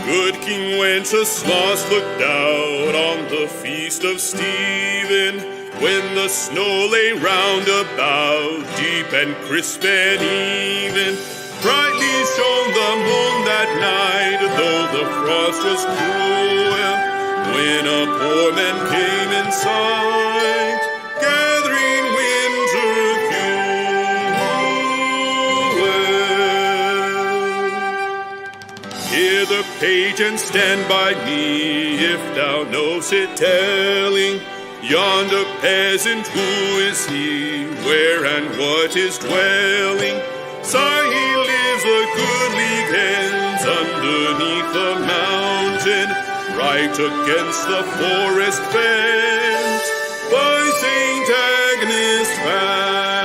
Good King Wenceslas looked out on the feast of Stephen, when the snow lay round about, deep and crisp and even. Brightly shone the moon that night, though the frost was cruel, when a poor man came in sight, gathering winter fuel. Hear the page and stand by me, if thou knowest it telling, yonder peasant, who is he, where and what is dwelling? Sire, he lives a goodly hens underneath the mountain, right against the forest fence, by St. Agnes' fountain.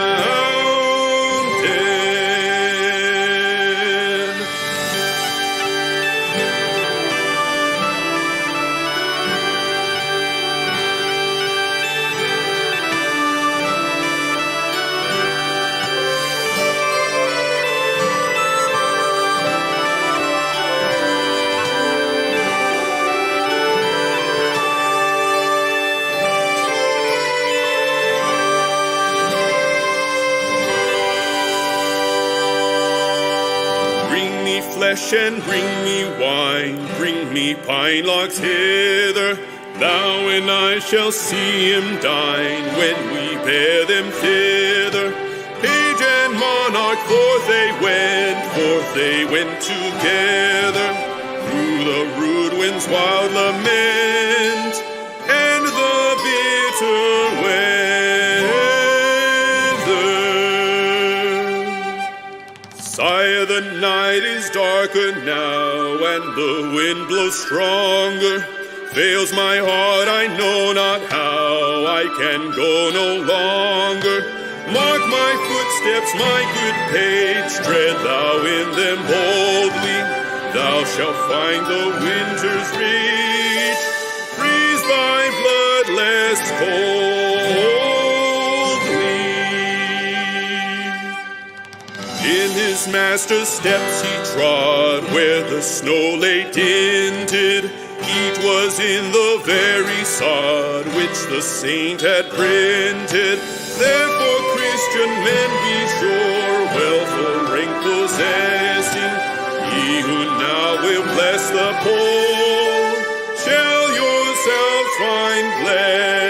Flesh and bring me wine, bring me pine logs hither. Thou and I shall see him dine, when we bear them thither. Page and monarch, forth they went together, through the rude wind's wild lament, and the bitter weather. Sire, the night is darker now, and the wind blows stronger. Fails my heart, I know not how, I can go no longer. Mark my footsteps, my good page, tread thou in them boldly. Thou shalt find the winter's reach, freeze thy bloodless coldly. In his master's steps he trod, where the snow lay dinted. Heat was in the very sod which the saint had printed. Therefore, Christian men, be sure, wealth or rank possessing, ye who now will bless the poor, shall yourselves find blessing.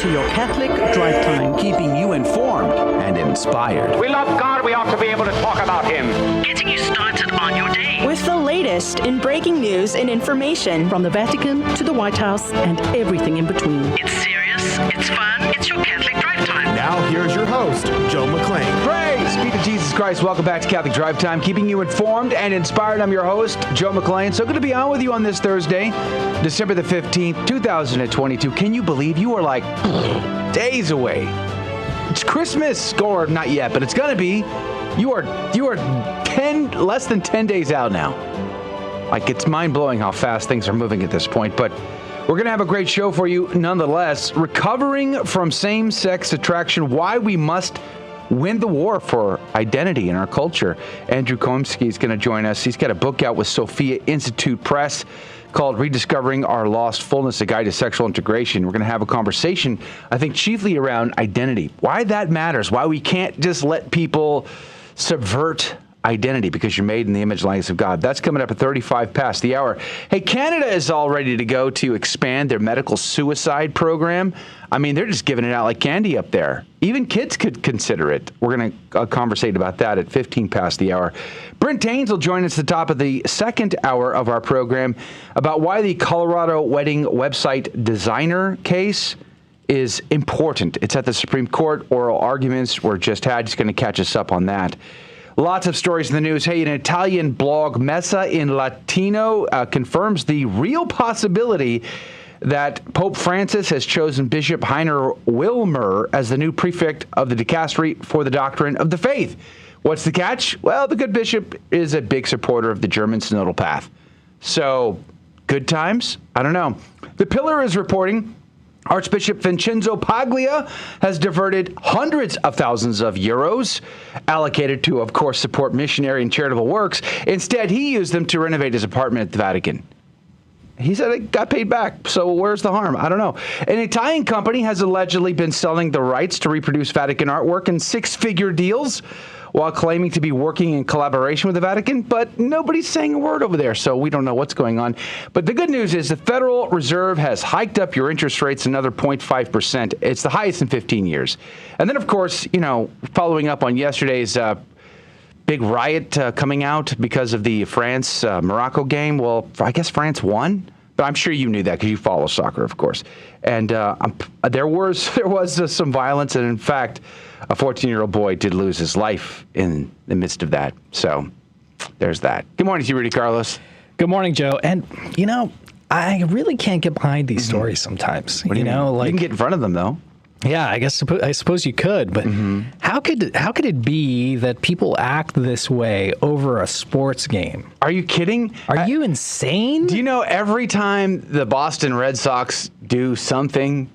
to your Catholic Drive Time, keeping you informed and inspired. We love God, we ought to be able to talk about Him. Getting you started on your day. With the latest in breaking news and information. From the Vatican to the White House and everything in between. It's serious, it's fun, it's your Catholic Drive Time. Now here's your host, Joe McClain. Praise be to Jesus Christ. Christ. Welcome back to Catholic Drive Time, keeping you informed and inspired. I'm your host, Joe McLean. So good to be on with you on this Thursday, December the 15th, 2022. Can you believe you are like days away? It's Christmas, or not yet, but it's going to be. You are less than 10 days out now. Like, it's mind-blowing how fast things are moving at this point, but we're going to have a great show for you nonetheless. Recovering from same-sex attraction, why we must win the war for identity in our culture. Andrew Comiskey is going to join us. He's got a book out with Sophia Institute Press called Rediscovering Our Lost Fullness, A Guide to Sexual Integration. We're going to have a conversation, I think, chiefly around identity, why that matters, why we can't just let people subvert identity because you're made in the image and likeness of God. That's coming up at 35 past the hour. Hey, Canada is all ready to go to expand their medical suicide program. I mean, they're just giving it out like candy up there. Even kids could consider it. We're going to conversate about that at 15 past the hour. Brent Haynes will join us at the top of the second hour of our program about why the Colorado wedding website designer case is important. It's at the Supreme Court. Oral arguments were just had. He's going to catch us up on that. Lots of stories in the news. Hey, an Italian blog, Messa in Latino, confirms the real possibility that Pope Francis has chosen Bishop Heiner Wilmer as the new prefect of the Dicastery for the Doctrine of the Faith. What's the catch? Well, the good bishop is a big supporter of the German Synodal Path. So, good times? I don't know. The Pillar is reporting Archbishop Vincenzo Paglia has diverted hundreds of thousands of euros allocated to, of course, support missionary and charitable works. Instead, he used them to renovate his apartment at the Vatican. He said it got paid back, so where's the harm? I don't know. An Italian company has allegedly been selling the rights to reproduce Vatican artwork in six-figure deals while claiming to be working in collaboration with the Vatican, but nobody's saying a word over there, so we don't know what's going on. But the good news is the Federal Reserve has hiked up your interest rates another 0.5%. It's the highest in 15 years. And then, of course, following up on yesterday's big riot coming out because of the France-Morocco game, well, I guess France won. But I'm sure you knew that because you follow soccer, of course. And there was some violence, and in fact, a 14-year-old boy did lose his life in the midst of that. So there's that. Good morning to you, Rudy Carlos. Good morning, Joe. And, I really can't get behind these stories sometimes. What do you mean? You can get in front of them, though. Yeah, I suppose you could, but how could it be that people act this way over a sports game? Are you kidding? Are you insane? Do you know every time the Boston Red Sox do something,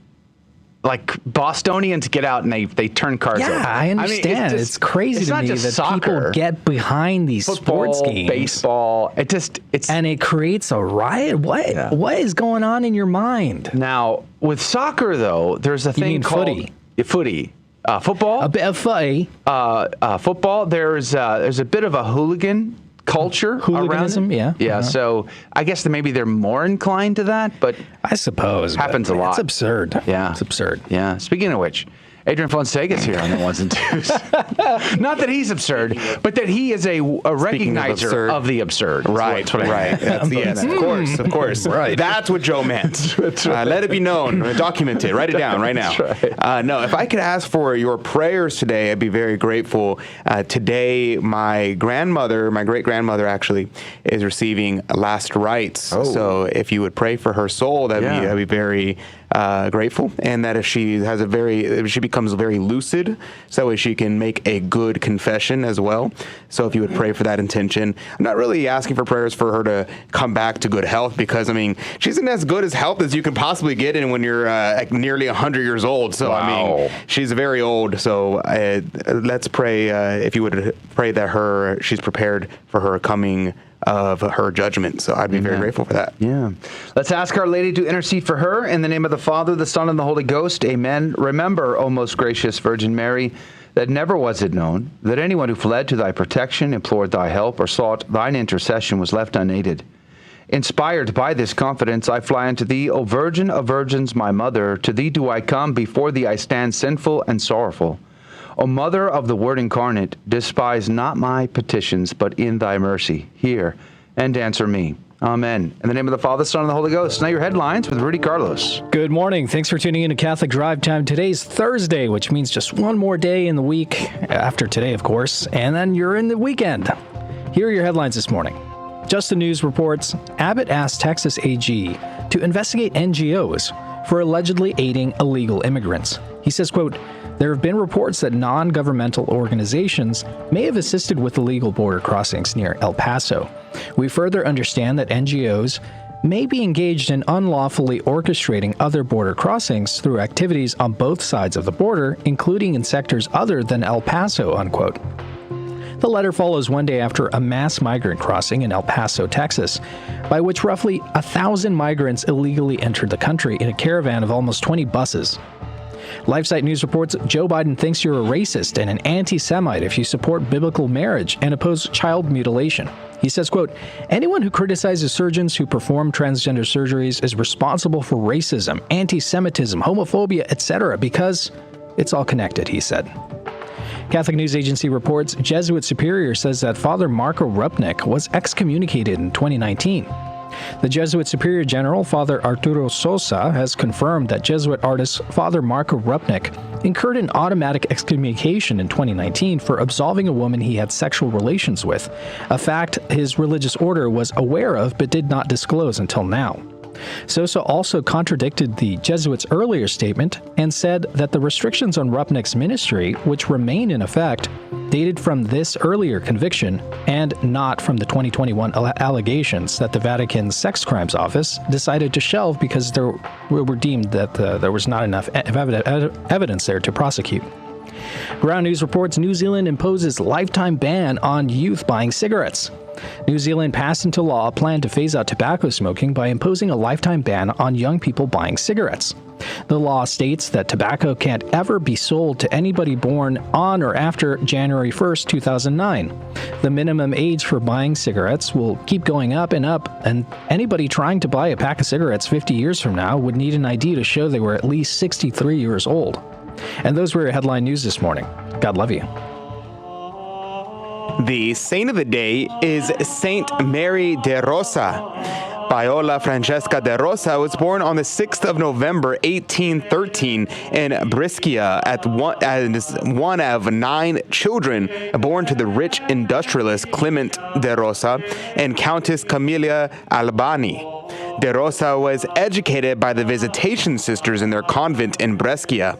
like Bostonians get out and they turn cars over? Yeah, I understand. It's crazy to me that people get behind these sports games. Baseball, and it creates a riot. What is going on in your mind? Now, with soccer, though, there's a thing called footy. Football. A bit of footy. Football. There's a bit of a hooligan culture hooliganism around it. Yeah. So I guess that maybe they're more inclined to that, but I suppose happens a lot. It's absurd. Yeah, it's absurd. Yeah. Speaking of which, Adrian Fonseca's here on the ones and twos. Not that he's absurd, but that he is a recognizer of the absurd. Right. Yes, of course. Right. That's what Joe meant. That's right. Let it be known. Document it. Write it down right now. That's right. No, if I could ask for your prayers today, I'd be very grateful. Today, my great-grandmother actually, is receiving last rites. Oh. So if you would pray for her soul, that'd be very grateful. And that if she becomes very lucid, so that way she can make a good confession as well. So if you would pray for that intention. I'm not really asking for prayers for her to come back to good health, because she's in as good as health as you can possibly get in when you're nearly 100 years old. So wow. She's very old. So let's pray, if you would pray that she's prepared for her coming of her judgment. So I'd be very grateful for that. Yeah. Let's ask Our Lady to intercede for her in the name of the Father, the Son, and the Holy Ghost. Amen. Remember, O most gracious Virgin Mary, that never was it known that anyone who fled to thy protection, implored thy help, or sought thine intercession was left unaided. Inspired by this confidence, I fly unto thee, O Virgin of Virgins, my mother. To thee do I come, before thee I stand sinful and sorrowful. O Mother of the Word incarnate, despise not my petitions, but in thy mercy hear and answer me. Amen. In the name of the Father, Son, and the Holy Ghost. Now your headlines with Rudy Carlos. Good morning. Thanks for tuning in to Catholic Drive Time. Today's Thursday, which means just one more day in the week, after today, of course, and then you're in the weekend. Here are your headlines this morning. Just the News reports, Abbott asked Texas AG to investigate NGOs for allegedly aiding illegal immigrants. He says, quote, there have been reports that non-governmental organizations may have assisted with illegal border crossings near El Paso. We further understand that NGOs may be engaged in unlawfully orchestrating other border crossings through activities on both sides of the border, including in sectors other than El Paso, unquote. The letter follows one day after a mass migrant crossing in El Paso, Texas, by which roughly 1,000 migrants illegally entered the country in a caravan of almost 20 buses. LifeSite News reports Joe Biden thinks you're a racist and an anti-Semite if you support biblical marriage and oppose child mutilation. He says, quote, anyone who criticizes surgeons who perform transgender surgeries is responsible for racism, anti-Semitism, homophobia, etc., because it's all connected, he said. Catholic News Agency reports Jesuit superior says that Father Marco Rupnik was excommunicated in 2019. The Jesuit Superior General, Father Arturo Sosa, has confirmed that Jesuit artist Father Marco Rupnik incurred an automatic excommunication in 2019 for absolving a woman he had sexual relations with, a fact his religious order was aware of but did not disclose until now. Sosa also contradicted the Jesuits' earlier statement and said that the restrictions on Rupnik's ministry, which remain in effect, dated from this earlier conviction and not from the 2021 allegations that the Vatican's Sex Crimes Office decided to shelve because there were deemed that there was not enough evidence there to prosecute. Ground News reports New Zealand imposes lifetime ban on youth buying cigarettes. New Zealand passed into law a plan to phase out tobacco smoking by imposing a lifetime ban on young people buying cigarettes. The law states that tobacco can't ever be sold to anybody born on or after January 1st, 2009. The minimum age for buying cigarettes will keep going up, and anybody trying to buy a pack of cigarettes 50 years from now would need an ID to show they were at least 63 years old. And those were your headline news this morning. God love you. The saint of the day is Saint Mary de Rosa. Viola Francesca de Rosa was born on the 6th of November, 1813 in Brescia as one of 9 children born to the rich industrialist Clement de Rosa and Countess Camilla Albani. De Rosa was educated by the Visitation Sisters in their convent in Brescia.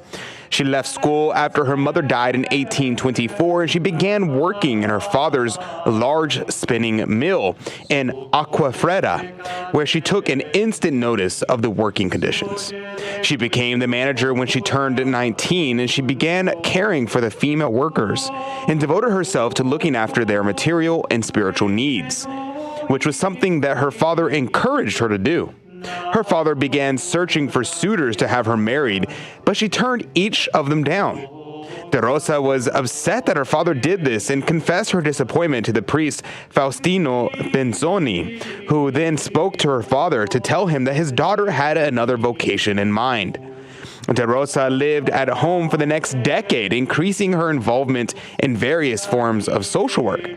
She left school after her mother died in 1824, and she began working in her father's large spinning mill in Acquafredda, where she took an instant notice of the working conditions. She became the manager when she turned 19, and she began caring for the female workers and devoted herself to looking after their material and spiritual needs, which was something that her father encouraged her to do. Her father began searching for suitors to have her married, but she turned each of them down. De Rosa was upset that her father did this and confessed her disappointment to the priest Faustino Benzoni, who then spoke to her father to tell him that his daughter had another vocation in mind. De Rosa lived at home for the next decade, increasing her involvement in various forms of social work.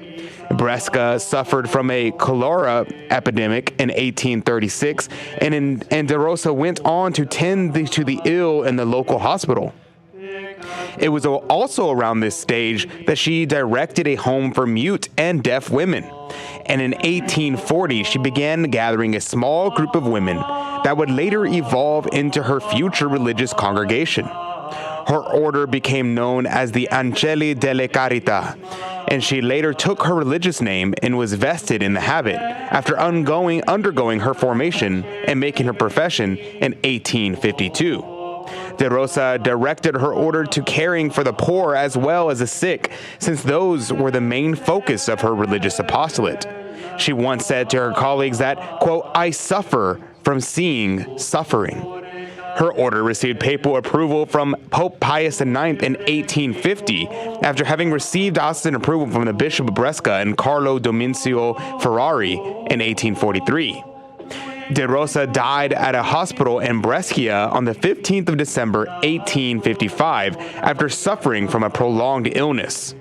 Brescia suffered from a cholera epidemic in 1836, and De Rosa went on to tend to the ill in the local hospital. It was also around this stage that she directed a home for mute and deaf women. And in 1840, she began gathering a small group of women that would later evolve into her future religious congregation. Her order became known as the Angeli delle Carità, and she later took her religious name and was vested in the habit after undergoing her formation and making her profession in 1852. De Rosa directed her order to caring for the poor as well as the sick, since those were the main focus of her religious apostolate. She once said to her colleagues that, quote, I suffer from seeing suffering. Her order received papal approval from Pope Pius IX in 1850, after having received diocesan approval from the Bishop of Brescia and Carlo Domicio Ferrari in 1843. De Rosa died at a hospital in Brescia on the 15th of December, 1855, after suffering from a prolonged illness.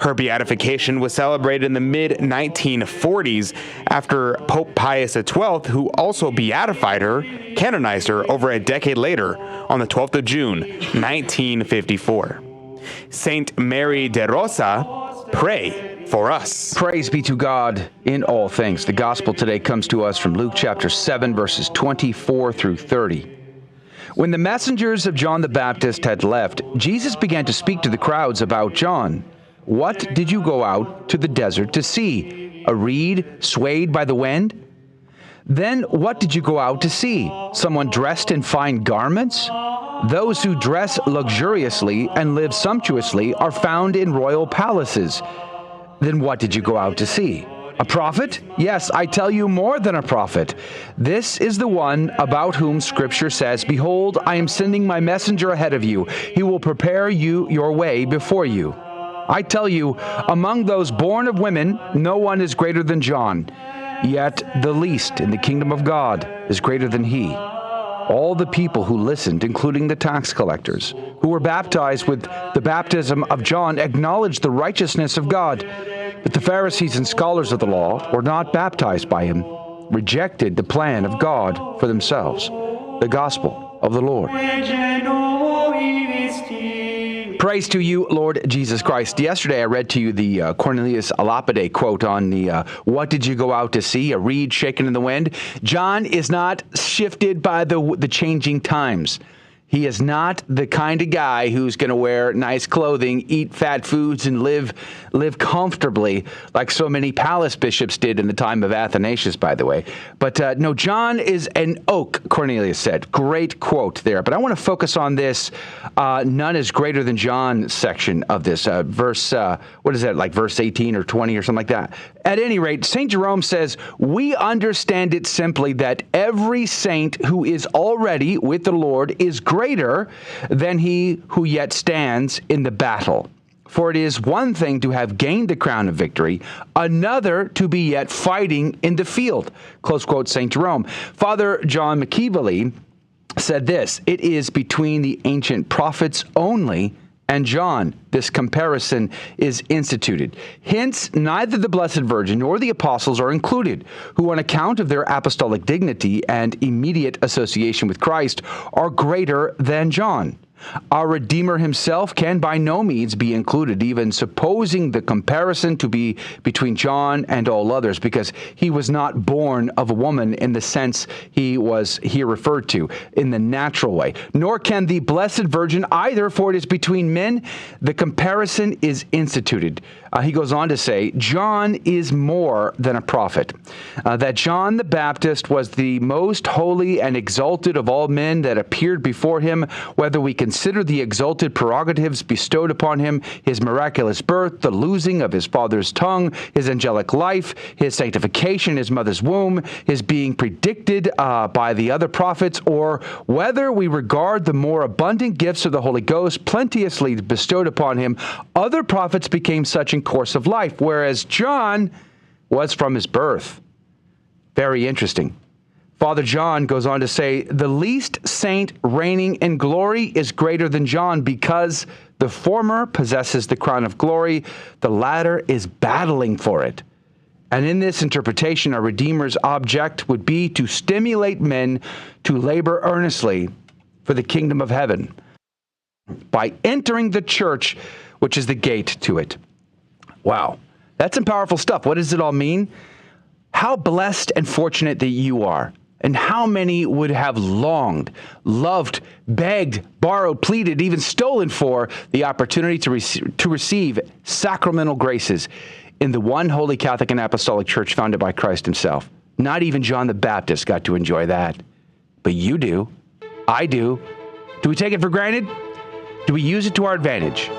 Her beatification was celebrated in the mid-1940s after Pope Pius XII, who also beatified her, canonized her over a decade later on the 12th of June, 1954. Saint Mary de Rosa, pray for us. Praise be to God in all things. The gospel today comes to us from Luke chapter 7, verses 24 through 30. When the messengers of John the Baptist had left, Jesus began to speak to the crowds about John. What did you go out to the desert to see? A reed swayed by the wind? Then what did you go out to see? Someone dressed in fine garments? Those who dress luxuriously and live sumptuously are found in royal palaces. Then what did you go out to see? A prophet? Yes, I tell you, more than a prophet. This is the one about whom Scripture says, Behold, I am sending my messenger ahead of you. He will prepare you your way before you. I tell you, among those born of women, no one is greater than John. Yet the least in the kingdom of God is greater than he. All the people who listened, including the tax collectors, who were baptized with the baptism of John, acknowledged the righteousness of God. But the Pharisees and scholars of the law were not baptized by him, rejected the plan of God for themselves. The gospel of the Lord. Praise to you, Lord Jesus Christ. Yesterday I read to you the Cornelius a Lapide quote on the what did you go out to see? A reed shaken in the wind. John is not shifted by the changing times. He is not the kind of guy who's going to wear nice clothing, eat fat foods, and live comfortably like so many palace bishops did in the time of Athanasius, by the way. But no, John is an oak, Cornelius said. Great quote there. But I want to focus on this none is greater than John section of this verse. What is that, like verse 18 or 20 or something like that? At any rate, St. Jerome says, we understand it simply that every saint who is already with the Lord is greater than he who yet stands in the battle. For it is one thing to have gained the crown of victory, another to be yet fighting in the field. Close quote, St. Jerome. Father John McKeeveley said this, it is between the ancient prophets only and John this comparison is instituted. Hence, neither the Blessed Virgin nor the apostles are included, who on account of their apostolic dignity and immediate association with Christ are greater than John. Our Redeemer himself can by no means be included, even supposing the comparison to be between John and all others, because he was not born of a woman in the sense he was here referred to, in the natural way. Nor can the Blessed Virgin either, for it is between men the comparison is instituted. He goes on to say, John is more than a prophet. That John the Baptist was the most holy and exalted of all men that appeared before him, whether we consider the exalted prerogatives bestowed upon him, his miraculous birth, the loosing of his father's tongue, his angelic life, his sanctification in his mother's womb, his being predicted by the other prophets, or whether we regard the more abundant gifts of the Holy Ghost plenteously bestowed upon him, other prophets became such in course of life, whereas John was from his birth. Very interesting. Father John goes on to say, the least saint reigning in glory is greater than John, because the former possesses the crown of glory, the latter is battling for it. And in this interpretation, our Redeemer's object would be to stimulate men to labor earnestly for the kingdom of heaven by entering the church, which is the gate to it. Wow, that's some powerful stuff. What does it all mean? How blessed and fortunate that you are. And how many would have longed, loved, begged, borrowed, pleaded, even stolen for the opportunity to receive sacramental graces in the one holy Catholic and Apostolic Church founded by Christ himself. Not even John the Baptist got to enjoy that. But you do. I do. Do we take it for granted? Do we use it to our advantage?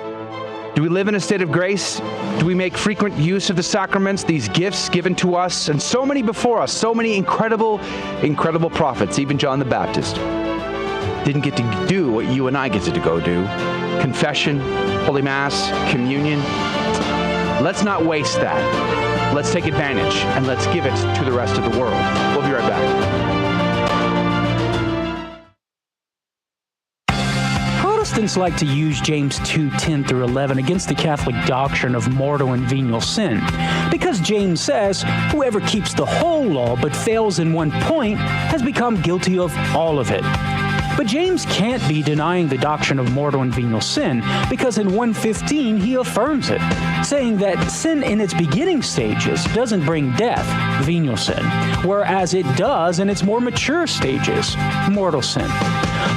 Do we live in a state of grace? Do we make frequent use of the sacraments, these gifts given to us, and so many before us, so many incredible, incredible prophets, even John the Baptist, didn't get to do what you and I get to go do. Confession, Holy Mass, communion. Let's not waste that. Let's take advantage, and let's give it to the rest of the world. We'll be right back. Protestants like to use James 2:10 through 11 against the Catholic doctrine of mortal and venial sin, because James says, whoever keeps the whole law but fails in one point has become guilty of all of it. But James can't be denying the doctrine of mortal and venial sin, because in 1:15 he affirms it, saying that sin in its beginning stages doesn't bring death, venial sin, whereas it does in its more mature stages, mortal sin.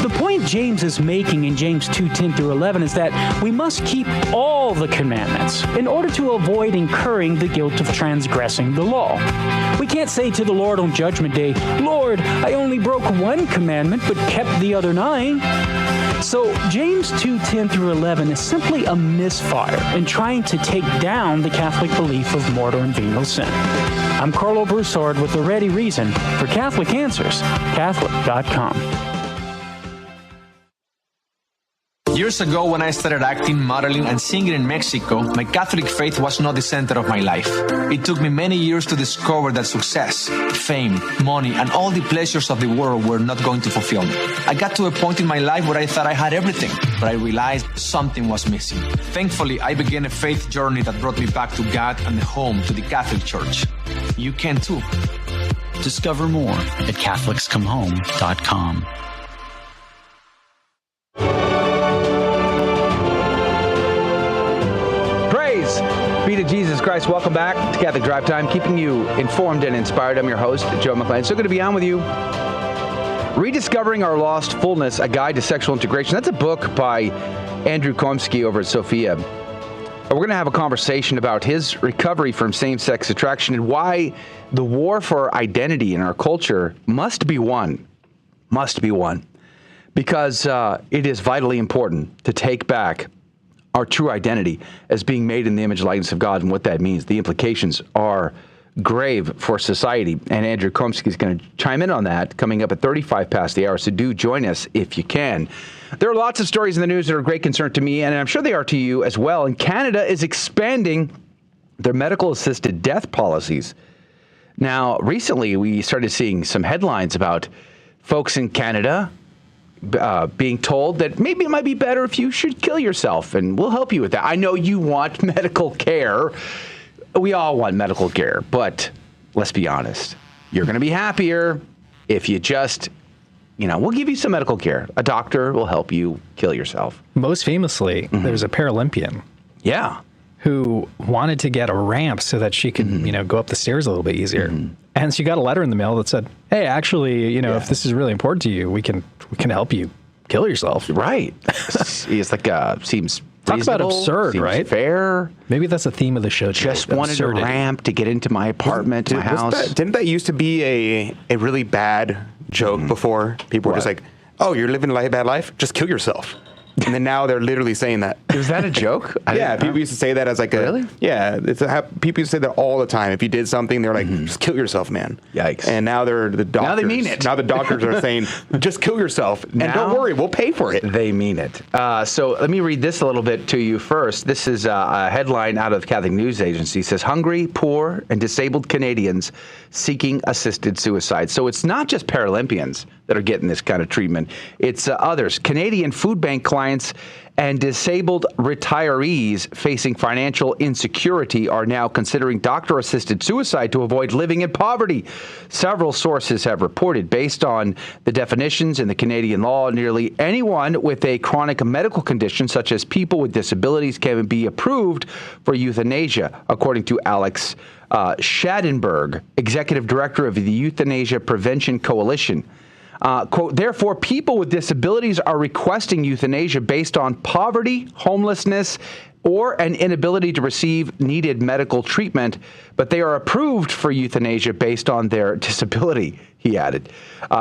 The point James is making in James 2:10 through 11 is that we must keep all the commandments in order to avoid incurring the guilt of transgressing the law. We can't say to the Lord on Judgment Day, Lord, I only broke one commandment but kept the other 9. So James 2:10 through 11 is simply a misfire in trying to take down the Catholic belief of mortal and venial sin. I'm Carlo Broussard with the ready reason for Catholic Answers, Catholic.com. Years ago, when I started acting, modeling, and singing in Mexico, my Catholic faith was not the center of my life. It took me many years to discover that success, fame, money, and all the pleasures of the world were not going to fulfill me. I got to a point in my life where I thought I had everything, but I realized something was missing. Thankfully, I began a faith journey that brought me back to God and home to the Catholic Church. You can too. Discover more at CatholicsComeHome.com. Be to Jesus Christ. Welcome back to Catholic Drive Time, keeping you informed and inspired. I'm your host, Joe McLean. So good to be on with you. Rediscovering Our Lost Fullness, A Guide to Sexual Integration. That's a book by Andrew Comiskey over at Sophia. We're going to have a conversation about his recovery from same-sex attraction and why the war for identity in our culture must be won. Must be won. Because it is vitally important to take back our true identity as being made in the image and likeness of God and what that means. The implications are grave for society. And Andrew Comiskey is going to chime in on that coming up at 35 past the hour. So do join us if you can. There are lots of stories in the news that are of great concern to me, and I'm sure they are to you as well. And Canada is expanding their medical-assisted death policies. Now, recently we started seeing some headlines about folks in Canada being told that maybe it might be better if you should kill yourself, and we'll help you with that. I know you want medical care. We all want medical care, but let's be honest. You're going to be happier if you just, we'll give you some medical care. A doctor will help you kill yourself. Most famously, there's a Paralympian. Yeah. Who wanted to get a ramp so that she could, go up the stairs a little bit easier. And she got a letter in the mail that said, hey, actually, if this is really important to you, we can help you kill yourself. Right. It's like, seems talk about absurd, right? Fair. Maybe that's the theme of the show today. Just wanted a ramp to get into my apartment, my house. Didn't that used to be a really bad joke before? People were just like, oh, you're living a bad life? Just kill yourself. And then now they're literally saying that. Is that a joke? Yeah, people used to say that as like really? People used to say that all the time. If you did something, they're like, just kill yourself, man. Yikes. And now they're the doctors. Now they mean it. Now the doctors are saying, just kill yourself. And don't worry, we'll pay for it. They mean it. So let me read this a little bit to you first. This is a headline out of the Catholic News Agency. It says, hungry, poor, and disabled Canadians seeking assisted suicide. So it's not just Paralympians that are getting this kind of treatment. It's others. Canadian food bank clients and disabled retirees facing financial insecurity are now considering doctor-assisted suicide to avoid living in poverty. Several sources have reported, based on the definitions in the Canadian law, nearly anyone with a chronic medical condition, such as people with disabilities, can be approved for euthanasia, according to Alex Schadenberg, executive director of the Euthanasia Prevention Coalition. Quote, therefore, people with disabilities are requesting euthanasia based on poverty, homelessness, or an inability to receive needed medical treatment, but they are approved for euthanasia based on their disability, he added.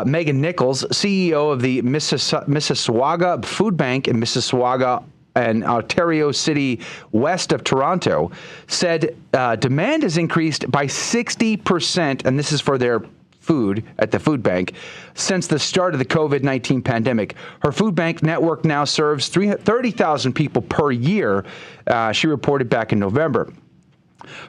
Megan Nichols, CEO of the Mississauga Food Bank in Mississauga and Ontario City, west of Toronto, said demand has increased by 60%, and this is for their food at the food bank, since the start of the COVID-19 pandemic. Her food bank network now serves 30,000 people per year, she reported back in November.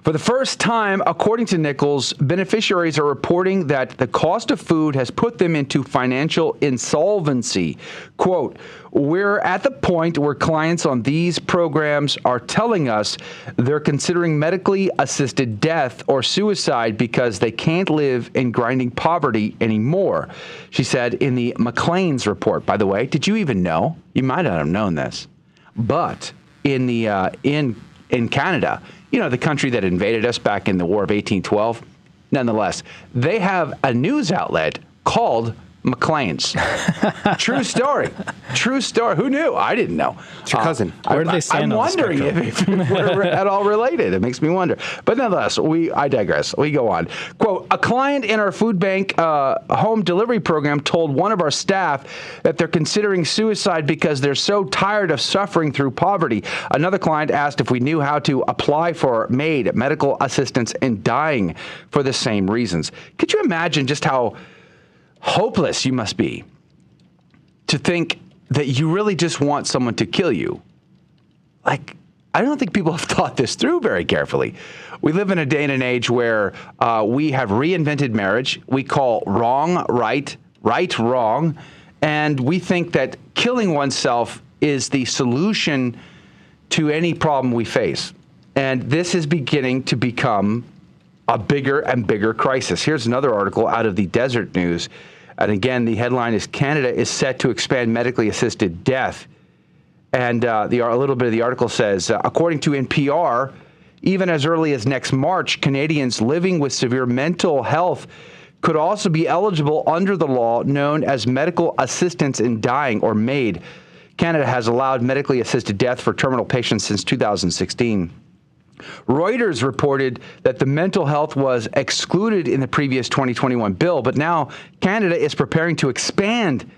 For the first time, according to Nichols, beneficiaries are reporting that the cost of food has put them into financial insolvency. Quote, "We're at the point where clients on these programs are telling us they're considering medically assisted death or suicide because they can't live in grinding poverty anymore," she said in the McLean's report. By the way, did you even know? You might not have known this, but in Canada, you know, the country that invaded us back in the War of 1812, nonetheless, they have a news outlet called McLean's. True story. True story. Who knew? I didn't know. It's your cousin. Where do they stand I'm on the wondering if we're at all related. It makes me wonder. But nonetheless, I digress. We go on. Quote, "A client in our food bank home delivery program told one of our staff that they're considering suicide because they're so tired of suffering through poverty. Another client asked if we knew how to apply for MAID, medical assistance in dying, for the same reasons." Could you imagine just how hopeless you must be to think that you really just want someone to kill you? Like, I don't think people have thought this through very carefully. We live in a day and an age where we have reinvented marriage. We call wrong right, right wrong, and we think that killing oneself is the solution to any problem we face. And this is beginning to become a bigger and bigger crisis. Here's another article out of the Desert News. And again, the headline is "Canada is set to expand medically assisted death." And a little bit of the article says, according to NPR, even as early as next March, Canadians living with severe mental health could also be eligible under the law known as Medical Assistance in Dying, or MAID. Canada has allowed medically assisted death for terminal patients since 2016. Reuters reported that the mental health was excluded in the previous 2021 bill, but now Canada is preparing to expand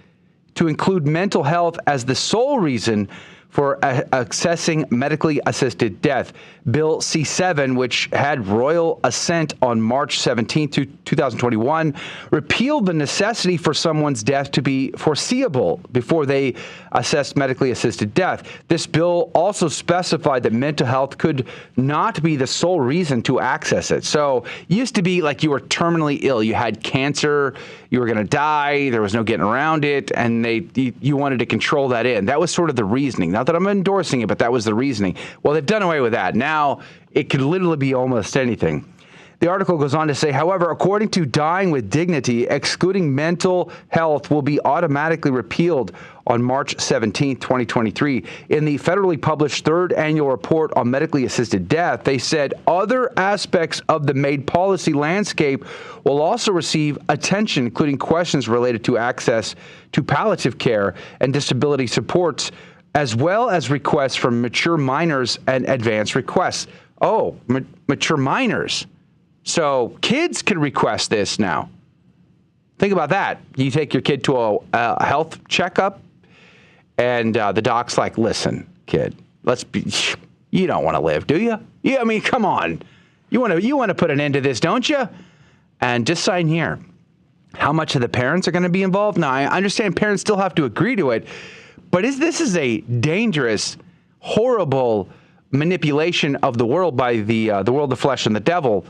to include mental health as the sole reason for accessing medically assisted death. Bill C-7, which had royal assent on March 17, 2021, repealed the necessity for someone's death to be foreseeable before they assessed medically assisted death. This bill also specified that mental health could not be the sole reason to access it. So it used to be like you were terminally ill. You had cancer, you were going to die, there was no getting around it, and you wanted to control that in. That was sort of the reasoning. Not that I'm endorsing it, but that was the reasoning. Well, they've done away with that. Now it could literally be almost anything. The article goes on to say, however, according to Dying with Dignity, excluding mental health will be automatically repealed on March 17, 2023. In the federally published third annual report on medically assisted death, they said other aspects of the MAID policy landscape will also receive attention, including questions related to access to palliative care and disability supports, as well as requests from mature minors and advanced requests. Oh, mature minors. So kids can request this now. Think about that. You take your kid to a health checkup, and the doc's like, "Listen, kid, you don't want to live, do you? Yeah, I mean, come on. You want to put an end to this, don't you? And just sign here." How much of the parents are going to be involved? Now, I understand parents still have to agree to it, but this is a dangerous, horrible manipulation of the world by the world, the flesh, and the devil,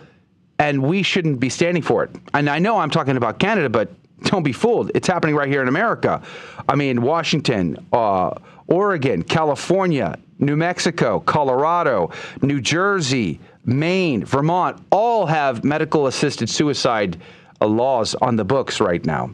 and we shouldn't be standing for it. And I know I'm talking about Canada, but don't be fooled. It's happening right here in America. I mean, Washington, Oregon, California, New Mexico, Colorado, New Jersey, Maine, Vermont, all have medical assisted suicide laws on the books right now.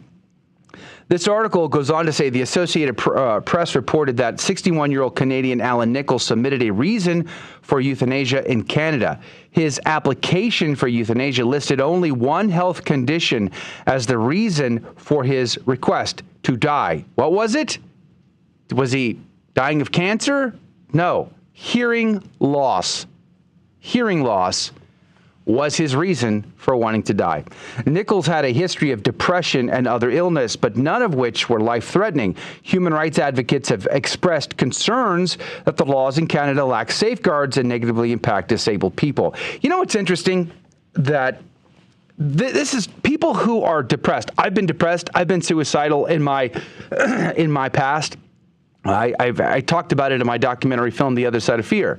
This article goes on to say the Associated Press reported that 61-year-old Canadian Alan Nichols submitted a reason for euthanasia in Canada. His application for euthanasia listed only one health condition as the reason for his request: to die. What was it? Was he dying of cancer? No. Hearing loss. Hearing loss was his reason for wanting to die. Nichols had a history of depression and other illness, but none of which were life-threatening. Human rights advocates have expressed concerns that the laws in Canada lack safeguards and negatively impact disabled people. You know what's interesting? That this is people who are depressed. I've been depressed. I've been suicidal in my past. I talked about it in my documentary film, The Other Side of Fear.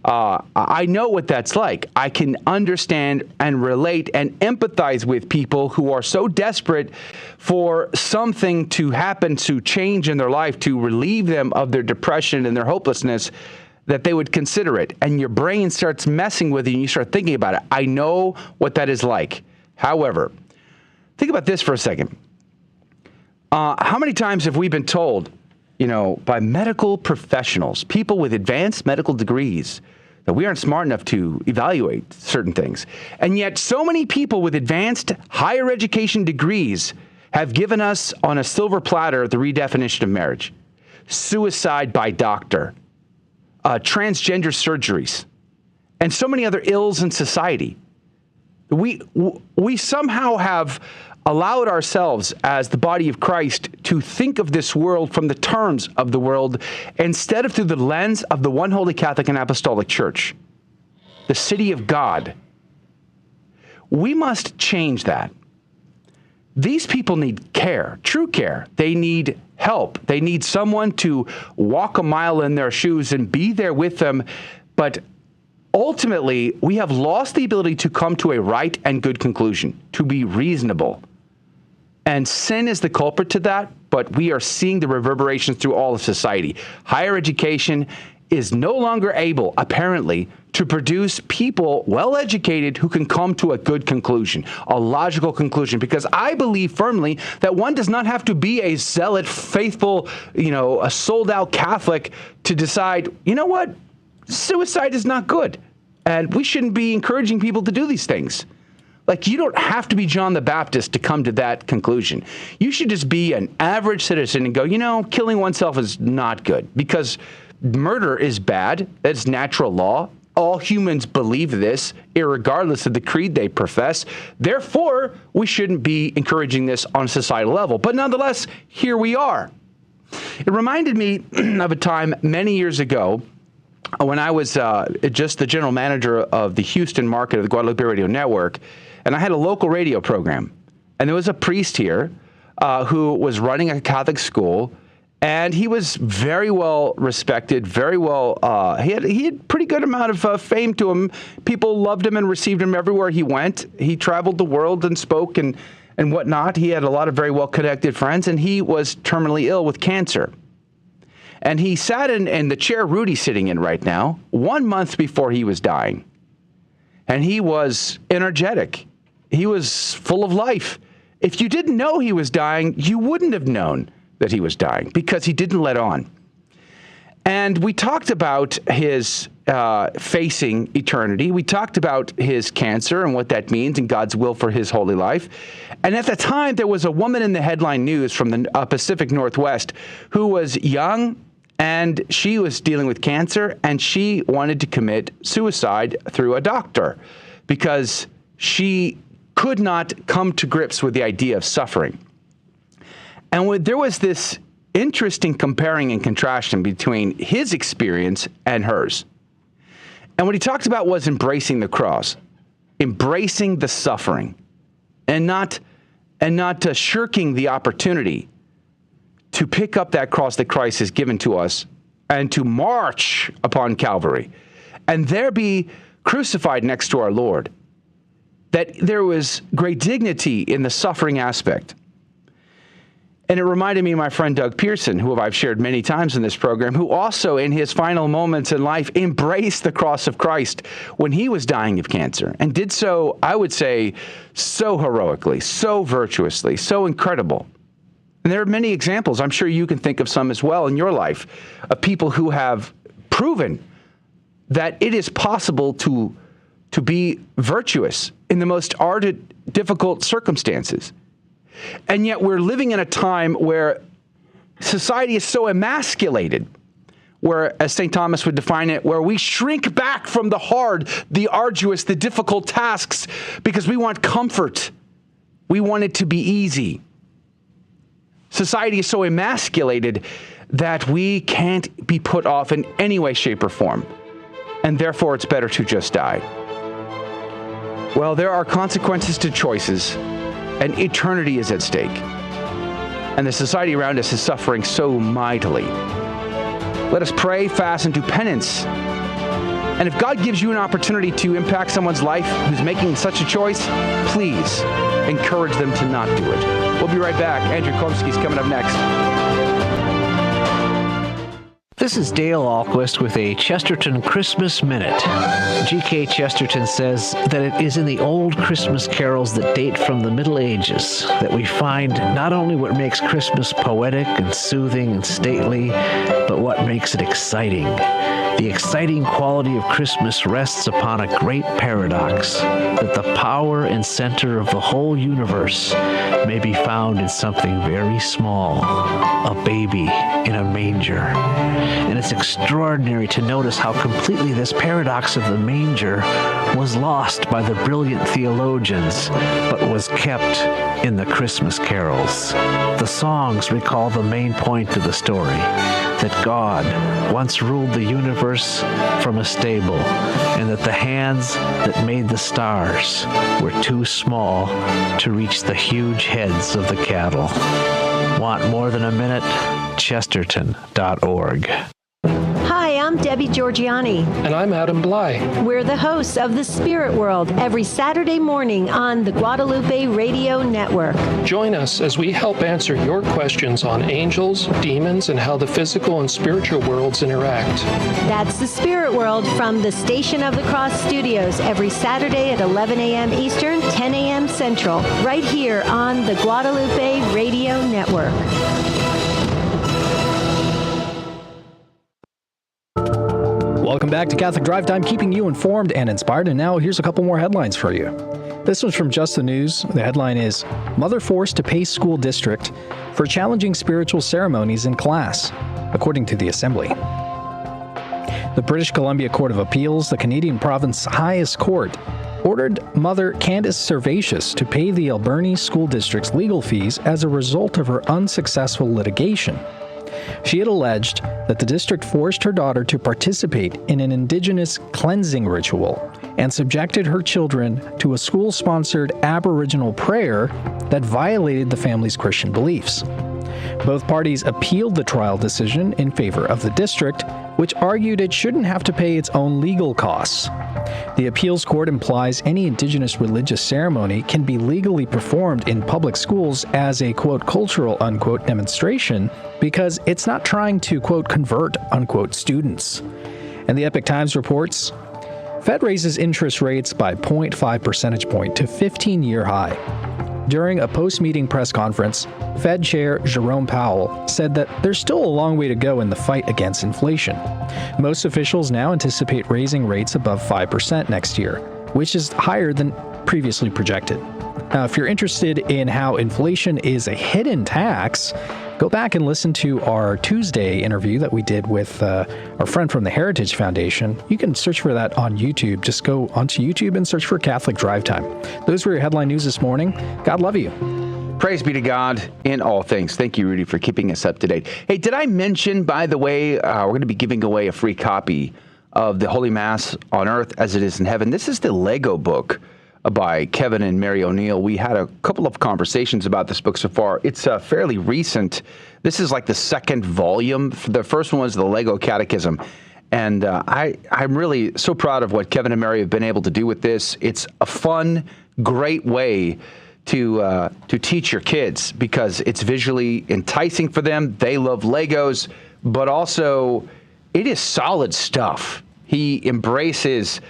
I know what that's like. I can understand and relate and empathize with people who are so desperate for something to happen, to change in their life, to relieve them of their depression and their hopelessness, that they would consider it. And your brain starts messing with you and you start thinking about it. I know what that is like. However, think about this for a second. How many times have we been told, by medical professionals, people with advanced medical degrees, that we aren't smart enough to evaluate certain things? And yet so many people with advanced higher education degrees have given us on a silver platter the redefinition of marriage, suicide by doctor, transgender surgeries, and so many other ills in society. We somehow have allowed ourselves as the body of Christ to think of this world from the terms of the world instead of through the lens of the one holy Catholic and Apostolic Church, the city of God. We must change that. These people need care, true care. They need help. They need someone to walk a mile in their shoes and be there with them. But ultimately, we have lost the ability to come to a right and good conclusion, to be reasonable. And sin is the culprit to that, but we are seeing the reverberations through all of society. Higher education is no longer able, apparently, to produce people well-educated who can come to a good conclusion, a logical conclusion, because I believe firmly that one does not have to be a zealot, faithful, a sold-out Catholic to decide, what? Suicide is not good, and we shouldn't be encouraging people to do these things. Like, you don't have to be John the Baptist to come to that conclusion. You should just be an average citizen and go, killing oneself is not good because murder is bad. That's natural law. All humans believe this, irregardless of the creed they profess. Therefore, we shouldn't be encouraging this on a societal level. But nonetheless, here we are. It reminded me of a time many years ago when I was just the general manager of the Houston market of the Guadalupe Radio Network, and I had a local radio program. And there was a priest here who was running a Catholic school, and he was very well respected, very well, he had pretty good amount of fame to him. People loved him and received him everywhere he went. He traveled the world and spoke and whatnot. He had a lot of very well-connected friends, and he was terminally ill with cancer. And he sat in the chair Rudy's sitting in right now, 1 month before he was dying. And he was energetic. He was full of life. If you didn't know he was dying, you wouldn't have known that he was dying because he didn't let on. And we talked about his facing eternity. We talked about his cancer and what that means and God's will for his holy life. And at the time, there was a woman in the headline news from the Pacific Northwest who was young, and she was dealing with cancer, and she wanted to commit suicide through a doctor because she could not come to grips with the idea of suffering. And there was this interesting comparing and contrasting between his experience and hers. And what he talked about was embracing the cross, embracing the suffering, and not shirking the opportunity to pick up that cross that Christ has given to us and to march upon Calvary and there be crucified next to our Lord. That there was great dignity in the suffering aspect. And it reminded me of my friend Doug Pearson, who I've shared many times in this program, who also in his final moments in life embraced the cross of Christ when he was dying of cancer, and did so, I would say, so heroically, so virtuously, so incredible. And there are many examples, I'm sure you can think of some as well in your life, of people who have proven that it is possible to be virtuous in the most ardent, difficult circumstances. And yet we're living in a time where society is so emasculated, where, as St. Thomas would define it, where we shrink back from the hard, the arduous, the difficult tasks because we want comfort. We want it to be easy. Society is so emasculated that we can't be put off in any way, shape, or form. And therefore, it's better to just die. Well, there are consequences to choices, and eternity is at stake. And the society around us is suffering so mightily. Let us pray, fast, and do penance And if God gives you an opportunity to impact someone's life who's making such a choice, please encourage them to not do it. We'll be right back. Andrew Comiskey's coming up next. This is Dale Ahlquist with a Chesterton Christmas Minute. G.K. Chesterton says that it is in the old Christmas carols that date from the Middle Ages that we find not only what makes Christmas poetic and soothing and stately, but what makes it exciting. The exciting quality of Christmas rests upon a great paradox, that the power and center of the whole universe may be found in something very small, a baby in a manger. And it's extraordinary to notice how completely this paradox of the manger was lost by the brilliant theologians, but was kept in the Christmas carols. The songs recall the main point of the story, that God once ruled the universe from a stable, and that the hands that made the stars were too small to reach the huge heads of the cattle. Want more than a minute? Chesterton.org. Hi, I'm Debbie Georgiani. And I'm Adam Bly. We're the hosts of The Spirit World every Saturday morning on the Guadalupe Radio Network. Join us as we help answer your questions on angels, demons, and how the physical and spiritual worlds interact. That's The Spirit World from the Station of the Cross Studios every Saturday at 11 a.m. Eastern, 10 a.m. Central, right here on the Guadalupe Radio Network. Welcome back to Catholic Drive Time, keeping you informed and inspired. And now here's a couple more headlines for you. This one's from Just the News. The headline is, Mother Forced to Pay School District for Challenging Spiritual Ceremonies in Class, according to the Assembly. The British Columbia Court of Appeals, the Canadian province's highest court, ordered Mother Candace Servatius to pay the Alberni School District's legal fees as a result of her unsuccessful litigation. She had alleged that the district forced her daughter to participate in an indigenous cleansing ritual and subjected her children to a school-sponsored Aboriginal prayer that violated the family's Christian beliefs. Both parties appealed the trial decision in favor of the district, which argued it shouldn't have to pay its own legal costs. The appeals court implies any indigenous religious ceremony can be legally performed in public schools as a, quote, cultural, unquote, demonstration because it's not trying to, quote, convert, unquote, students. And the Epoch Times reports, Fed raises interest rates by 0.5 percentage point to 15-year high. During a post-meeting press conference, Fed Chair Jerome Powell said that there's still a long way to go in the fight against inflation. Most officials now anticipate raising rates above 5% next year, which is higher than previously projected. Now, if you're interested in how inflation is a hidden tax, go back and listen to our Tuesday interview that we did with our friend from the Heritage Foundation. You can search for that on YouTube. Just go onto YouTube and search for Catholic Drive Time. Those were your headline news this morning. God love you. Praise be to God in all things. Thank you, Rudy, for keeping us up to date. Hey, did I mention, by the way, we're going to be giving away a free copy of the Holy Mass on Earth as it is in Heaven. This is the Lego book by Kevin and Mary O'Neill. We had a couple of conversations about this book so far. It's fairly recent. This is like the second volume. The first one was the Lego Catechism. And I'm really so proud of what Kevin and Mary have been able to do with this. It's a fun, great way to teach your kids because it's visually enticing for them. They love Legos, but also it is solid stuff. He embraces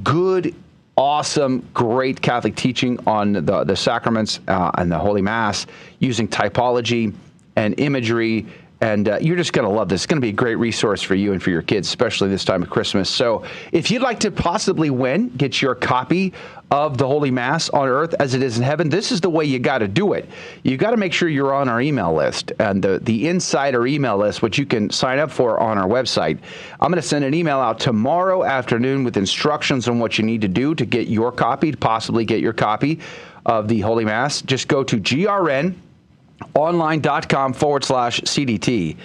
good, awesome, great Catholic teaching on the sacraments and the Holy Mass using typology and imagery. And you're just going to love this. It's going to be a great resource for you and for your kids, especially this time of Christmas. So if you'd like to possibly win, get your copy of the Holy Mass on Earth as it is in Heaven, this is the way you got to do it. You got to make sure you're on our email list, and the insider email list, which you can sign up for on our website. I'm going to send an email out tomorrow afternoon with instructions on what you need to do to get your copy, to possibly get your copy of the Holy Mass. Just go to grnonline.com/CDT.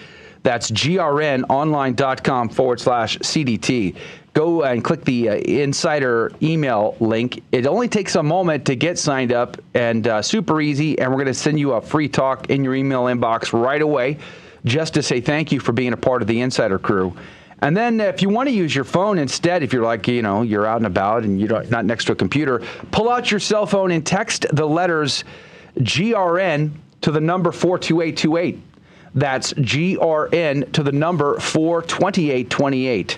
That's grnonline.com/CDT. Go and click the insider email link. It only takes a moment to get signed up and super easy. And we're going to send you a free talk in your email inbox right away just to say thank you for being a part of the insider crew. And then if you want to use your phone instead, if you're like, you're out and about and you're not next to a computer, pull out your cell phone and text the letters GRN to the number 42828. That's GRN to the number 42828.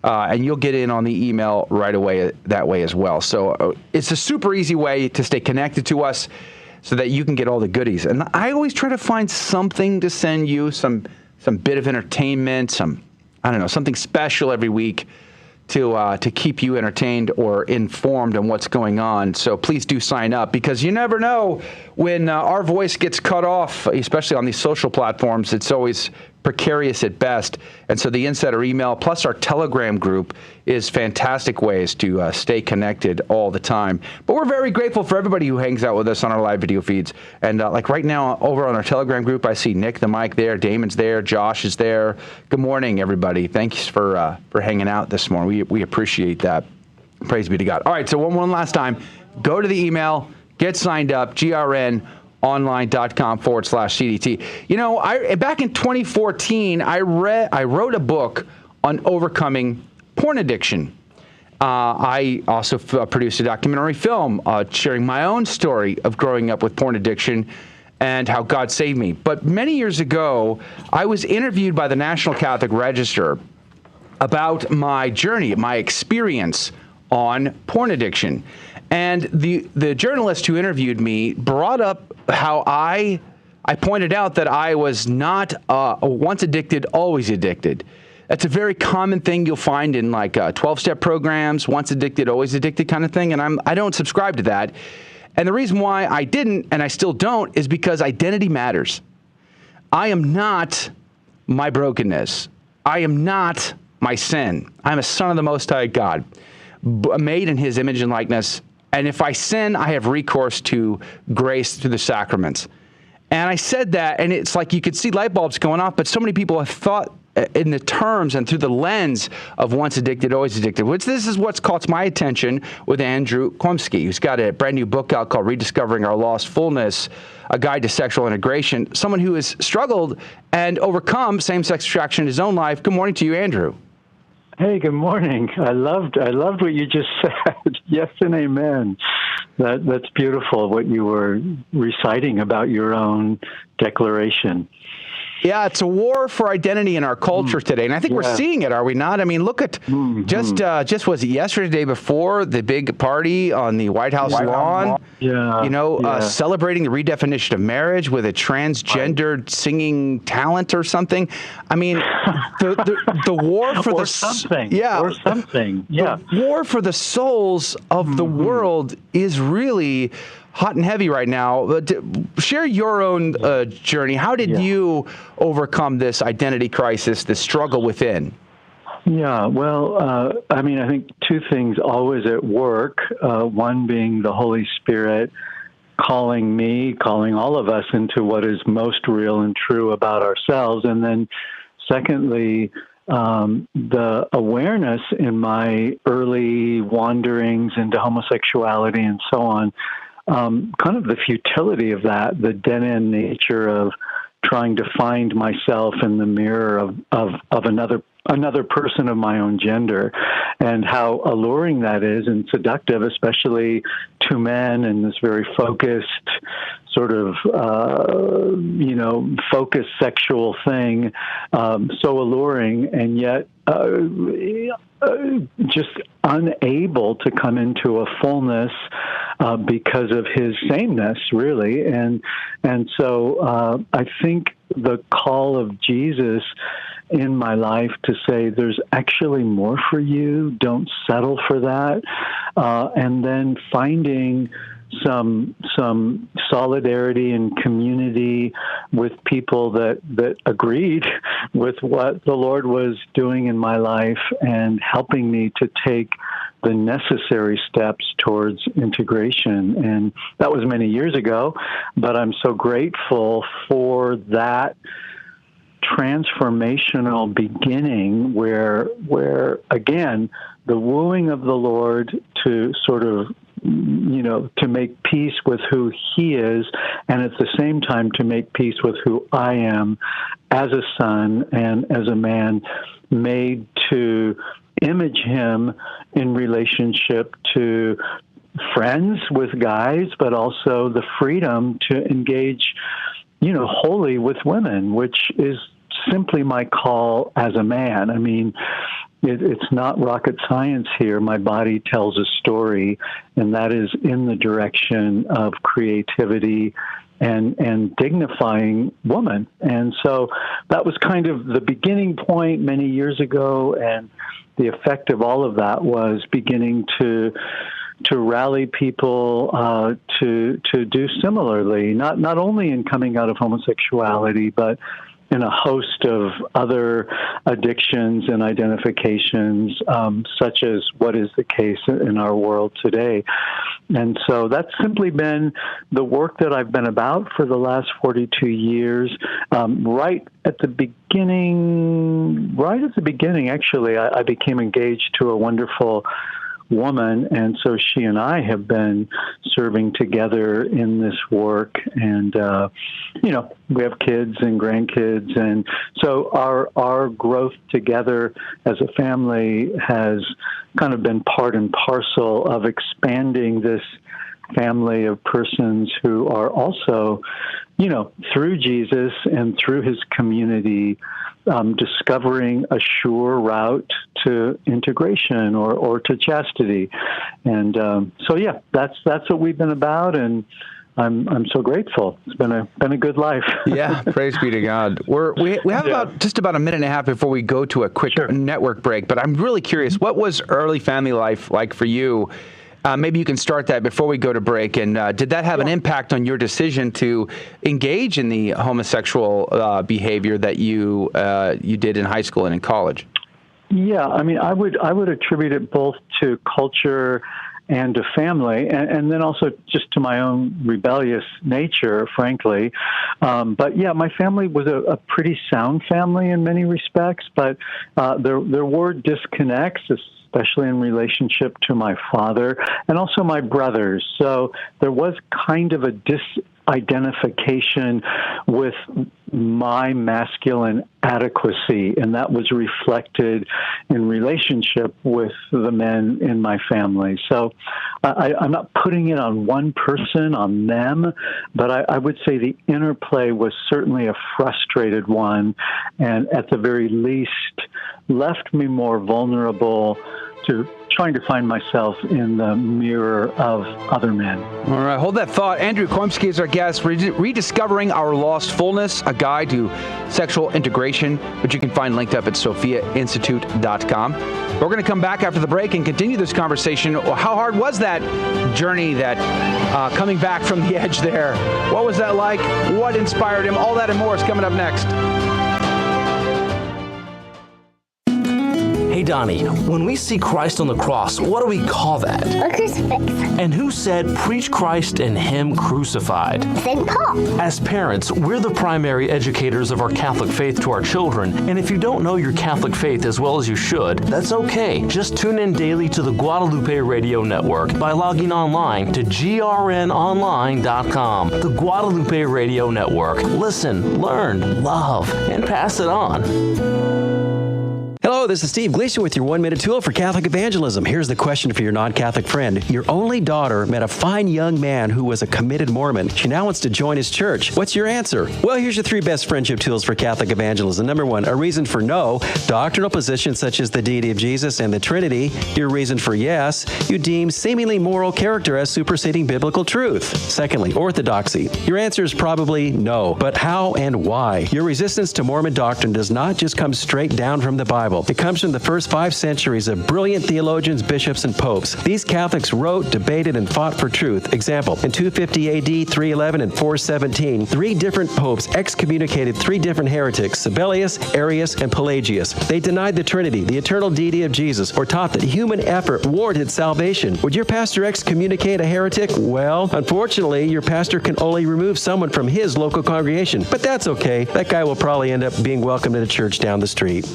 And you'll get in on the email right away that way as well. So it's a super easy way to stay connected to us so that you can get all the goodies. And I always try to find something to send you, some bit of entertainment, something special every week to keep you entertained or informed on what's going on. So please do sign up, because you never know when our voice gets cut off, especially on these social platforms. It's always precarious at best. And so the insider email plus our Telegram group is fantastic ways to stay connected all the time. But we're very grateful for everybody who hangs out with us on our live video feeds. And like right now over on our Telegram group, I see Nick the Mike there, Damon's there, Josh is there. Good morning, everybody. Thanks for hanging out this morning. We appreciate that. Praise be to God. All right, so one last time, go to the email, get signed up, grnonline.com/CDT. Back in 2014, I wrote a book on overcoming porn addiction. I also produced a documentary film sharing my own story of growing up with porn addiction and how God saved me. But many years ago, I was interviewed by the National Catholic Register about my journey, my experience on porn addiction. And the journalist who interviewed me brought up how I pointed out that I was not once addicted, always addicted. That's a very common thing you'll find in like 12-step programs, once addicted, always addicted kind of thing. And I don't subscribe to that. And the reason why I didn't, and I still don't, is because identity matters. I am not my brokenness. I am not my sin. I'm a son of the Most High God, made in His image and likeness. And if I sin, I have recourse to grace through the sacraments. And I said that, and it's like you could see light bulbs going off, but so many people have thought in the terms and through the lens of once addicted, always addicted, which this is what's caught my attention with Andrew Comiskey, who's got a brand new book out called Rediscovering Our Lost Fullness, A Guide to Sexual Integration, someone who has struggled and overcome same-sex attraction in his own life. Good morning to you, Andrew. Hey, good morning. I loved what you just said. Yes and amen. That's beautiful, what you were reciting about your own declaration. Yeah, it's a war for identity in our culture today, and I think we're seeing it, are we not? I mean, look at just was it yesterday, the day before, the big party on the White House lawn? Celebrating the redefinition of marriage with a transgendered singing talent or something. I mean, the war for something. The war for the souls of the world is really hot and heavy right now. Share your own journey. How did you overcome this identity crisis, this struggle within? Yeah, well, I think two things always at work. One being the Holy Spirit calling all of us into what is most real and true about ourselves. And then secondly, the awareness in my early wanderings into homosexuality and so on, kind of the futility of that, the dead-end nature of trying to find myself in the mirror of another person of my own gender, and how alluring that is and seductive, especially to men in this very focused sort of, focused sexual thing, so alluring, and yet just unable to come into a fullness because of his sameness, really. And so I think the call of Jesus in my life to say there's actually more for you, don't settle for that, and then finding some solidarity and community with people that agreed with what the Lord was doing in my life and helping me to take the necessary steps towards integration. And that was many years ago, but I'm so grateful for that transformational beginning where again, the wooing of the Lord to sort of, to make peace with who he is, and at the same time to make peace with who I am as a son and as a man made to image him in relationship to friends with guys, but also the freedom to engage, wholly with women, which is simply my call as a man. I mean, it's not rocket science here. My body tells a story, and that is in the direction of creativity and dignifying woman. And so that was kind of the beginning point many years ago, and the effect of all of that was beginning to rally people to do similarly, not only in coming out of homosexuality, but in a host of other addictions and identifications, such as what is the case in our world today. And so that's simply been the work that I've been about for the last 42 years. Right at the beginning, actually, I became engaged to a wonderful woman, and so she and I have been serving together in this work, and we have kids and grandkids, and so our growth together as a family has kind of been part and parcel of expanding this family of persons who are also, through Jesus and through his community, discovering a sure route to integration or to chastity. And that's what we've been about, and I'm so grateful. It's been a good life. Yeah, praise be to God. We have just about a minute and a half before we go to a quick network break, but I'm really curious, what was early family life like for you? Maybe you can start that before we go to break. And did that have an impact on your decision to engage in the homosexual behavior that you did in high school and in college? Yeah, I mean, I would attribute it both to culture and to family, and then also just to my own rebellious nature, frankly. But yeah, my family was a pretty sound family in many respects, but there were disconnects, especially in relationship to my father and also my brothers. So there was kind of a disidentification with my masculine adequacy, and that was reflected in relationship with the men in my family. So I'm not putting it on one person, on them, but I would say the interplay was certainly a frustrated one, and at the very least left me more vulnerable to trying to find myself in the mirror of other men. All right, hold that thought. Andrew Comiskey is our guest. Rediscovering Our Lost Fullness, a guide to sexual integration, which you can find linked up at sophiainstitute.com. We're going to come back after the break and continue this conversation. How hard was that journey, that coming back from the edge there? What was that like? What inspired him? All that and more is coming up next. Hey, Donnie, when we see Christ on the cross, what do we call that? A crucifix. And who said, preach Christ and Him crucified? St. Paul. As parents, we're the primary educators of our Catholic faith to our children, and if you don't know your Catholic faith as well as you should, that's okay. Just tune in daily to the Guadalupe Radio Network by logging online to grnonline.com. The Guadalupe Radio Network. Listen, learn, love, and pass it on. Hello, this is Steve Gleason with your 1-minute tool for Catholic evangelism. Here's the question for your non-Catholic friend. Your only daughter met a fine young man who was a committed Mormon. She now wants to join his church. What's your answer? Well, here's your 3 best friendship tools for Catholic evangelism. Number 1, a reason for no. Doctrinal positions such as the deity of Jesus and the Trinity. Your reason for yes. You deem seemingly moral character as superseding biblical truth. Secondly, orthodoxy. Your answer is probably no. But how and why? Your resistance to Mormon doctrine does not just come straight down from the Bible. It comes from the first 5 centuries of brilliant theologians, bishops, and popes. These Catholics wrote, debated, and fought for truth. Example, in 250 AD, 311, and 417, 3 different popes excommunicated 3 different heretics, Sabellius, Arius, and Pelagius. They denied the Trinity, the eternal deity of Jesus, or taught that human effort warranted salvation. Would your pastor excommunicate a heretic? Well, unfortunately, your pastor can only remove someone from his local congregation. But that's okay. That guy will probably end up being welcomed at a church down the street.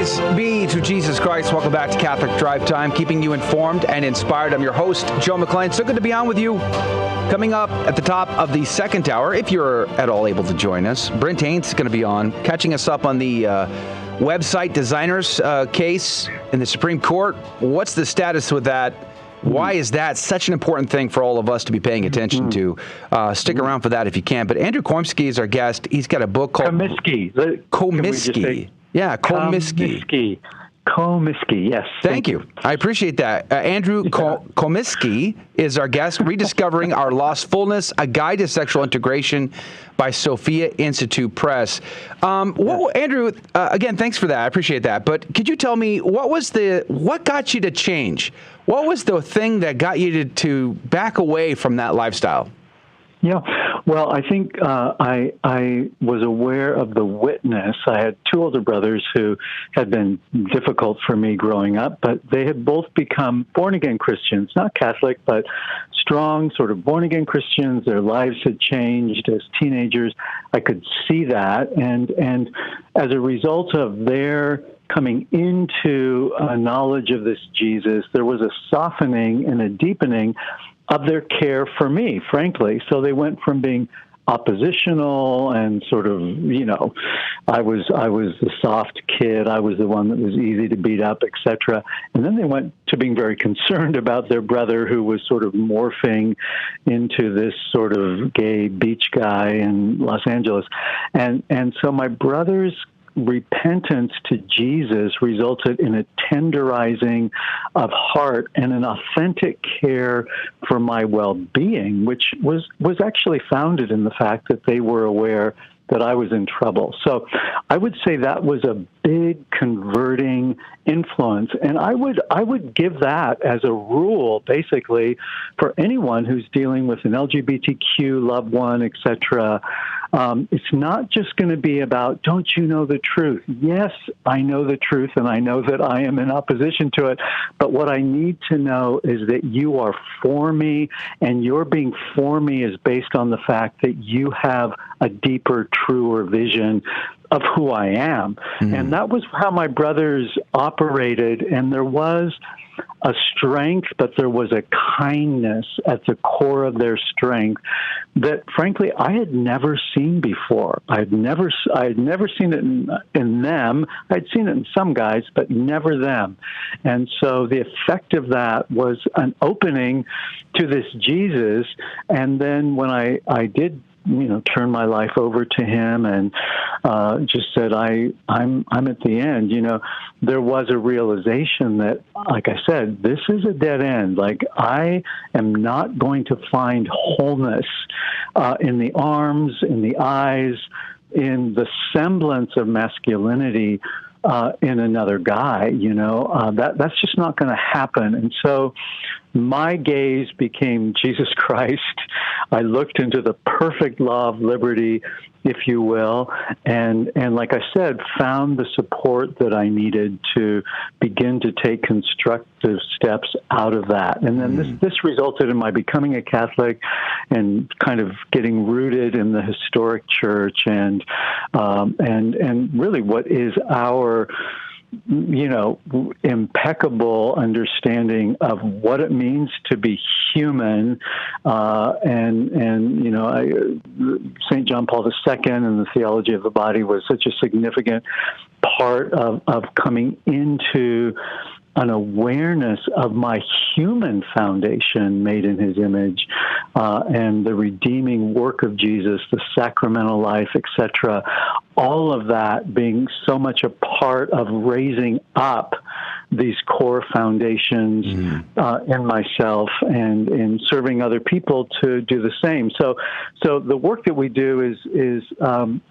Praise be to Jesus Christ. Welcome back to Catholic Drive Time, keeping you informed and inspired. I'm your host, Joe McClain. So good to be on with you. Coming up at the top of the second hour, if you're at all able to join us, Brent Haynes is going to be on, catching us up on the website designers case in the Supreme Court. What's the status with that? Why is that such an important thing for all of us to be paying attention to? Stick around for that if you can. But Andrew Comiskey is our guest. He's got a book called Comiskey. Comiskey. Yeah, Comiskey. Comiskey, yes. Thank you. I appreciate that. Andrew Comiskey is our guest, Rediscovering Our Lost Fullness, A Guide to Sexual Integration by Sophia Institute Press. Andrew, again, thanks for that. I appreciate that. But could you tell me, what got you to change? What was the thing that got you to back away from that lifestyle? Yeah, well, I think I was aware of the witness. I had two older brothers who had been difficult for me growing up, but they had both become born-again Christians, not Catholic, but strong, sort of born-again Christians. Their lives had changed as teenagers. I could see that, and as a result of their coming into a knowledge of this Jesus, there was a softening and a deepening of their care for me, frankly. So they went from being oppositional and sort of, I was the soft kid, I was the one that was easy to beat up, etc. And then they went to being very concerned about their brother, who was sort of morphing into this sort of gay beach guy in Los Angeles. And so my brother's repentance to Jesus resulted in a tenderizing of heart and an authentic care for my well-being, which was actually founded in the fact that they were aware that I was in trouble. So I would say that was a big converting influence. And I would give that as a rule, basically, for anyone who's dealing with an LGBTQ loved one, etc. It's not just going to be about, don't you know the truth? Yes, I know the truth, and I know that I am in opposition to it. But what I need to know is that you are for me, and your being for me is based on the fact that you have a deeper, truer vision of who I am. Mm-hmm. And that was how my brothers operated, and there was a strength, but there was a kindness at the core of their strength that, frankly, I had never seen before. I had never seen it in them. I'd seen it in some guys, but never them. And so the effect of that was an opening to this Jesus. And then when I did turn my life over to him and just said, I'm at the end. There was a realization that, like I said, this is a dead end. Like, I am not going to find wholeness in the arms, in the eyes, in the semblance of masculinity in another guy. That's just not going to happen. And so my gaze became Jesus Christ. I looked into the perfect law of liberty, if you will, and like I said, found the support that I needed to begin to take constructive steps out of that. And then this resulted in my becoming a Catholic and kind of getting rooted in the historic church and really what is our impeccable understanding of what it means to be human, St. John Paul II and the theology of the body was such a significant part of coming into an awareness of my human foundation made in his image, and the redeeming work of Jesus, the sacramental life, etc. All of that being so much a part of raising up these core foundations in myself and in serving other people to do the same. So the work that we do is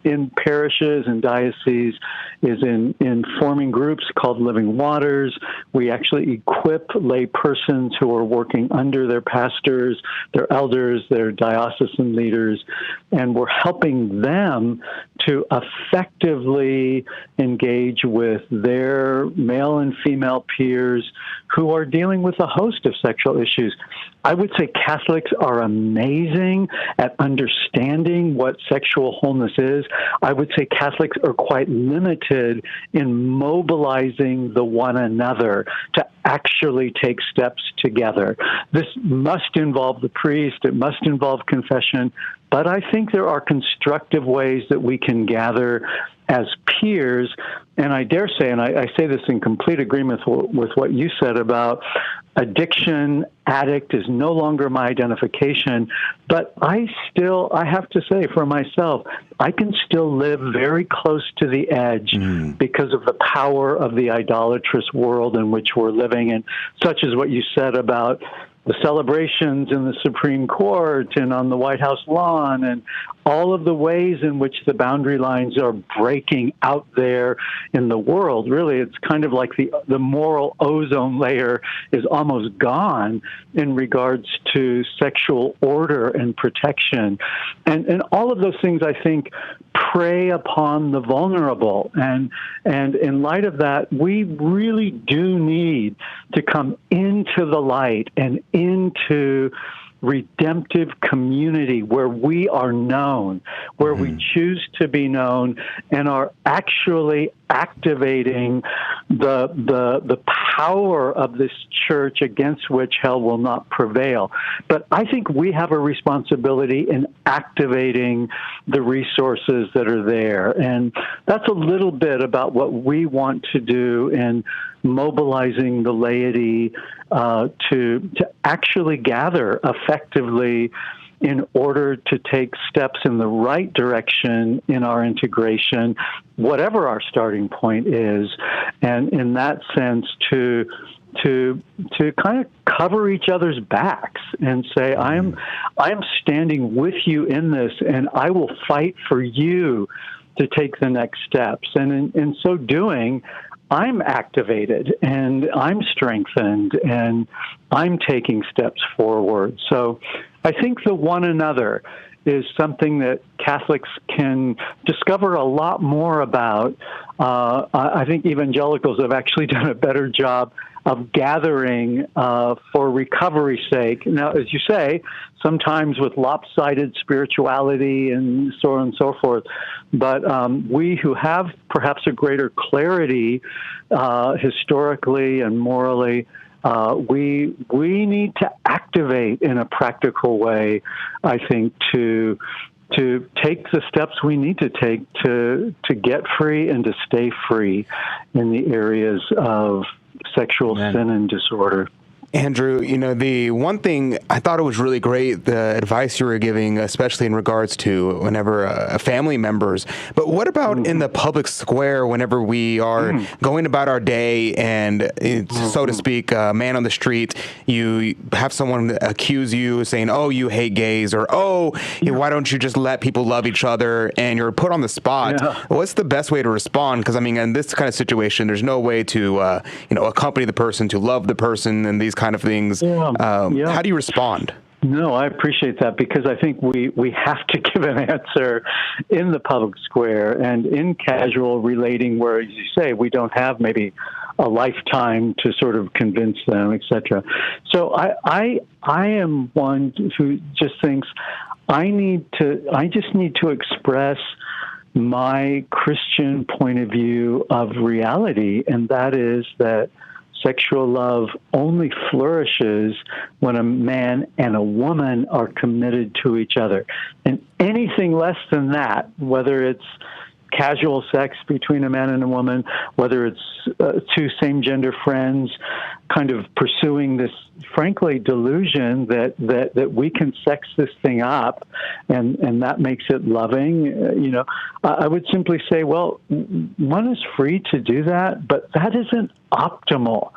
in parishes and dioceses, is in forming groups called Living Waters. We actually equip lay persons who are working under their pastors, their elders, their diocesan leaders, and we're helping them to effectively engage with their male and female peers who are dealing with a host of sexual issues. I would say Catholics are amazing at understanding what sexual wholeness is. I would say Catholics are quite limited in mobilizing the one another to actually take steps together. This must involve the priest. It must involve confession. But I think there are constructive ways that we can gather as peers. And I dare say, and I say this in complete agreement with what you said about addiction, addict is no longer my identification. But I have to say for myself, I can still live very close to the edge because of the power of the idolatrous world in which we're living. And such as what you said about the celebrations in the Supreme Court and on the White House lawn and all of the ways in which the boundary lines are breaking out there in the world. Really, it's kind of like the moral ozone layer is almost gone in regards to sexual order and protection. And all of those things, I think, prey upon the vulnerable. And in light of that, we really do need to come into the light and into redemptive community where we are known, where we choose to be known and are actually activating the power of this church against which hell will not prevail. But I think we have a responsibility in activating the resources that are there. And that's a little bit about what we want to do in mobilizing the laity to actually gather effectively in order to take steps in the right direction in our integration, whatever our starting point is, and in that sense to kind of cover each other's backs and say, I am standing with you in this, and I will fight for you to take the next steps. And in so doing, I'm activated and I'm strengthened and I'm taking steps forward. So I think the one another is something that Catholics can discover a lot more about. I think evangelicals have actually done a better job of gathering for recovery's sake. Now, as you say, sometimes with lopsided spirituality and so on and so forth. But we who have perhaps a greater clarity historically and morally, we need to activate in a practical way, I think, to take the steps we need to take to get free and to stay free in the areas of sexual sin and disorder. Andrew, the one thing I thought it was really great, the advice you were giving, especially in regards to whenever family members. But what about in the public square whenever we are going about our day and, so to speak, man on the street, you have someone accuse you saying, oh, you hate gays, or, why don't you just let people love each other, and you're put on the spot. Yeah. What's the best way to respond? Because, in this kind of situation, there's no way to, accompany the person, to love the person, and these kind of things. How do you respond? No, I appreciate that, because I think we have to give an answer in the public square and in casual relating where, as you say, we don't have maybe a lifetime to sort of convince them, etc. So I am one who just thinks I just need to express my Christian point of view of reality, and that is that sexual love only flourishes when a man and a woman are committed to each other. And anything less than that, whether it's casual sex between a man and a woman, whether it's two same-gender friends kind of pursuing this, frankly, delusion that we can sex this thing up and that makes it loving, I would simply say, well, one is free to do that, but that isn't optimal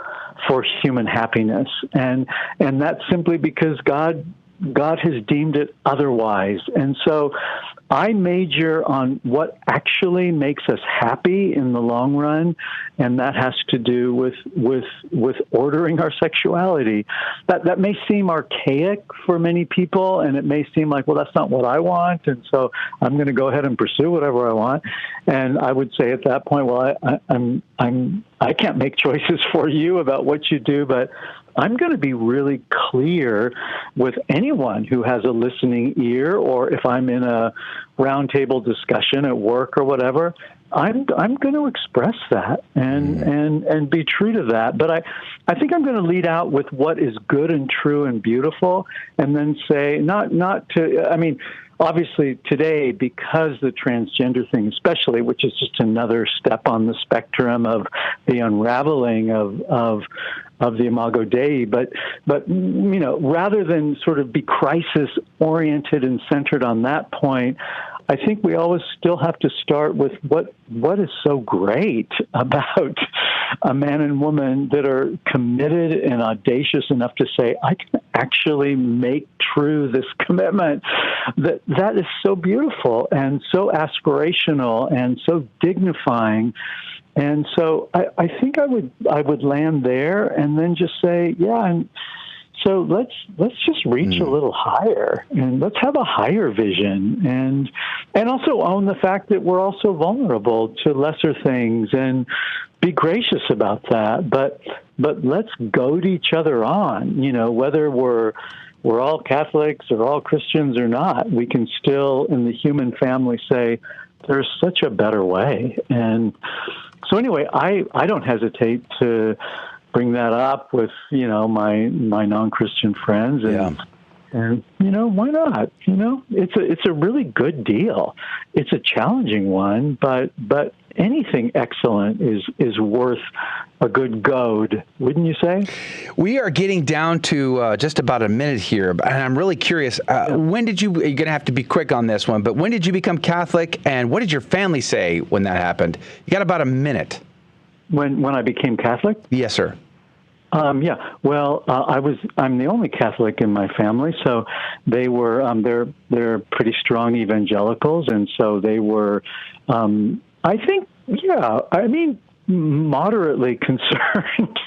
for human happiness. And that's simply because God has deemed it otherwise. And so I major on what actually makes us happy in the long run, and that has to do with ordering our sexuality. That may seem archaic for many people, and it may seem like, well, that's not what I want, and so I'm going to go ahead and pursue whatever I want. And I would say at that point, well, I can't make choices for you about what you do, but I'm going to be really clear with anyone who has a listening ear, or if I'm in a roundtable discussion at work or whatever, I'm going to express that and be true to that. But I think I'm going to lead out with what is good and true and beautiful, and then say obviously today, because the transgender thing especially, which is just another step on the spectrum of the unraveling of the Imago Dei, but rather than sort of be crisis oriented and centered on that point, I think we always still have to start with what is so great about a man and woman that are committed and audacious enough to say, I can actually make true this commitment. That is so beautiful and so aspirational and so dignifying. And so I think I would land there and then just say, and so let's just reach a little higher, and let's have a higher vision, and also own the fact that we're also vulnerable to lesser things, and be gracious about that. But let's goad each other on. Whether we're all Catholics or all Christians or not, we can still, in the human family, say there's such a better way. And so anyway, I don't hesitate to bring that up with, my non-Christian friends, and why not? It's a really good deal. It's a challenging one, but anything excellent is worth a good goad, wouldn't you say? We are getting down to just about a minute here, and I'm really curious. When did you're going to have to be quick on this one, but when did you become Catholic, and what did your family say when that happened? You got about a minute. When I became Catholic? Yes, sir. Well, I'm the only Catholic in my family, so they were, they're pretty strong evangelicals, and so they were, I think, moderately concerned,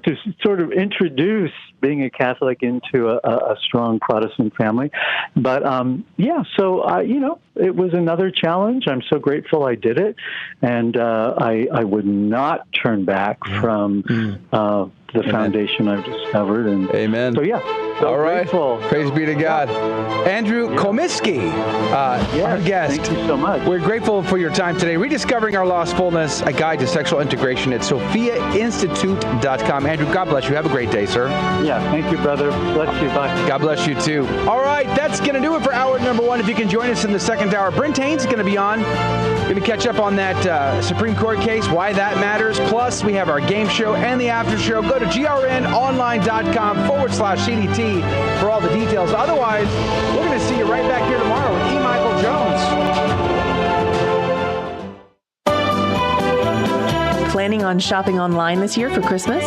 to sort of introduce being a Catholic into a strong Protestant family. But, it was another challenge. I'm so grateful I did it. And I would not turn back from the foundation I've discovered. And Amen. So, all right. Grateful. Praise be to God. Andrew Comiskey, our guest. Thank you so much. We're grateful for your time today. Rediscovering Our Lost Fullness, a guide to sexual integration at SophiaInstitute.com. Andrew, God bless you. Have a great day, sir. Yeah, thank you, brother. Bless you. Bye. God bless you, too. All right, that's going to do it for hour number one. If you can join us in the second hour, Brent Haynes is going to be on. Going to catch up on that Supreme Court case, why that matters. Plus, we have our game show and the after show. Go to grnonline.com/CDT for all the details. Otherwise, we're going to see you right back here tomorrow with E. Michael Jones. Planning on shopping online this year for Christmas?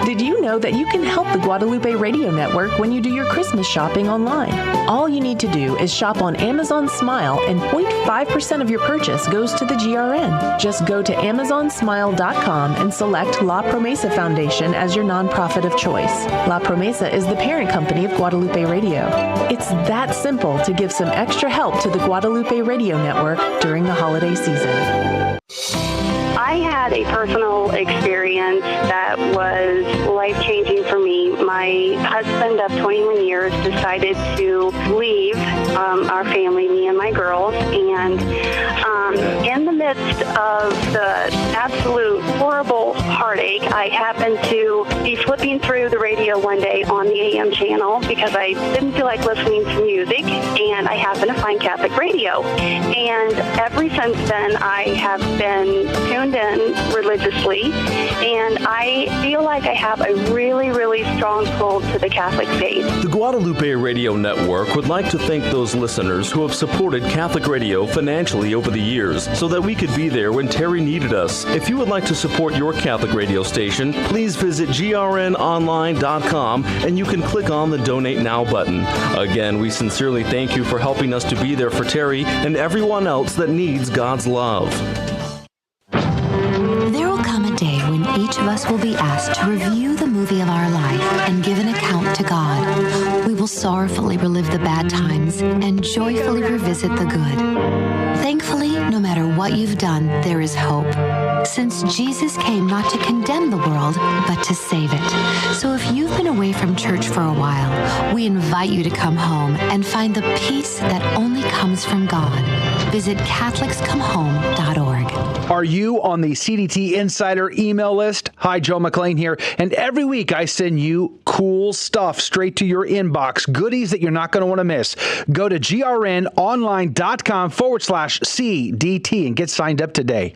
Did you know that you can help the Guadalupe Radio Network when you do your Christmas shopping online? All you need to do is shop on Amazon Smile, and 0.5% of your purchase goes to the GRN. Just go to AmazonSmile.com and select La Promesa Foundation as your nonprofit of choice. La Promesa is the parent company of Guadalupe Radio. It's that simple to give some extra help to the Guadalupe Radio Network during the holiday season. I had a personal experience that was life-changing for me. My husband of 21 years decided to leave our family, me and my girls, and in the midst of the absolute horrible heartache, I happened to be flipping through the radio one day on the AM channel because I didn't feel like listening to music, and I happened to find Catholic radio. And ever since then, I have been tuned in religiously, and I feel like I have a really, really strong pull to the Catholic faith. The Guadalupe Radio Network would like to thank those listeners who have supported Catholic radio financially over the years so that we could be there when Terry needed us. If you would like to support your Catholic radio station, please visit grnonline.com and you can click on the Donate Now button. Again, we sincerely thank you for helping us to be there for Terry and everyone else that needs God's love. There will come a day when each of us will be asked to review the movie of our life and give an account to God. We will sorrowfully relive the bad times and joyfully revisit the good. Thankfully, no matter what you've done, there is hope. since Jesus came not to condemn the world, but to save it. So if you've been away from church for a while, we invite you to come home and find the peace that only comes from God. Visit CatholicsComeHome.org. Are you on the CDT Insider email list? Hi, Joe McLean here. And every week I send you cool stuff straight to your inbox, goodies that you're not going to want to miss. Go to grnonline.com/CDT and get signed up today.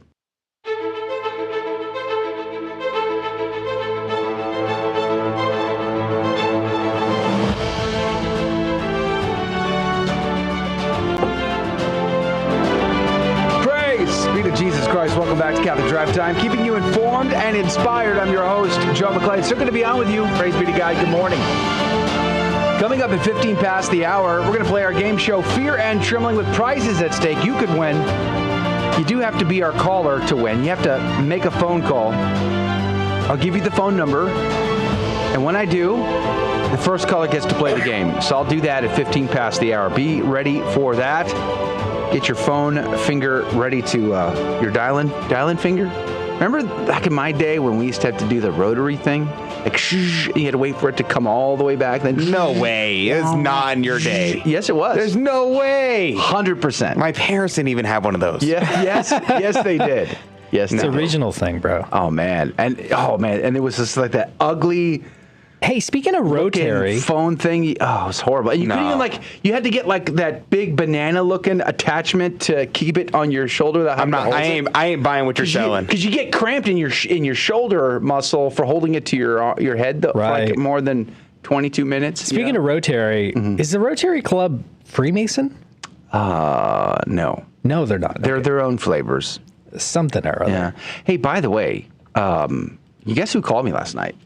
Jesus Christ, welcome back to Catholic Drive Time, keeping you informed and inspired. I'm your host, Joe McLean. So good to be on with you. Praise be to God. Good morning. Coming up at 15 past the hour, we're going to play our game show, Fear and Trembling, with prizes at stake. You could win. You do have to be our caller to win. You have to make a phone call. I'll give you the phone number, and when I do, the first caller gets to play the game. So I'll do that at 15 past the hour. Be ready for that. Get your phone finger ready to your dial-in finger. Remember back in my day when we used to have to do the rotary thing? Like, shh, you had to wait for it to come all the way back. Then no way. It's not in your day. Yes, it was. There's no way. 100%. My parents didn't even have one of those. Yeah, yes, they did. Yes, it's a regional thing, bro. Oh man, and it was just like that ugly. Hey, speaking of rotary phone thing, it was horrible. And you couldn't even you had to get like that big banana-looking attachment to keep it on your shoulder. I ain't buying what you're selling. Because you get cramped in your shoulder muscle for holding it to your head for like more than 22 minutes. Speaking of rotary, is the Rotary Club Freemason? No. No, they're not. They're their own flavors. Something or other. Yeah. Hey, by the way, you guess who called me last night?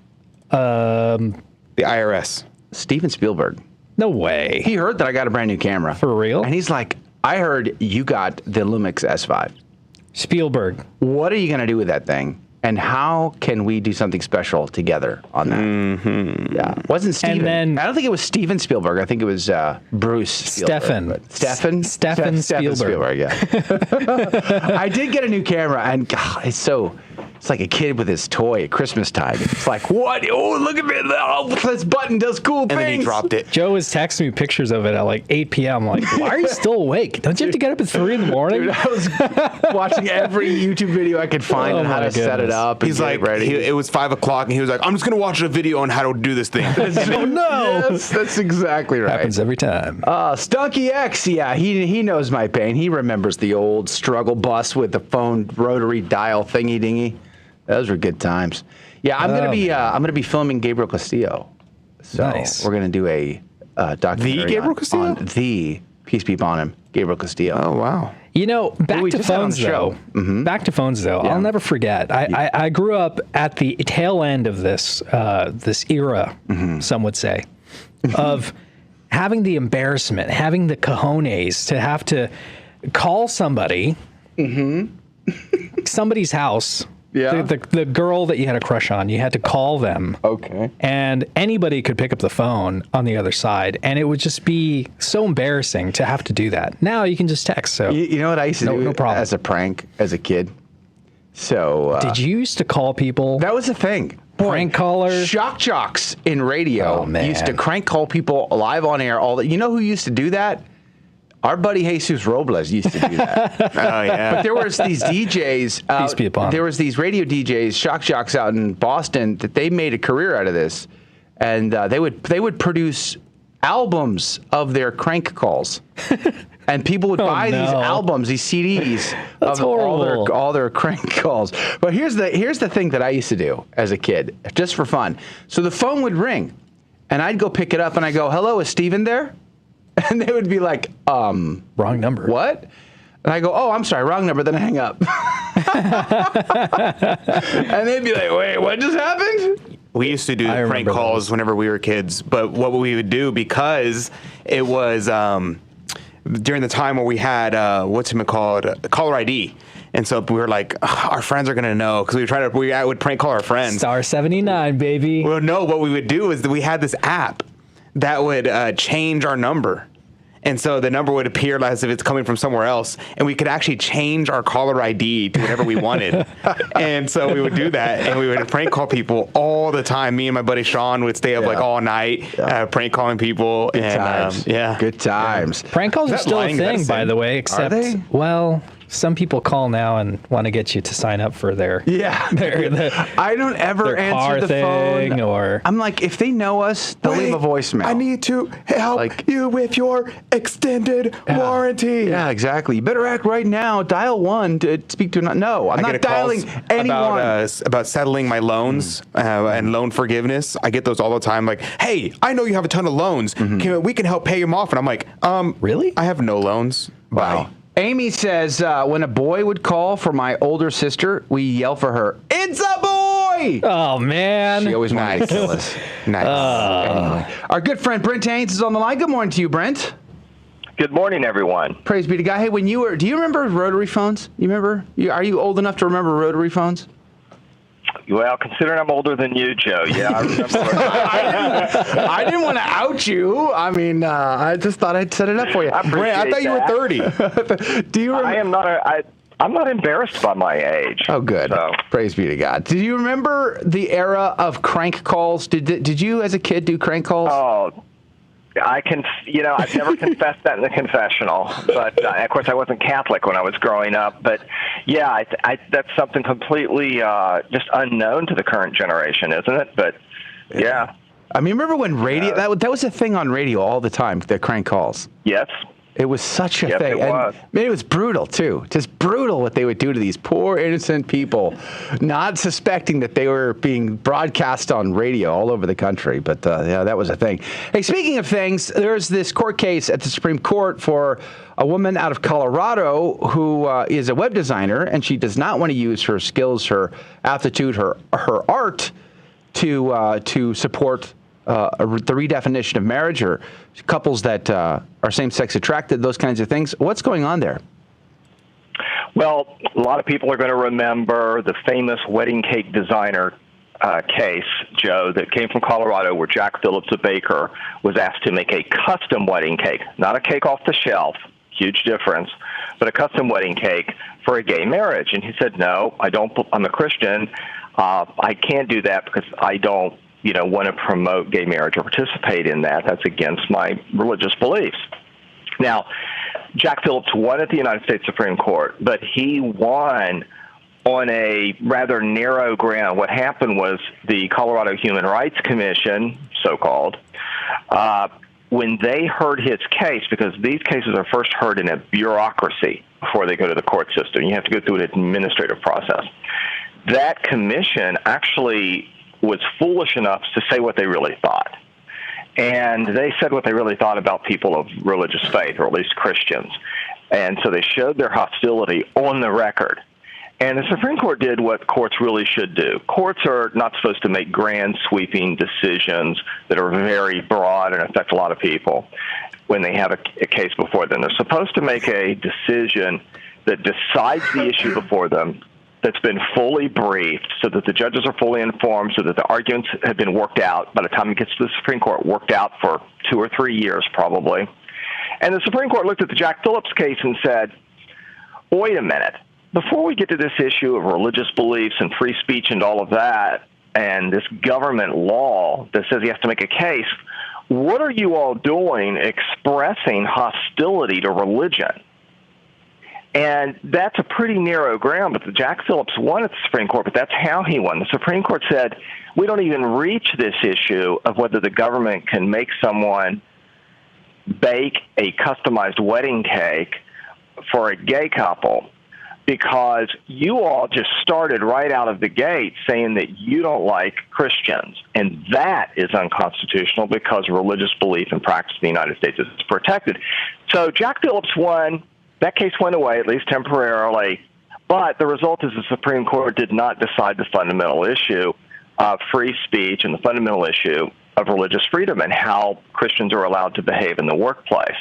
The IRS. Steven Spielberg. No way. He heard that I got a brand new camera. For real? And he's like, I heard you got the Lumix S5. Spielberg. What are you going to do with that thing? And how can we do something special together on that? Mm-hmm. Yeah. Wasn't Steven. I don't think it was Steven Spielberg. I think it was Bruce Spielberg. Stefan Spielberg, yeah. I did get a new camera, and God, it's like a kid with his toy at Christmas time. It's like, what? Oh, look at me. Oh, this button does cool things. And then he dropped it. Joe was texting me pictures of it at like 8 p.m. I'm like, why are you still awake? Don't you have to get up at 3 in the morning? Dude, I was watching every YouTube video I could find on how to set it up. He's like, it was 5 o'clock, and he was like, I'm just going to watch a video on how to do this thing. Oh, no. Yes, that's exactly right. Happens every time. Stunky X, yeah, he knows my pain. He remembers the old struggle bus with the phone rotary dial thingy-dingy. Those were good times. Yeah, I'm gonna be filming Gabriel Castillo. So we're gonna do a documentary. The Gabriel Castillo? On the peace be upon him, Gabriel Castillo. Oh wow. You know, back to phones though. Back to phones though. I'll never forget. I grew up at the tail end of this era. Some would say, of having the embarrassment, having the cojones to have to call somebody, somebody's house. Yeah. The girl that you had a crush on, you had to call them. Okay. And anybody could pick up the phone on the other side, and it would just be so embarrassing to have to do that. Now you can just text. So you know what I used to do no problem. as a prank as a kid? So did you used to call people? That was a thing. Prank callers? Shock jocks in radio used to crank call people live on air. You know who used to do that? Our buddy Jesus Robles used to do that. Oh, yeah. But there was these DJs. Peace be upon there was these radio DJs, shock jocks out in Boston, that they made a career out of this. And they would produce albums of their crank calls. And people would buy these albums, these CDs That's of horrible. all their crank calls. But here's the thing that I used to do as a kid, just for fun. So the phone would ring, and I'd go pick it up, and I go, "Hello, is Steven there?" And they would be like, wrong number. What? And I go, "Oh, I'm sorry, wrong number." Then I hang up. And they'd be like, "Wait, what just happened?" We used to do prank calls whenever we were kids, but what we would do, because it was during the time where we had caller ID. And so we were like, our friends are going to know, because we would prank call our friends. Star 79, baby. Well, no, what we would do is that we had this app that would change our number. And so the number would appear as if it's coming from somewhere else. And we could actually change our caller ID to whatever we wanted. And so we would do that, and we would prank call people all the time. Me and my buddy Sean would stay up like all night prank calling people. Good times. Good times. Prank calls are still a thing, by the way, except, Are they? well, some people call now and want to get you to sign up for their I don't ever their car answer the thing, phone. or I'm like, if they know us, they'll leave a voicemail. I need to help you with your extended warranty. Yeah, exactly. You better act right now. Dial 1 to speak to No, I'm not dialing anyone. About settling my loans and loan forgiveness. I get those all the time. Like, hey, I know you have a ton of loans. We can help pay them off. And I'm like, really? I have no loans. Wow. Amy says, when a boy would call for my older sister, we yell for her, "It's a boy!" Oh, man. She always wanted to kill us. Nice. Anyway. Our good friend Brent Haynes is on the line. Good morning to you, Brent. Good morning, everyone. Praise be to God. Hey, do you remember rotary phones? You remember? Are you old enough to remember rotary phones? Well, considering I'm older than you, Joe, yeah, I remember. I didn't want to out you. I mean, I just thought I'd set it up for you. Brent, I thought you were 30. Do you remember? I'm not embarrassed by my age. Oh, good. So. Praise be to God. Do you remember the era of crank calls? Did you, as a kid, do crank calls? Oh, I've never confessed that in the confessional, but of course I wasn't Catholic when I was growing up. But yeah, that's something completely just unknown to the current generation, isn't it? But yeah. I mean, remember when radio? That was a thing on radio all the time. The crank calls. Yes. It was such a thing. It was. And it was brutal, too. Just brutal what they would do to these poor, innocent people, not suspecting that they were being broadcast on radio all over the country. But, yeah, that was a thing. Hey, speaking of things, there's this court case at the Supreme Court for a woman out of Colorado who is a web designer, and she does not want to use her skills, her aptitude, her art to support the redefinition of marriage, or couples that are same-sex attracted, those kinds of things. What's going on there? Well, a lot of people are going to remember the famous wedding cake designer case, Joe, that came from Colorado, where Jack Phillips, a baker, was asked to make a custom wedding cake, not a cake off the shelf, huge difference, but a custom wedding cake for a gay marriage. And he said, no, I'm a Christian. I can't do that because I don't want to promote gay marriage or participate in that. That's against my religious beliefs. Now, Jack Phillips won at the United States Supreme Court, but he won on a rather narrow ground. What happened was the Colorado Human Rights Commission, so-called, when they heard his case, because these cases are first heard in a bureaucracy before they go to the court system. You have to go through an administrative process. That commission actually was foolish enough to say what they really thought. And they said what they really thought about people of religious faith, or at least Christians. And so they showed their hostility on the record. And the Supreme Court did what courts really should do. Courts are not supposed to make grand, sweeping decisions that are very broad and affect a lot of people when they have a case before them. They're supposed to make a decision that decides the issue before them, that's been fully briefed, so that the judges are fully informed, so that the arguments have been worked out by the time it gets to the Supreme Court, worked out for 2 or 3 years probably. And the Supreme Court looked at the Jack Phillips case and said, wait a minute, before we get to this issue of religious beliefs and free speech and all of that, and this government law that says you have to make a case, what are you all doing expressing hostility to religion? And that's a pretty narrow ground, but the Jack Phillips won at the Supreme Court, but that's how he won. The Supreme Court said, we don't even reach this issue of whether the government can make someone bake a customized wedding cake for a gay couple, because you all just started right out of the gate saying that you don't like Christians. And that is unconstitutional because religious belief and practice in the United States is protected. So Jack Phillips won. That case went away, at least temporarily, but the result is the Supreme Court did not decide the fundamental issue of free speech and the fundamental issue of religious freedom and how Christians are allowed to behave in the workplace.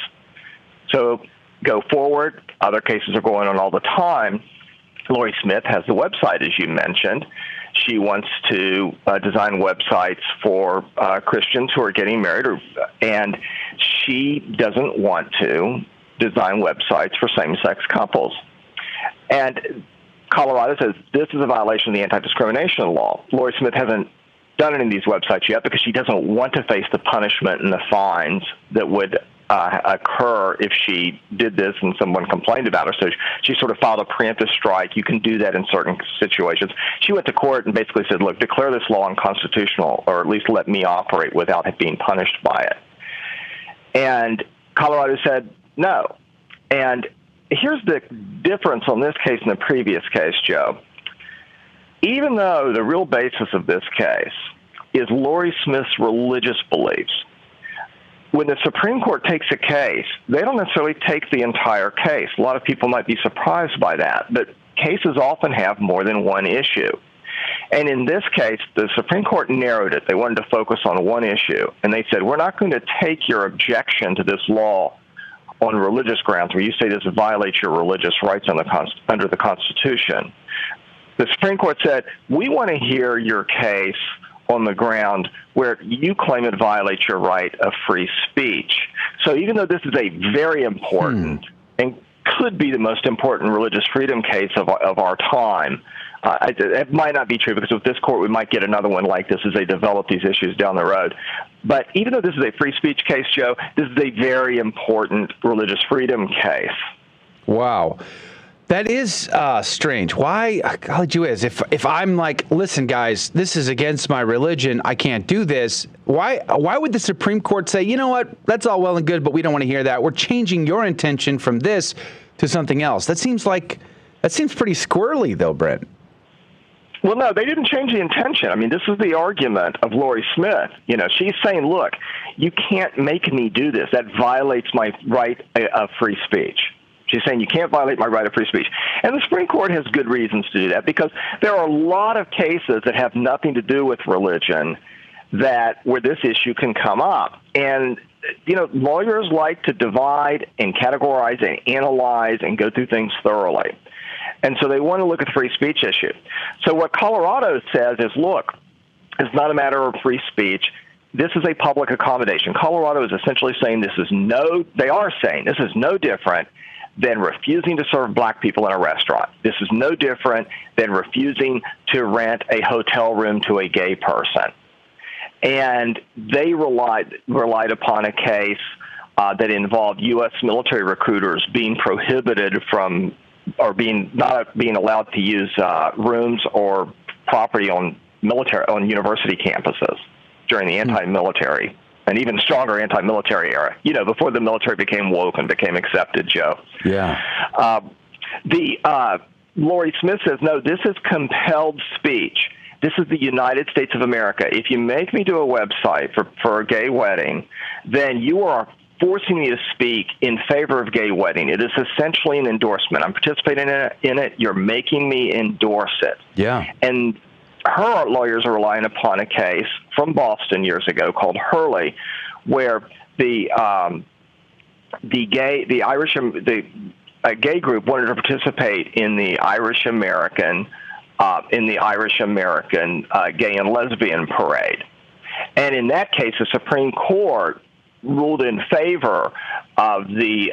So go forward. Other cases are going on all the time. Lori Smith has the website, as you mentioned. she wants to design websites for Christians who are getting married, and she doesn't want to design websites for same-sex couples. And Colorado says this is a violation of the anti-discrimination law. Lori Smith hasn't done any of these websites yet because she doesn't want to face the punishment and the fines that would occur if she did this and someone complained about her. So she sort of filed a preemptive strike. You can do that in certain situations. She went to court and basically said, look, declare this law unconstitutional, or at least let me operate without being punished by it. And Colorado said no. And here's the difference on this case and the previous case, Joe. Even though the real basis of this case is Lori Smith's religious beliefs, when the Supreme Court takes a case, they don't necessarily take the entire case. A lot of people might be surprised by that, but cases often have more than one issue. And in this case, the Supreme Court narrowed it. They wanted to focus on one issue, and they said, we're not going to take your objection to this law on religious grounds, where you say this violates your religious rights under the Constitution. The Supreme Court said, we want to hear your case on the ground where you claim it violates your right of free speech. So even though this is a very important and could be the most important religious freedom case of our time, it might not be true, because with this court we might get another one like this as they develop these issues down the road. But even though this is a free speech case, Joe, this is a very important religious freedom case. Wow. That is strange. Why, golly gee whiz, if I'm like, listen, guys, this is against my religion, I can't do this, why would the Supreme Court say, you know what, that's all well and good, but we don't want to hear that. We're changing your intention from this to something else. That seems pretty squirrely, though, Brent. Well, no, they didn't change the intention. I mean, this is the argument of Lori Smith. You know, she's saying, look, you can't make me do this. That violates my right of free speech. She's saying you can't violate my right of free speech. And the Supreme Court has good reasons to do that, because there are a lot of cases that have nothing to do with religion where this issue can come up. And, you know, lawyers like to divide and categorize and analyze and go through things thoroughly. And so they want to look at the free speech issue. So what Colorado says is, look, it's not a matter of free speech. This is a public accommodation. Colorado is essentially saying this is no different than refusing to serve black people in a restaurant. This is no different than refusing to rent a hotel room to a gay person. And they relied upon a case that involved U.S. military recruiters being prohibited from, or not being allowed to use rooms or property on university campuses during the anti-military and even stronger anti-military era, you know, before the military became woke and became accepted, Joe. Yeah. Lori Smith says, no, this is compelled speech. This is the United States of America. If you make me do a website for a gay wedding, then you are forcing me to speak in favor of gay wedding. It is essentially an endorsement. I'm participating in it. You're making me endorse it. Yeah. And her lawyers are relying upon a case from Boston years ago called Hurley, where a gay group wanted to participate in the Irish American gay and lesbian parade. And in that case, the Supreme Court ruled in favor of the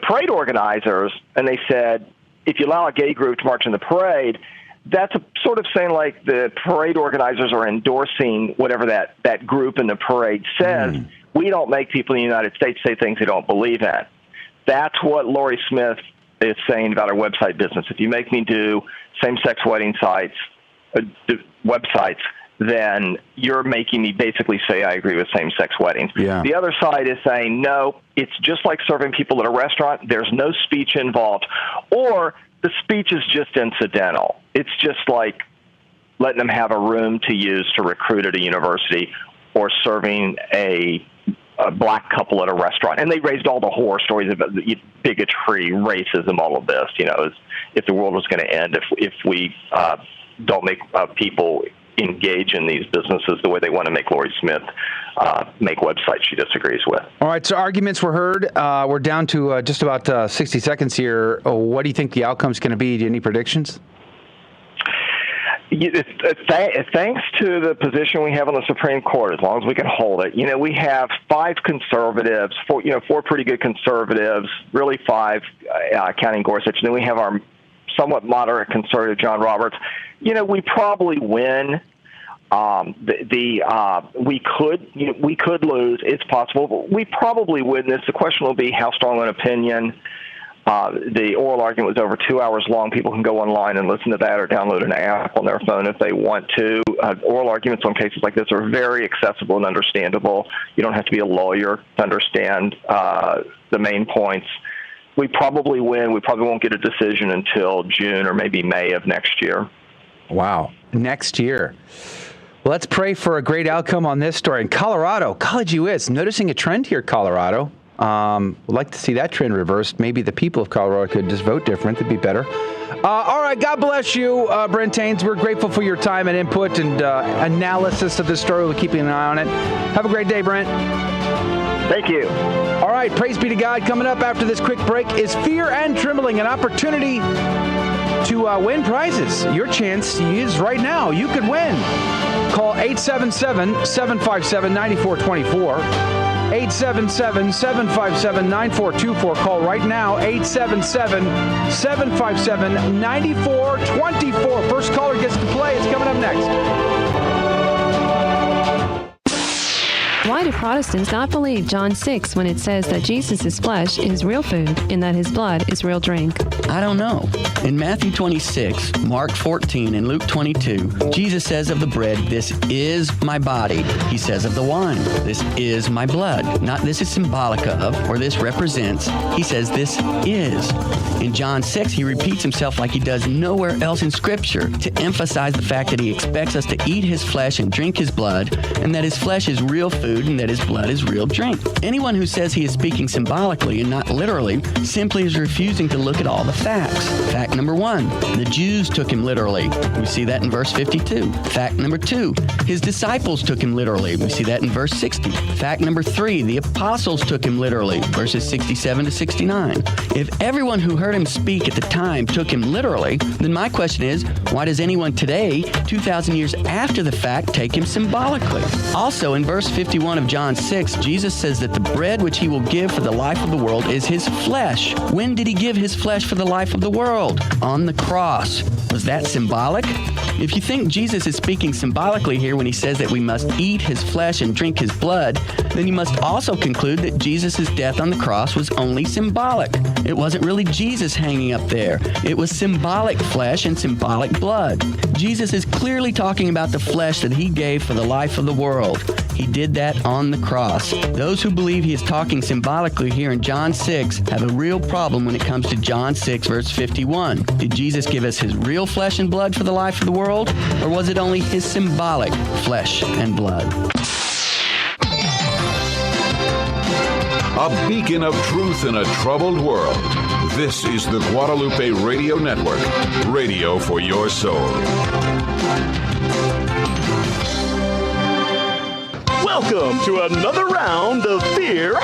parade organizers, and they said, if you allow a gay group to march in the parade, that's sort of saying like the parade organizers are endorsing whatever that group in the parade says. We don't make people in the United States say things they don't believe in. That's what Lori Smith is saying about our website business. If you make me do same-sex wedding websites, then you're making me basically say I agree with same-sex weddings. Yeah. The other side is saying, no, it's just like serving people at a restaurant. There's no speech involved. Or the speech is just incidental. It's just like letting them have a room to use to recruit at a university, or serving a black couple at a restaurant. And they raised all the horror stories about bigotry, racism, all of this, you know, as if the world was going to end if we don't make people engage in these businesses the way they want to make Lori Smith make websites she disagrees with. All right, so arguments were heard. We're down to just about 60 seconds here. What do you think the outcome's going to be? Do you have any predictions? Thanks to the position we have on the Supreme Court, as long as we can hold it, we have 5 conservatives, 4 pretty good conservatives, really 5, counting Gorsuch, and then we have our somewhat moderate conservative John Roberts. We probably win. We could lose. It's possible, but we probably win this. The question will be how strong an opinion. The oral argument was over 2 hours long. People can go online and listen to that or download an app on their phone if they want to. Oral arguments on cases like this are very accessible and understandable. You don't have to be a lawyer to understand the main points. We probably win. We probably won't get a decision until June or maybe May of next year. Wow. Next year. Well, let's pray for a great outcome on this story. In Colorado, College U.S. noticing a trend here, Colorado. Would like to see that trend reversed. Maybe the people of Colorado could just vote different. It'd be better. All right. God bless you, Brent Taines. We're grateful for your time and input and analysis of this story. We're keeping an eye on it. Have a great day, Brent. Thank you. All right. Praise be to God. Coming up after this quick break is Fear and Trembling, an opportunity to win prizes. Your chance is right now. You could win. Call 877-757-9424. 877-757-9424. Call right now, 877-757-9424. First caller gets to play. It's coming up next. Why do Protestants not believe John 6 when it says that Jesus' flesh is real food and that his blood is real drink? I don't know. In Matthew 26, Mark 14, and Luke 22, Jesus says of the bread, "This is my body." He says of the wine, "This is my blood." Not "this is symbolic of" or "this represents." He says "this is." In John 6, he repeats himself like he does nowhere else in Scripture to emphasize the fact that he expects us to eat his flesh and drink his blood, and that his flesh is real food and that his blood is real drink. Anyone who says he is speaking symbolically and not literally simply is refusing to look at all the facts. Fact number 1, the Jews took him literally. We see that in verse 52. Fact number 2, his disciples took him literally. We see that in verse 60. Fact number 3, the apostles took him literally, verses 67 to 69. If everyone who heard him speak at the time took him literally, then my question is, why does anyone today, 2,000 years after the fact, take him symbolically? Also, in verse 51 of John 6, Jesus says that the bread which he will give for the life of the world is his flesh. When did he give his flesh for the life of the world? On the cross. Was that symbolic? If you think Jesus is speaking symbolically here when he says that we must eat his flesh and drink his blood, then you must also conclude that Jesus' death on the cross was only symbolic. It wasn't really Jesus hanging up there. It was symbolic flesh and symbolic blood. Jesus is clearly talking about the flesh that he gave for the life of the world. He did that on the cross. Those who believe he is talking symbolically here in John 6 have a real problem when it comes to John 6, verse 51. Did Jesus give us his real flesh and blood for the life of the world, or was it only his symbolic flesh and blood? A beacon of truth in a troubled world. This is the Guadalupe Radio Network, radio for your soul. Welcome to another round of Fear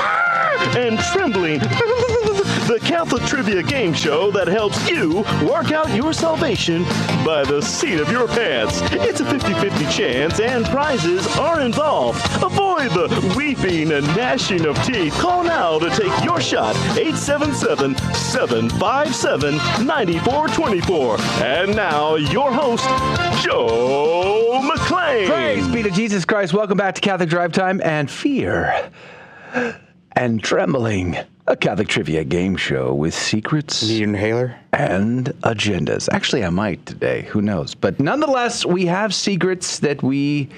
and Trembling, the Catholic trivia game show that helps you work out your salvation by the seat of your pants. It's a 50-50 chance and prizes are involved. Avoid the weeping and gnashing of teeth. Call now to take your shot, 877-757-9424. And now, your host, Joe McClain. Praise be to Jesus Christ. Welcome back to Catholic Drive Time and Fear and Trembling, a Catholic trivia game show with secrets, need an inhaler, and agendas. Actually, I might today. Who knows? But nonetheless, we have secrets that we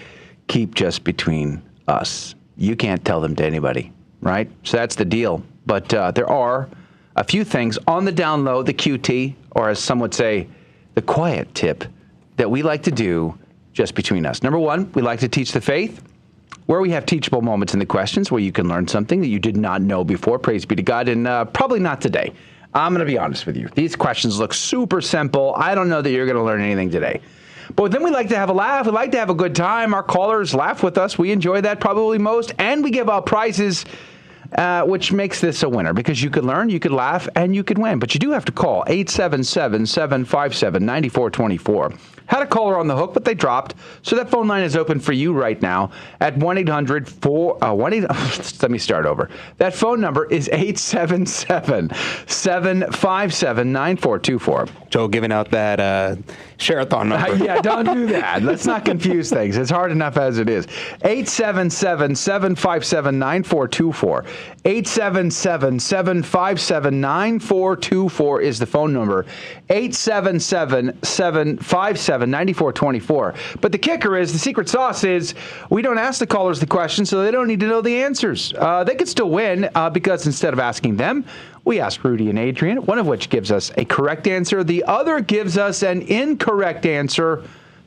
keep just between us. You can't tell them to anybody, right? So that's the deal. But there are a few things on the down low, the QT, or as some would say, the quiet tip, that we like to do just between us. Number one, we like to teach the faith, where we have teachable moments in the questions where you can learn something that you did not know before. Praise be to God. And probably not today. I'm going to be honest with you. These questions look super simple. I don't know that you're going to learn anything today. But then we like to have a laugh. We like to have a good time. Our callers laugh with us. We enjoy that probably most. And we give out prizes, which makes this a winner, because you could learn, you could laugh, and you could win. But you do have to call 877-757-9424. Had a caller on the hook, but they dropped. So that phone line is open for you right now at 1-800-4... let me start over. That phone number is 877-757-9424. Joe giving out that share-a-thon number. Yeah, don't do that. Let's not confuse things. It's hard enough as it is. 877-757-9424. 877-757-9424 is the phone number. 877-757-9424. But the kicker is, the secret sauce is, we don't ask the callers the question, so they don't need to know the answers. They could still win because instead of asking them, we ask Rudy and Adrian, one of which gives us a correct answer. The other gives us an incorrect answer.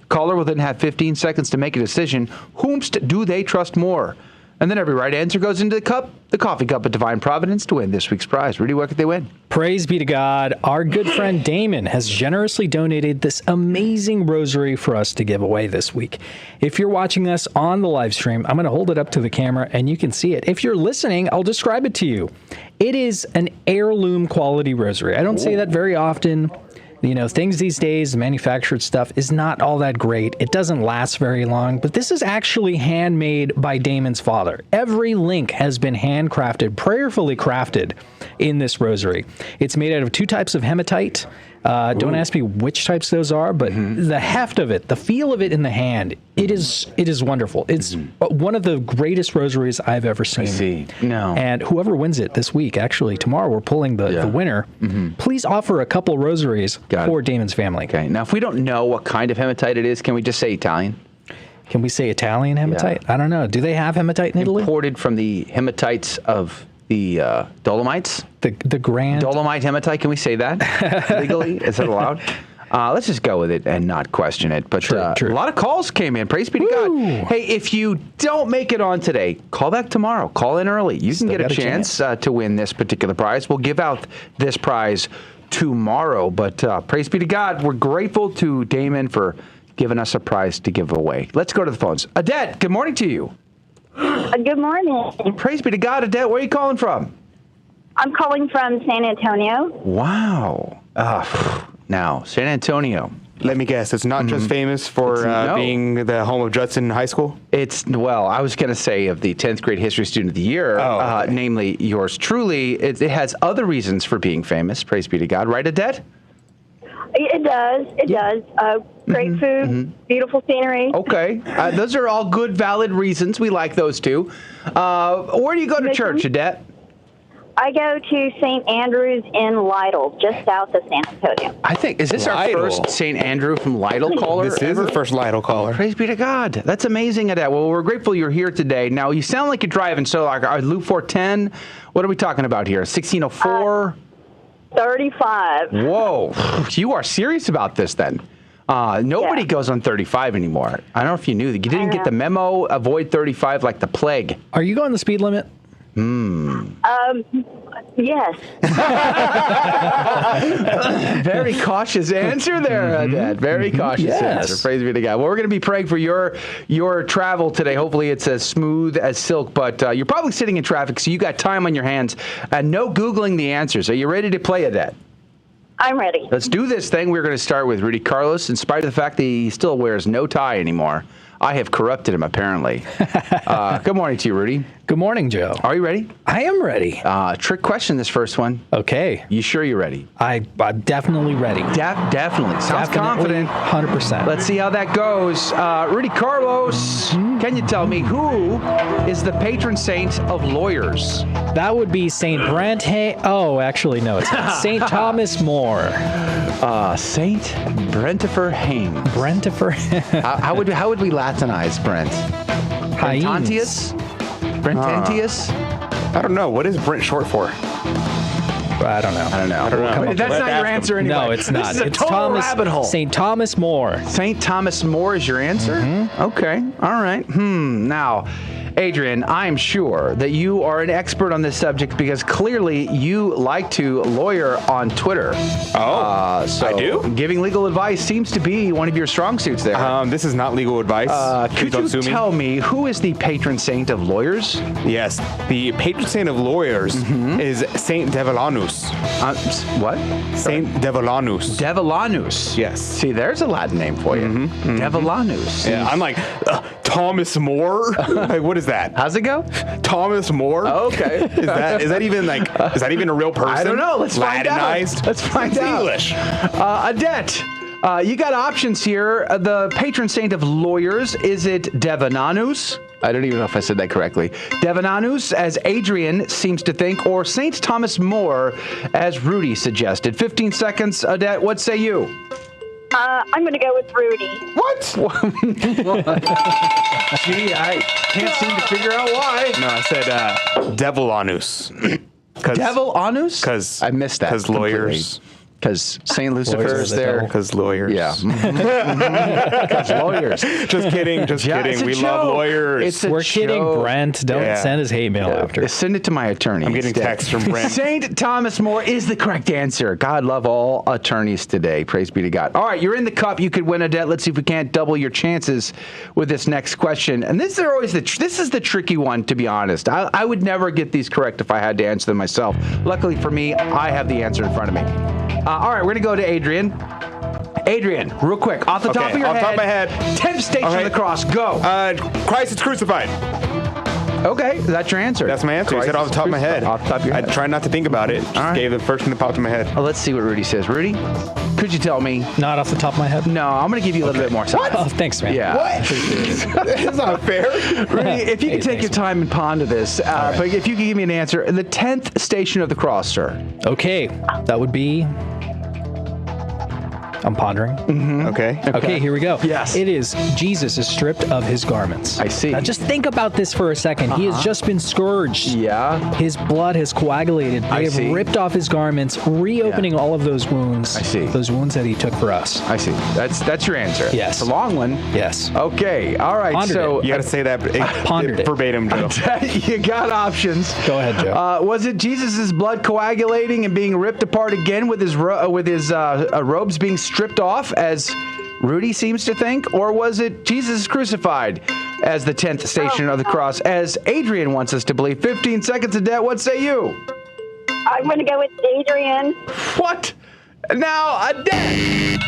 Caller will then have 15 seconds to make a decision. Whomst do they trust more? And then every right answer goes into the cup, the coffee cup of divine providence, to win this week's prize. Rudy, what could they win? Praise be to God. Our good friend Damon has generously donated this amazing rosary for us to give away this week. If you're watching us on the live stream, I'm going to hold it up to the camera and you can see it. If you're listening, I'll describe it to you. It is an heirloom quality rosary. I don't say that very often. You know, things these days, the manufactured stuff is not all that great. It doesn't last very long, but this is actually handmade by Damon's father. Every link has been handcrafted, prayerfully crafted in this rosary. It's made out of 2 types of hematite. Don't ask me which types those are, but the heft of it, the feel of it in the hand, it is wonderful. It's one of the greatest rosaries I've ever seen. I see. No. And whoever wins it this week, actually, tomorrow we're pulling the winner. Please offer a couple rosaries for Damon's family. Okay. Now, if we don't know what kind of hematite it is, can we just say Italian? Can we say Italian hematite? Yeah. I don't know. Do they have hematite in Italy? Imported from the hematites of the Dolomites. The grand Dolomite hematite. Can we say that legally? Is that allowed? Let's just go with it and not question it. But true. A lot of calls came in. Praise be to God. Hey, if you don't make it on today, call back tomorrow. Call in early. You can get a chance to win this particular prize. We'll give out this prize tomorrow. But praise be to God. We're grateful to Damon for giving us a prize to give away. Let's go to the phones. Odette, good morning to you. Good morning. Praise be to God, Odette. Where are you calling from? I'm calling from San Antonio. Wow. Now, San Antonio. Let me guess, it's not just famous for being the home of Judson High School? Well, I was going to say of the 10th grade history student of the year, namely yours truly. It has other reasons for being famous, praise be to God. Right, Odette? It does. It does. Great food, beautiful scenery. Okay. Those are all good, valid reasons. We like those too. Where do you go to church, Odette? I go to St. Andrew's in Lytle, just south of San Antonio. I think, is this our first St. Andrew from Lytle caller? This is the first Lytle caller. Praise be to God. That's amazing, Odette. Well, we're grateful you're here today. Now, you sound like you're driving, so like Loop 410, what are we talking about here? 1604? 35. Whoa. You are serious about this then. Nobody goes on 35 anymore. I don't know if you knew that. You didn't get the memo, avoid 35 like the plague. Are you going the speed limit? Yes. Very cautious answer there, Odette. Very cautious answer. Praise be to God. Well, we're going to be praying for your travel today. Hopefully it's as smooth as silk, but you're probably sitting in traffic, so you got time on your hands. No Googling the answers. Are you ready to play, Odette? I'm ready. Let's do this thing. We're going to start with Rudy Carlos. In spite of the fact that he still wears no tie anymore, I have corrupted him, apparently. Good morning to you, Rudy. Good morning, Joe. Are you ready? I am ready. Trick question, this first one. Okay. You sure you're ready? I'm definitely ready. Definitely. Sounds confident. 100%. Let's see how that goes. Rudy Carlos, can you tell me who is the patron saint of lawyers? That would be St. Brent. Oh, actually, no, it's not. St. Thomas More. St. Brentifer Haynes. Brentifer. how would we Latinize Brent? Brententius? Brententius? I don't know. What is Brent short for? I don't know. That's not your answer anyway. No, it's not. This is a it's total Thomas, rabbit hole. St. Thomas More. St. Thomas More is your answer? Okay. All right. Now, Adrian, I am sure that you are an expert on this subject because clearly you like to lawyer on Twitter. So I do? Giving legal advice seems to be one of your strong suits there. This is not legal advice. Could you tell me who is the patron saint of lawyers? Yes, the patron saint of lawyers is Saint Devolanus. What? Saint Devolanus. Devolanus. Yes. See, there's a Latin name for you. Devolanus. Yeah, I'm like, Thomas More? Like, what is that? How's it go? Thomas More? Okay. Is that even a real person? I don't know. Let's find out. Latinized? Let's find out. English. Adette, you got options here. The patron saint of lawyers, is it Devolanus? I don't even know if I said that correctly. Devolanus, as Adrian seems to think, or Saint Thomas More, as Rudy suggested. 15 seconds. Adette, what say you? I'm going to go with Rudy. What? Gee, I can't seem to figure out why. No, I said Devolanus. Devolanus? Because I missed that. Because lawyers. Because St. Lucifer is there. Because lawyers. Yeah. Because lawyers. Just kidding. We love lawyers. We're kidding, Brent. Don't send his hate mail after. Send it to my attorney. I'm getting texts from Brent. St. Thomas More is the correct answer. God love all attorneys today. Praise be to God. All right, you're in the cup. You could win a debt. Let's see if we can't double your chances with this next question. And this is the tricky one, to be honest. I would never get these correct if I had to answer them myself. Luckily for me, I have the answer in front of me. All right, we're going to go to Adrian. Adrian, real quick, off the top of your head. Off the top of my head. 10th station of the cross, go. Christ is crucified. Okay, that's your answer. That's my answer. You said off the top of my head. Off the top of your head. I tried not to think about it. Just gave the first thing that popped in my head. Well, let's see what Rudy says. Rudy, could you tell me? Not off the top of my head? No, I'm going to give you a little bit more time. What? Oh, thanks, man. Yeah. What? That's not fair. Rudy, if you could take your time and ponder this, but if you could give me an answer. The 10th station of the cross, sir. Okay, that would be... I'm pondering. Okay, here we go. Yes. It is Jesus is stripped of his garments. I see. Now just think about this for a second. He has just been scourged. Yeah. His blood has coagulated. They have ripped off his garments, reopening all of those wounds. I see. Those wounds that he took for us. I see. That's your answer. Yes. It's a long one. Yes. Okay. All right. Pondered so you got to say that verbatim, Joe. You got options. Go ahead, Joe. Was it Jesus' blood coagulating and being ripped apart again with his robes being stripped off, as Rudy seems to think, or was it Jesus crucified as the 10th station of the cross, as Adrian wants us to believe? 15 seconds of debt. What say you? I'm going to go with Adrian. What? Now, a debt.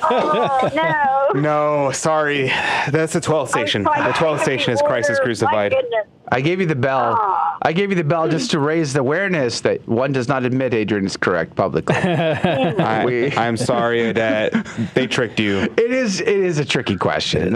Oh, no. No, sorry. That's the 12th station. The 12th station is Christ is crucified. My goodness. I gave you the bell. I gave you the bell just to raise the awareness that one does not admit Adrian is correct publicly. I'm sorry that they tricked you. It is a tricky question.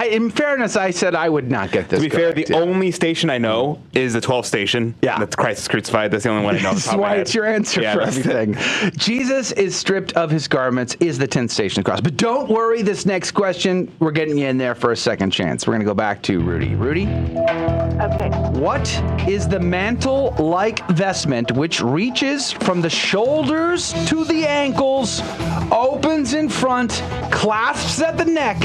In fairness, I said I would not get this. To be fair, the only station I know is the 12th station. Yeah. That's Christ is crucified. That's the only one I know. That's why it's your answer for everything. Jesus is stripped of his garments is the 10th station of the cross. But don't worry, this next question, we're getting you in there for a second chance. We're going to go back to Rudy. Rudy? Okay. What is the mantle-like vestment which reaches from the shoulders to the ankles, opens in front, clasps at the neck,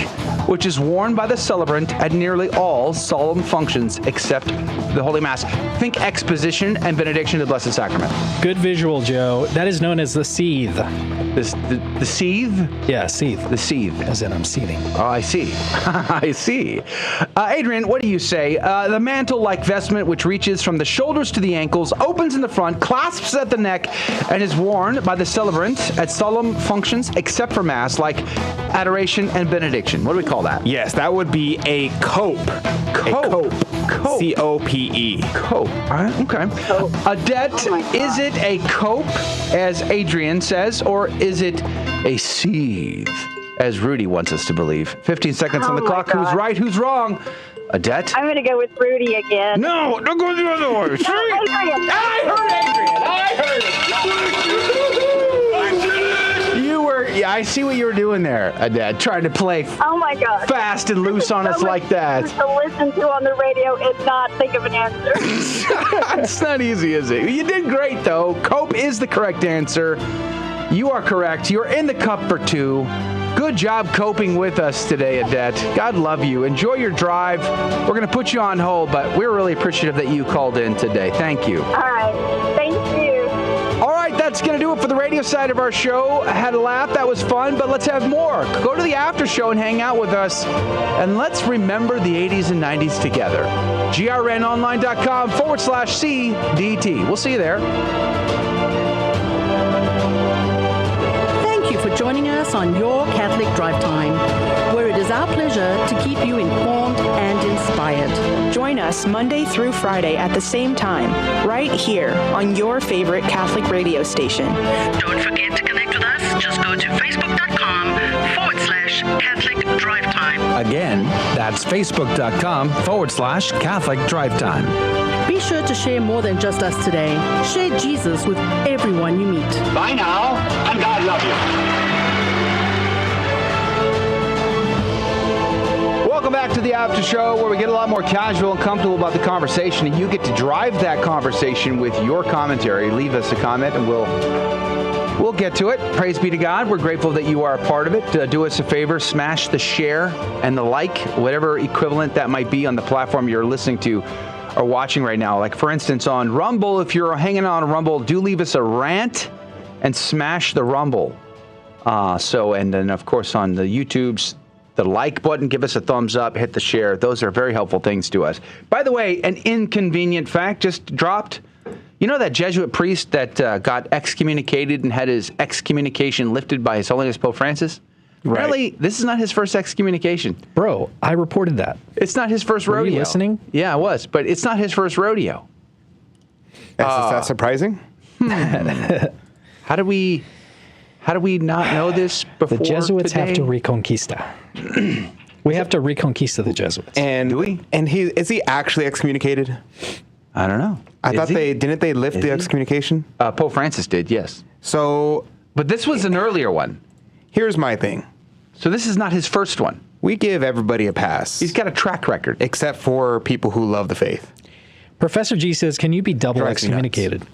which is worn by the celebrant at nearly all solemn functions except the Holy Mass? Think exposition and benediction of the Blessed Sacrament. Good visual, Joe. That is known as the seethe. The seethe? Yeah, seethe. The seethe. As in I'm seething. Oh, I see. I see. Adrian, what do you say? The mantle-like vestment which reaches from the shoulders to the ankles, opens in the front, clasps at the neck, and is worn by the celebrant at solemn functions except for Mass, like adoration and benediction. What do we call that? Yes, that would be a cope. Cope. C-O-P-E. Cope. Okay. A debt, is it a cope, as Adrian says, or is it a seethe, as Rudy wants us to believe? 15 seconds on the clock. God. Who's right? Who's wrong? A debt? I'm going to go with Rudy again. No, don't go the other way. Adrian. I heard Adrian. You were, I see what you were doing there, Adette, trying to play fast and loose on us like that. To listen to on the radio and not think of an answer. It's not easy, is it? You did great, though. Cope is the correct answer. You are correct. You're in the cup for two. Good job coping with us today, Adette. God love you. Enjoy your drive. We're going to put you on hold, but we're really appreciative that you called in today. Thank you. All right. Thank you. All right, that's going to do it for the radio side of our show. I had a laugh. That was fun, but let's have more. Go to the after show and hang out with us, and let's remember the 80s and 90s together. grnonline.com/CDT. We'll see you there. Thank you for joining us on Your Catholic Drive Time, where it is our pleasure to keep you informed and inspired. Join us Monday through Friday at the same time, right here on your favorite Catholic radio station. Don't forget to connect with us. Just go to facebook.com/Catholic Drive Time. Again, that's facebook.com/Catholic Drive Time. Be sure to share more than just us today. Share Jesus with everyone you meet. Bye now, and God love you. Welcome back to the after show, where we get a lot more casual and comfortable about the conversation, and you get to drive that conversation with your commentary. Leave us a comment, and we'll get to it. Praise be to God. We're grateful that you are a part of it. Do us a favor, smash the share and the like, whatever equivalent that might be on the platform you're listening to or watching right now. Like, for instance, on Rumble, if you're hanging on Rumble, do leave us a rant and smash the Rumble. And then, of course, on the YouTubes, the like button, give us a thumbs up, hit the share. Those are very helpful things to us. By the way, an inconvenient fact just dropped. You know that Jesuit priest that got excommunicated and had his excommunication lifted by His Holiness Pope Francis? Right. Really, this is not his first excommunication. Bro, I reported that. It's not his first rodeo. Were you listening? Yeah, I was, but it's not his first rodeo. Is that surprising? How do we not know this before The Jesuits today? have to reconquista. We have to reconquista the Jesuits. And do we? And is he actually excommunicated? I don't know. I thought didn't they lift the excommunication? Pope Francis did, yes. So, but this was an earlier one. Here's my thing. So this is not his first one. We give everybody a pass. He's got a track record. Except for people who love the faith. Professor G says, can you be double excommunicated?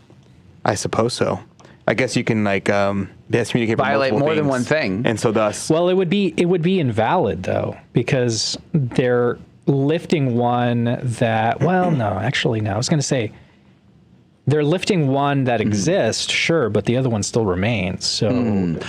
I suppose so. I guess you can excommunicate for violate multiple more than things. one thing, and so thus. Well, it would be invalid though, because they're lifting one that. Well, no, actually, no. I was going to say they're lifting one that exists, sure, but the other one still remains. So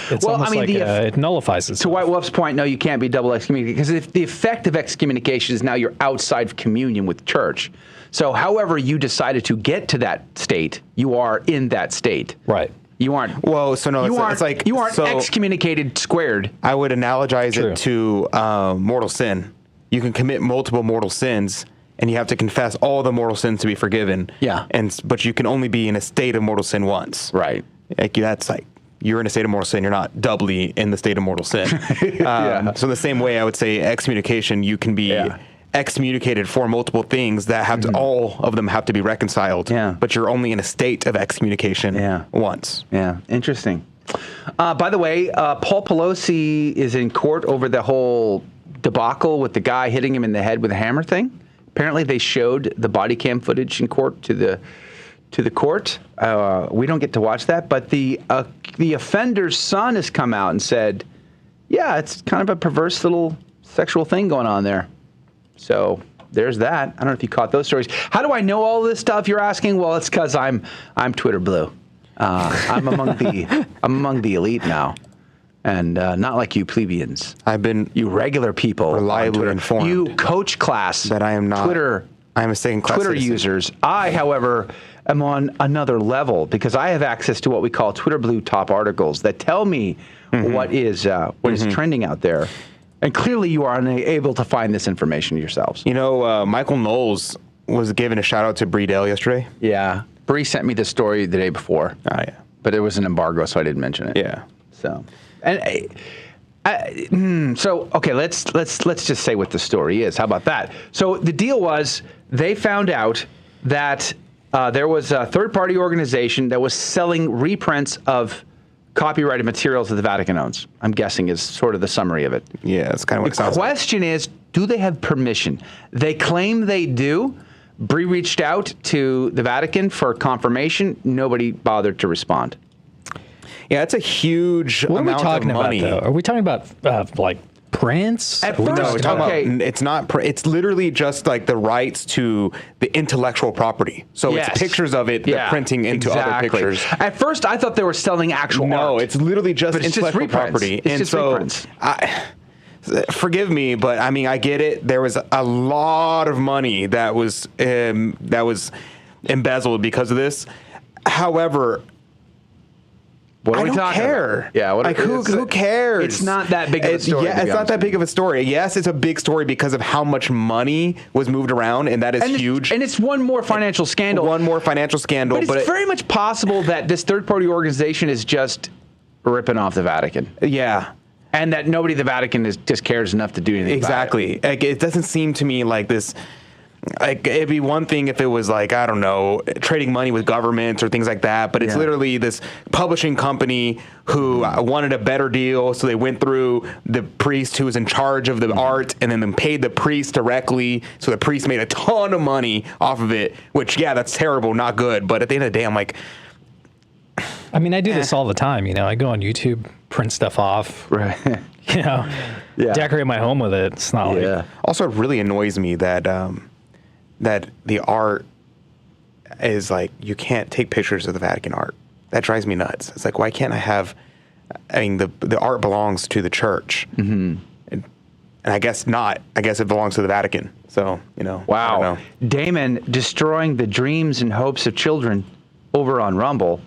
it's almost like it nullifies itself. To White Wolf's point, no, you can't be double excommunicated, because if the effect of excommunication is now you're outside of communion with church. So however you decided to get to that state, you are in that state. Right. You aren't. Well, so no, it's like you aren't excommunicated squared. I would analogize it to mortal sin. You can commit multiple mortal sins, and you have to confess all the mortal sins to be forgiven. Yeah. But you can only be in a state of mortal sin once. Right. That's like you're in a state of mortal sin. You're not doubly in the state of mortal sin. So in the same way, I would say excommunication. You can be excommunicated for multiple things that have to, all of them have to be reconciled. Yeah. But you're only in a state of excommunication once. Yeah. Interesting. By the way, Paul Pelosi is in court over the whole debacle with the guy hitting him in the head with a hammer thing. Apparently, they showed the body cam footage in court to the court. We don't get to watch that, but the offender's son has come out and said, "Yeah, it's kind of a perverse little sexual thing going on there." So there's that. I don't know if you caught those stories. How do I know all this stuff? You're asking. Well, it's because I'm Twitter blue. I'm among the elite now. And not like you plebeians. I've been you regular people reliably informed. You coach class that I am not Twitter. I am a second class Twitter citizen. users. I, however, am on another level because I have access to what we call Twitter Blue top articles that tell me what is trending out there. And clearly, you are unable to find this information yourselves. You know, Michael Knowles was giving a shout out to Bree Dale yesterday. Yeah, Bree sent me the story the day before. Oh yeah, but it was an embargo, so I didn't mention it. Yeah. So, okay, let's just say what the story is. How about that? So the deal was they found out that there was a third-party organization that was selling reprints of copyrighted materials that the Vatican owns. I'm guessing is sort of the summary of it. Yeah, that's kind of what it sounds like. The question is, do they have permission? They claim they do. Bree reached out to the Vatican for confirmation. Nobody bothered to respond. Yeah, it's a huge What amount are we talking of money. about, though? Are we talking about like prints? No, we're talking about, it's not. It's literally just like the rights to the intellectual property. So Yes. it's pictures of it, the printing into other pictures. At first, I thought they were selling actual art. No, it's literally just But it's intellectual just reprints. property. It's And just so, reprints. forgive me, but I mean, I get it. There was a lot of money that was embezzled because of this. However, What are I we don't talking care. about? Yeah, like who cares? It's not that big of a story. Yeah, it's not that big of a story. Yes, it's a big story because of how much money was moved around, and that is huge. And it's one more financial scandal. One more financial scandal. But it's very much possible that this third-party organization is just ripping off the Vatican. Yeah. And that nobody at the Vatican just cares enough to do anything Exactly. about it. Like, it doesn't seem to me like this. Like, it'd be one thing if it was like, I don't know, trading money with governments or things like that. But it's literally this publishing company who wanted a better deal. So they went through the priest who was in charge of the art and then paid the priest directly. So the priest made a ton of money off of it, which, yeah, that's terrible, not good. But at the end of the day, I'm like, I mean, I do this all the time. You know, I go on YouTube, print stuff off. Right. You know, decorate my home with it. It's not like. Also, it really annoys me that that the art is like, you can't take pictures of the Vatican art. That drives me nuts. It's like, why can't I have? I mean, the art belongs to the church, and I guess not. I guess it belongs to the Vatican. So I don't know. Damon destroying the dreams and hopes of children over on Rumble,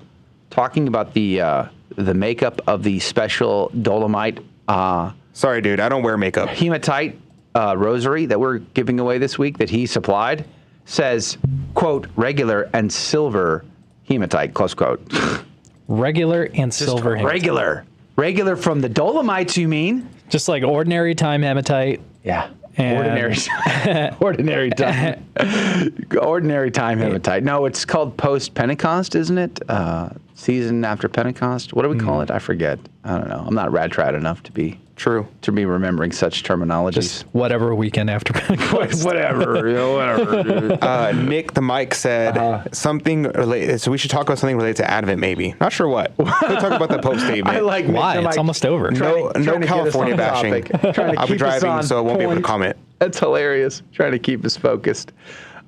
talking about the makeup of the special Dolomite. Sorry, dude, I don't wear makeup. Hematite rosary that we're giving away this week that he supplied says, quote, regular and silver hematite, close quote. Regular and silver hematite. Regular from the Dolomites, you mean? Just like ordinary time hematite. Yeah. And Ordinary time. Ordinary time hematite. No, it's called post-Pentecost, isn't it? Season after Pentecost. What do we call it? I forget. I don't know. I'm not rad-trad enough to be remembering such terminologies. Just whatever weekend after Pentecost. whatever. Nick the Mike said something related. So we should talk about something related to Advent, maybe. Not sure what. We'll talk about the Pope statement. I like why? It's almost over. No California bashing. I'll be driving, so I won't be able to comment. That's hilarious. Trying to keep us focused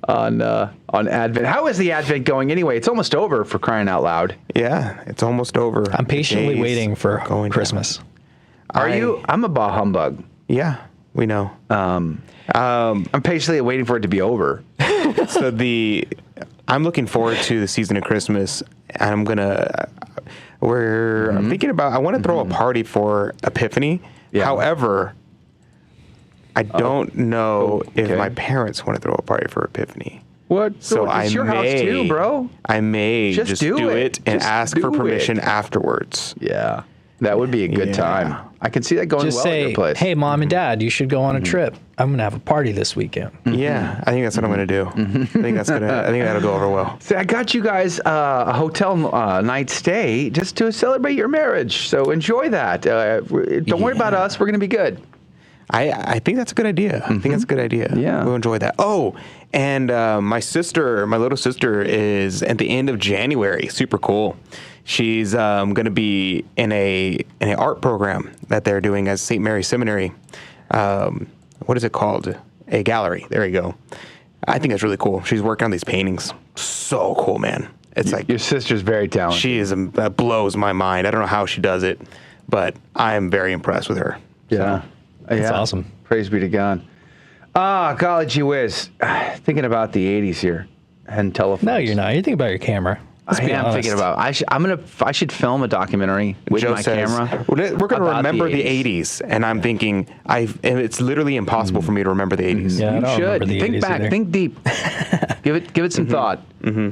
on Advent. How is the Advent going anyway? It's almost over, for crying out loud. Yeah, it's almost over. I'm patiently waiting for Christmas. Are you? I'm a bah humbug. Yeah, we know. I'm patiently waiting for it to be over. So I'm looking forward to the season of Christmas, and I'm thinking about, I want to throw a party for Epiphany. Yeah. However, I don't know if my parents want to throw a party for Epiphany. What? So it's your house too, bro. I may just do it and ask for permission afterwards. Yeah. That would be a good time. I can see that going Just well say, at your place. hey, Mom and Dad, you should go on a trip. I'm going to have a party this weekend. Yeah, I think that's what I'm going to do. I think that'll go over well. See, I got you guys a hotel night stay just to celebrate your marriage. So enjoy that. Don't worry about us. We're going to be good. I think that's a good idea. I think that's a good idea. Yeah. We'll enjoy that. Oh, and my little sister is at the end of January. Super cool. She's going to be in an art program that they're doing at St. Mary's Seminary. What is it called? A gallery. There you go. I think that's really cool. She's working on these paintings. So cool, man. It's like your sister's very talented. She is. That blows my mind. I don't know how she does it, but I am very impressed with her. Yeah. That's awesome. Praise be to God. Golly gee whiz. Thinking about the 80s here and telephones. No, you're not. You're thinking about your camera. I am thinking about. I should film a documentary with Joe my says, camera. We're going to remember the 80s, and I'm thinking, it's literally impossible for me to remember the 80s. Yeah, you should think back, either. think deep, give it some thought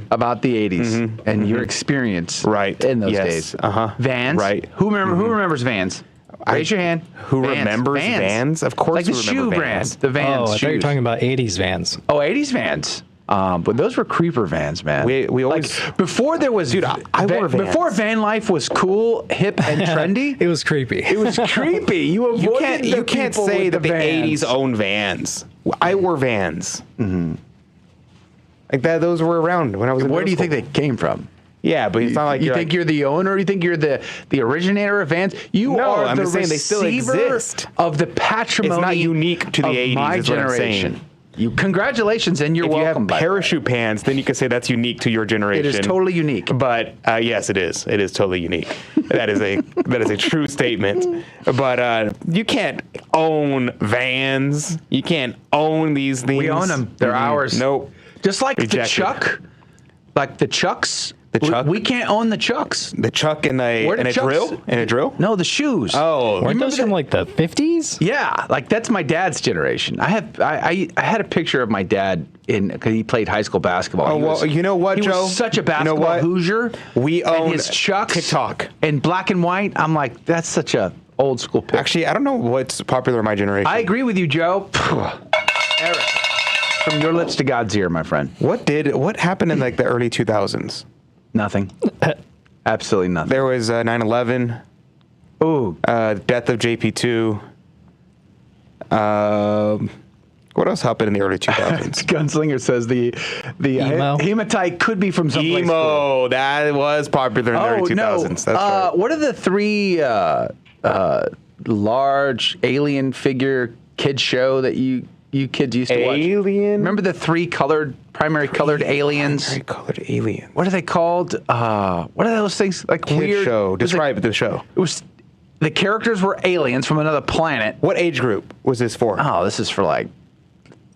about the 80s and your experience in those days. Vans, right? Who remembers Vans? Raise your hand. Who remembers Vans? Of course, like the we remember shoe Vans. brand, the Vans. Oh, I thought you were shoes. talking about 80s Vans. Oh, 80s Vans. But those were creeper vans, man. We always before there was I wore Vans. Before van life was cool, hip, and trendy. It was creepy. It was creepy. You avoided You can't people say with that the Vans. 80s owned Vans. I wore Vans. Like that. Those were around when I was in Where do you middle think they came from? Yeah, but it's not like you think you're the owner. You think you're the originator of vans. You are I'm the just saying they still receiver exist. of the patrimony. It's not unique to the of 80s. My is what I'm generation. saying. Congratulations, and you're welcome. If you have parachute pants, then you can say that's unique to your generation. It is totally unique. But yes, it is. It is totally unique. that is a true statement. But you can't own vans. You can't own these things. We own them. They're ours. Nope. Just like Rejected. the Chuck, like the Chucks. The Chuck? We can't own the Chucks. The Chuck and a drill? And a drill? No, the shoes. Oh. Weren't those from like the 50s? Yeah, like that's my dad's generation. I had a picture of my dad because he played high school basketball. You know what, Joe? He was such a basketball Hoosier. We own his Chucks TikTok in black and white. I'm like, that's such a old school picture. Actually, I don't know what's popular in my generation. I agree with you, Joe. Eric, from your lips to God's ear, my friend. What happened in like the early 2000s? Nothing. Absolutely nothing. There was 9/11. Ooh. Death of JP2. What else happened in the early 2000s? Gunslinger says the hematite could be from someplace. Emo. That was popular in the early 2000s. No. That's right. What are the three large alien figure kid show that you kids used to watch? Alien? Remember the three primary colored aliens? Primary colored aliens. What are they called? What are those things? Like Kid weird show. Describe the show. It was the characters were aliens from another planet. What age group was this for? Oh, this is for like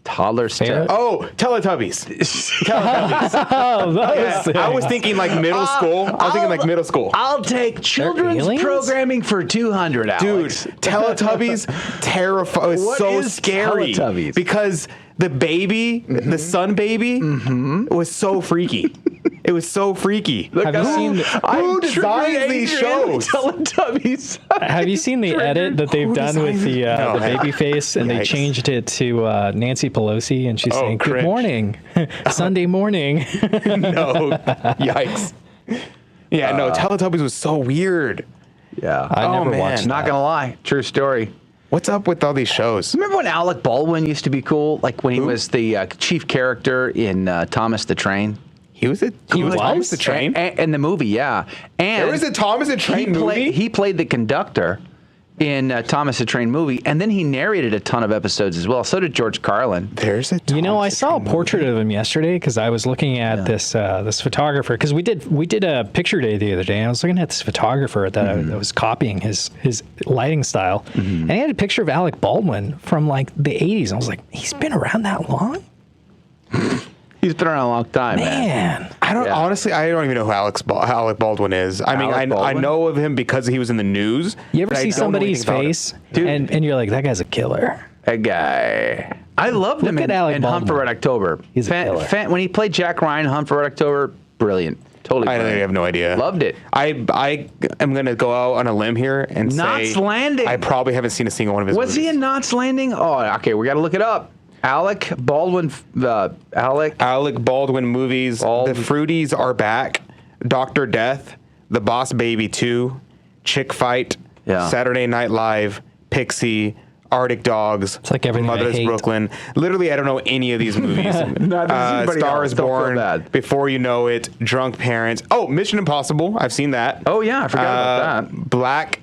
toddlers. Oh, Teletubbies. Teletubbies. I was thinking like middle school. I'll take children's programming for 200 hours. Dude, Teletubbies terrifying. It was so scary. Teletubbies? Because the baby, the sun baby, was so freaky. It was so freaky. Have you seen who designs these shows? Teletubbies. Have you seen the edit that they've done with the baby face, and they changed it to Nancy Pelosi, and she's saying, "Good morning, Sunday morning." No, yikes. Yeah, no, Teletubbies was so weird. Yeah, I never watched that. Not gonna lie, true story. What's up with all these shows? Remember when Alec Baldwin used to be cool? Like when he was the chief character in Thomas the Train. He was Thomas the Train? In the movie, yeah. And there was a Thomas the Train movie? He played the conductor in Thomas the Train movie, and then he narrated a ton of episodes as well. So did George Carlin. There's a Thomas I saw a portrait of him yesterday because I was looking at this photographer, because we did a picture day the other day, and I was looking at this photographer that was copying his lighting style, and he had a picture of Alec Baldwin from like the 80s. I was like, he's been around that long? He's been around a long time, man. Honestly, I don't even know who Alec Baldwin is. I mean, I know of him because he was in the news. You ever see somebody's face, and you're like, that guy's a killer. That guy. I loved him in Hunt for Red October. He's a killer. When he played Jack Ryan in Hunt for Red October, brilliant. Totally. I have no idea. Loved it. I am going to go out on a limb here and Knots say Landing. I probably haven't seen a single one of his movies. Was he in Knots Landing? Oh, okay. We got to look it up. Alec Baldwin movies. The Fruities Are Back, Dr. Death, The Boss Baby 2, Chick Fight, Saturday Night Live, Pixie, Arctic Dogs, it's like everything Motherless Brooklyn. Literally, I don't know any of these movies. Star is Born, Before You Know It, Drunk Parents. Oh, Mission Impossible. I've seen that. Oh, yeah. I forgot about that. Black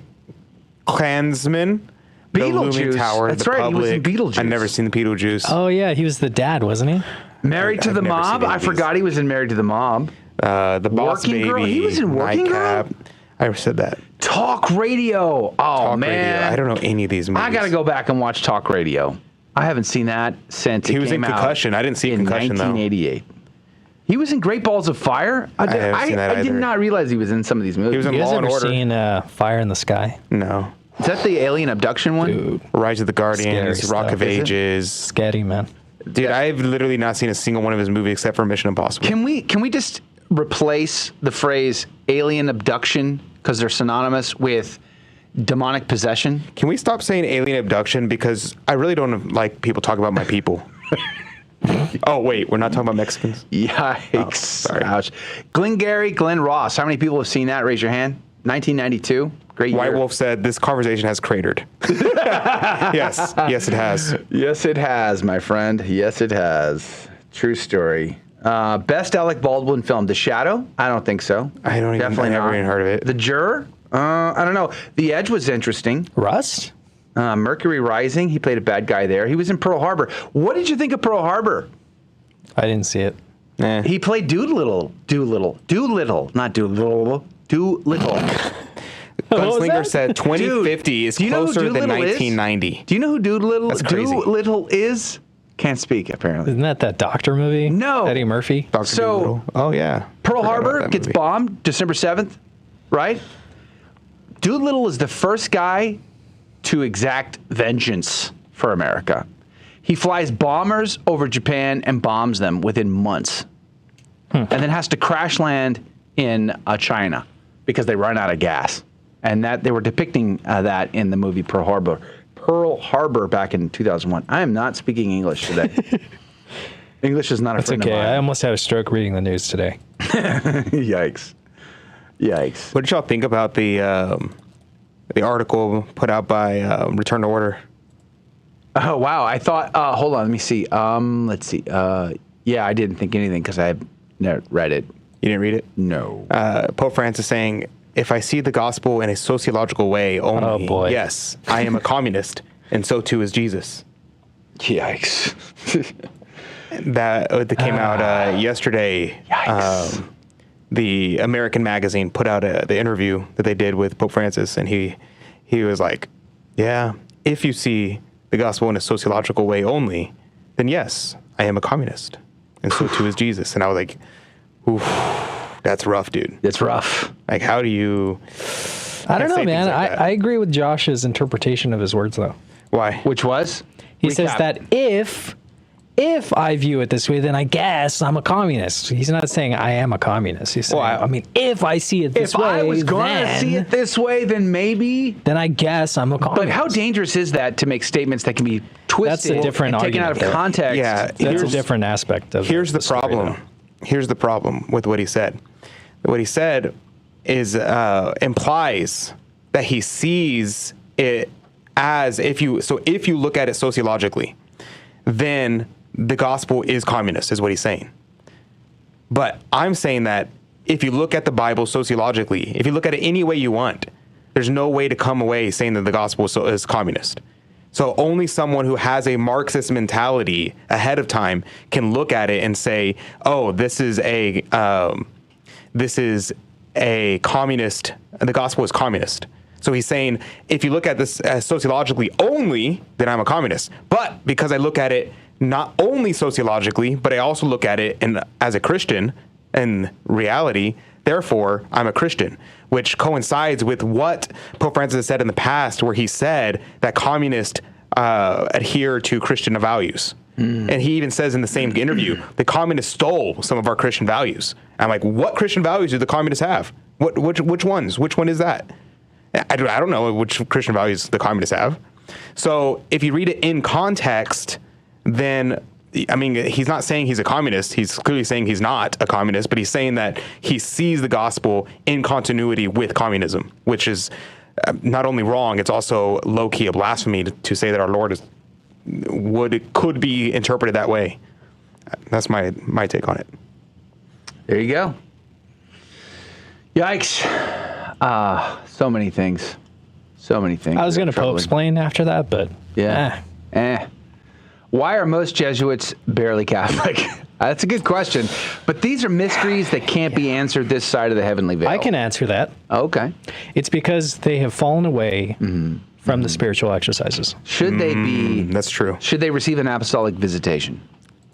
Klansman. Beetlejuice. Tower, That's right. He was in Beetlejuice. I've never seen the Beetlejuice. Oh, yeah. He was the dad, wasn't he? Married to the Mob. I forgot he was in Married to the Mob. The Boss Working Baby. Girl. He was in Working Nightcap. Girl. I said that. Talk Radio. Oh, Talk man. Radio. I don't know any of these movies. I got to go back and watch Talk Radio. I haven't seen that since he was in Concussion. I didn't see Concussion, 1988. He was in Great Balls of Fire. I did not realize he was in some of these movies. He was in Law and Order. You guys ever seen Fire in the Sky? No. Is that the alien abduction one? Dude. Rise of the Guardians, Rock of Ages. Scary, man. Dude, I've literally not seen a single one of his movies except for Mission Impossible. Can we just replace the phrase alien abduction, because they're synonymous, with demonic possession? Can we stop saying alien abduction, because I really don't like people talking about my people. Oh, wait, we're not talking about Mexicans? Yikes. Oh, sorry. Ouch. Glengarry Glen Ross. How many people have seen that? Raise your hand. 1992. Great year. White Wolf said, this conversation has cratered. Yes, it has. Yes, it has, my friend. Yes, it has. True story. Best Alec Baldwin film, The Shadow? I don't think so. I don't even. I've never even heard of it. The Juror? I don't know. The Edge was interesting. Rust? Mercury Rising. He played a bad guy there. He was in Pearl Harbor. What did you think of Pearl Harbor? I didn't see it. He played Doolittle, not Doolittle. Gunslinger said 2050 is closer than 1990. Do you know who Doolittle That's crazy. is? Can't speak, apparently. Isn't that Doctor movie? No. Eddie Murphy? Dr. Doolittle. Oh, yeah. Pearl Harbor gets bombed December 7th, right? Doolittle is the first guy to exact vengeance for America. He flies bombers over Japan and bombs them within months. And then has to crash land in China because they run out of gas. And that they were depicting that in the movie Pearl Harbor. Pearl Harbor back in 2001. I am not speaking English today. English is not a friend of mine. I almost had a stroke reading the news today. Yikes. What did y'all think about the article put out by Return to Order? Oh, wow. I thought, hold on, let me see. Let's see. Yeah, I didn't think anything because I never read it. You didn't read it? No. Pope Francis saying, if I see the gospel in a sociological way only, yes, I am a communist, and so too is Jesus. Yikes. that came out yesterday. Yikes. The American magazine put out the interview that they did with Pope Francis, and he was like, yeah, if you see the gospel in a sociological way only, then yes, I am a communist, and so too is Jesus. And I was like, oof, that's rough, dude. It's rough. Like, how do you... I don't know, man. I agree with Josh's interpretation of his words, though. Why? Which was? He says that if I view it this way, then I guess I'm a communist. He's not saying I am a communist. He's saying, I mean, if I see it this way, if I was going to see it this way, then maybe... Then I guess I'm a communist. But how dangerous is that to make statements that can be twisted That's a different and taken out of argument. context? Yeah, that's a different aspect of Here's the story, problem. though. Here's the problem with what he said. What he said is implies that he sees it as if you look at it sociologically, then the gospel is communist, is what he's saying. But I'm saying that if you look at the Bible sociologically, if you look at it any way you want, there's no way to come away saying that the gospel is communist. So only someone who has a Marxist mentality ahead of time can look at it and say, oh, this is a communist, the gospel is communist. So he's saying, if you look at this sociologically only, then I'm a communist. But because I look at it not only sociologically, but I also look at it as a Christian in reality, therefore I'm a Christian, which coincides with what Pope Francis has said in the past, where he said that communists adhere to Christian values. And he even says in the same interview, the communists stole some of our Christian values. I'm like, what Christian values do the communists have? Which ones? Which one is that? I don't know which Christian values the communists have. So if you read it in context, then, I mean, he's not saying he's a communist. He's clearly saying he's not a communist, but he's saying that he sees the gospel in continuity with communism, which is not only wrong, it's also low-key a blasphemy to say that our Lord could be interpreted that way. That's my take on it. There you go. Yikes. So many things. So many things. I was going to Pope-splain after that, but... Yeah. Why are most Jesuits barely Catholic? That's a good question. But these are mysteries that can't be answered this side of the heavenly veil. I can answer that. Okay. It's because they have fallen away from the spiritual exercises. Should they be... That's true. Should they receive an apostolic visitation?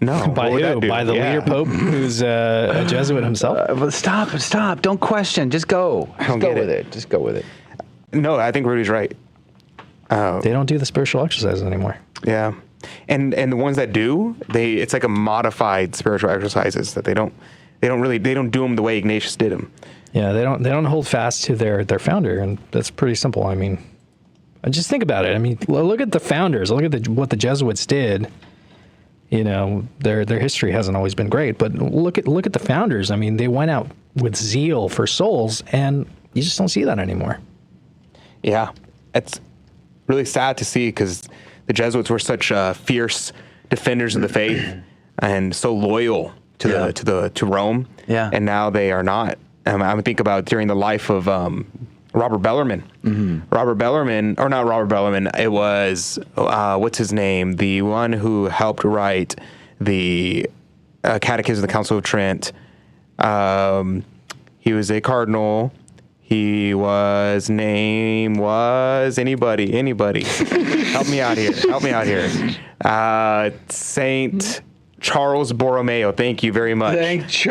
No. By who? By the leader pope, who's a Jesuit himself? Stop. Don't question. Just go. Just go with it. Just go with it. No, I think Rudy's right. They don't do the spiritual exercises anymore. Yeah. And the ones that do, it's like a modified spiritual exercises that they don't do them the way Ignatius did them. Yeah, they don't hold fast to their founder, and that's pretty simple. I mean, just think about it. I mean, look at the founders. Look at what the Jesuits did. You know, their history hasn't always been great, but look at the founders. I mean, they went out with zeal for souls, and you just don't see that anymore. Yeah, it's really sad to see because the Jesuits were such fierce defenders of the faith and so loyal to Rome. Yeah. And now they are not. I think about during the life of Robert Bellarmine. Robert Bellarmine, or not Robert Bellarmine, it was, what's his name? The one who helped write the Catechism of the Council of Trent. He was a cardinal. His name was anybody. Help me out here. Saint Charles Borromeo. Thank you very much. Thank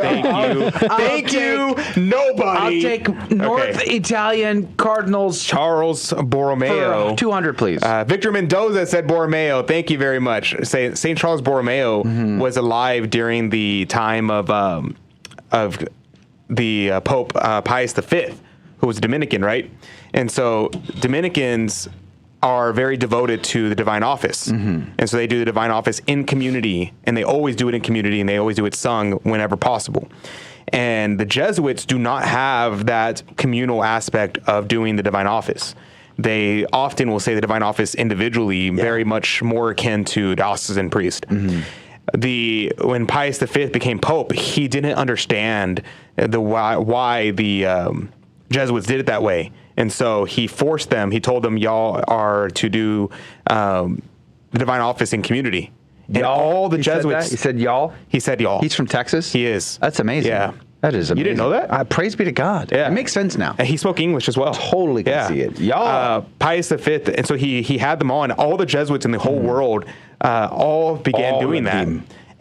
you. Nobody. I'll take North Italian Cardinals. Charles Borromeo. For 200, please. Victor Mendoza said Borromeo. Thank you very much. Saint Charles Borromeo was alive during the time of the Pope Pius V, who was Dominican, right? And so Dominicans are very devoted to the divine office. And so they do the divine office in community, and they always do it in community, and they always do it sung whenever possible. And the Jesuits do not have that communal aspect of doing the divine office. They often will say the divine office individually, very much more akin to diocesan priest. When Pius V became Pope, he didn't understand why the Jesuits did it that way. And so he forced them, he told them, y'all are to do the divine office in community. And all the Jesuits. He said y'all? He said y'all. He's from Texas? He is. That's amazing. Yeah. That is amazing. You didn't know that? Praise be to God. Yeah. It makes sense now. And he spoke English as well. Totally can see it. Y'all. Pius V, and so he had them all, and all the Jesuits in the whole world all began doing that.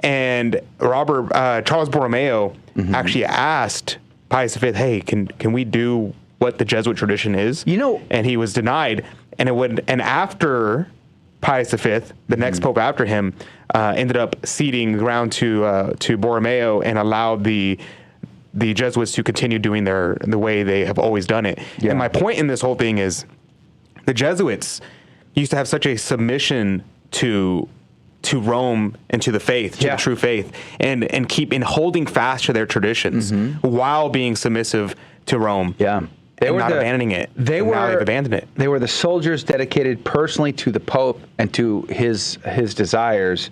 And Charles Borromeo actually asked Pius V, hey, can we do what the Jesuit tradition is? And he was denied. And after Pius V, the next pope after him, ended up ceding ground to Borromeo and allowed the Jesuits to continue doing the way they have always done it. And my point in this whole thing is the Jesuits used to have such a submission to Rome and to the faith, to the true faith, and keep in holding fast to their traditions while being submissive to Rome. Yeah. They were not abandoning it. Now they've abandoned it. They were the soldiers dedicated personally to the Pope and to his desires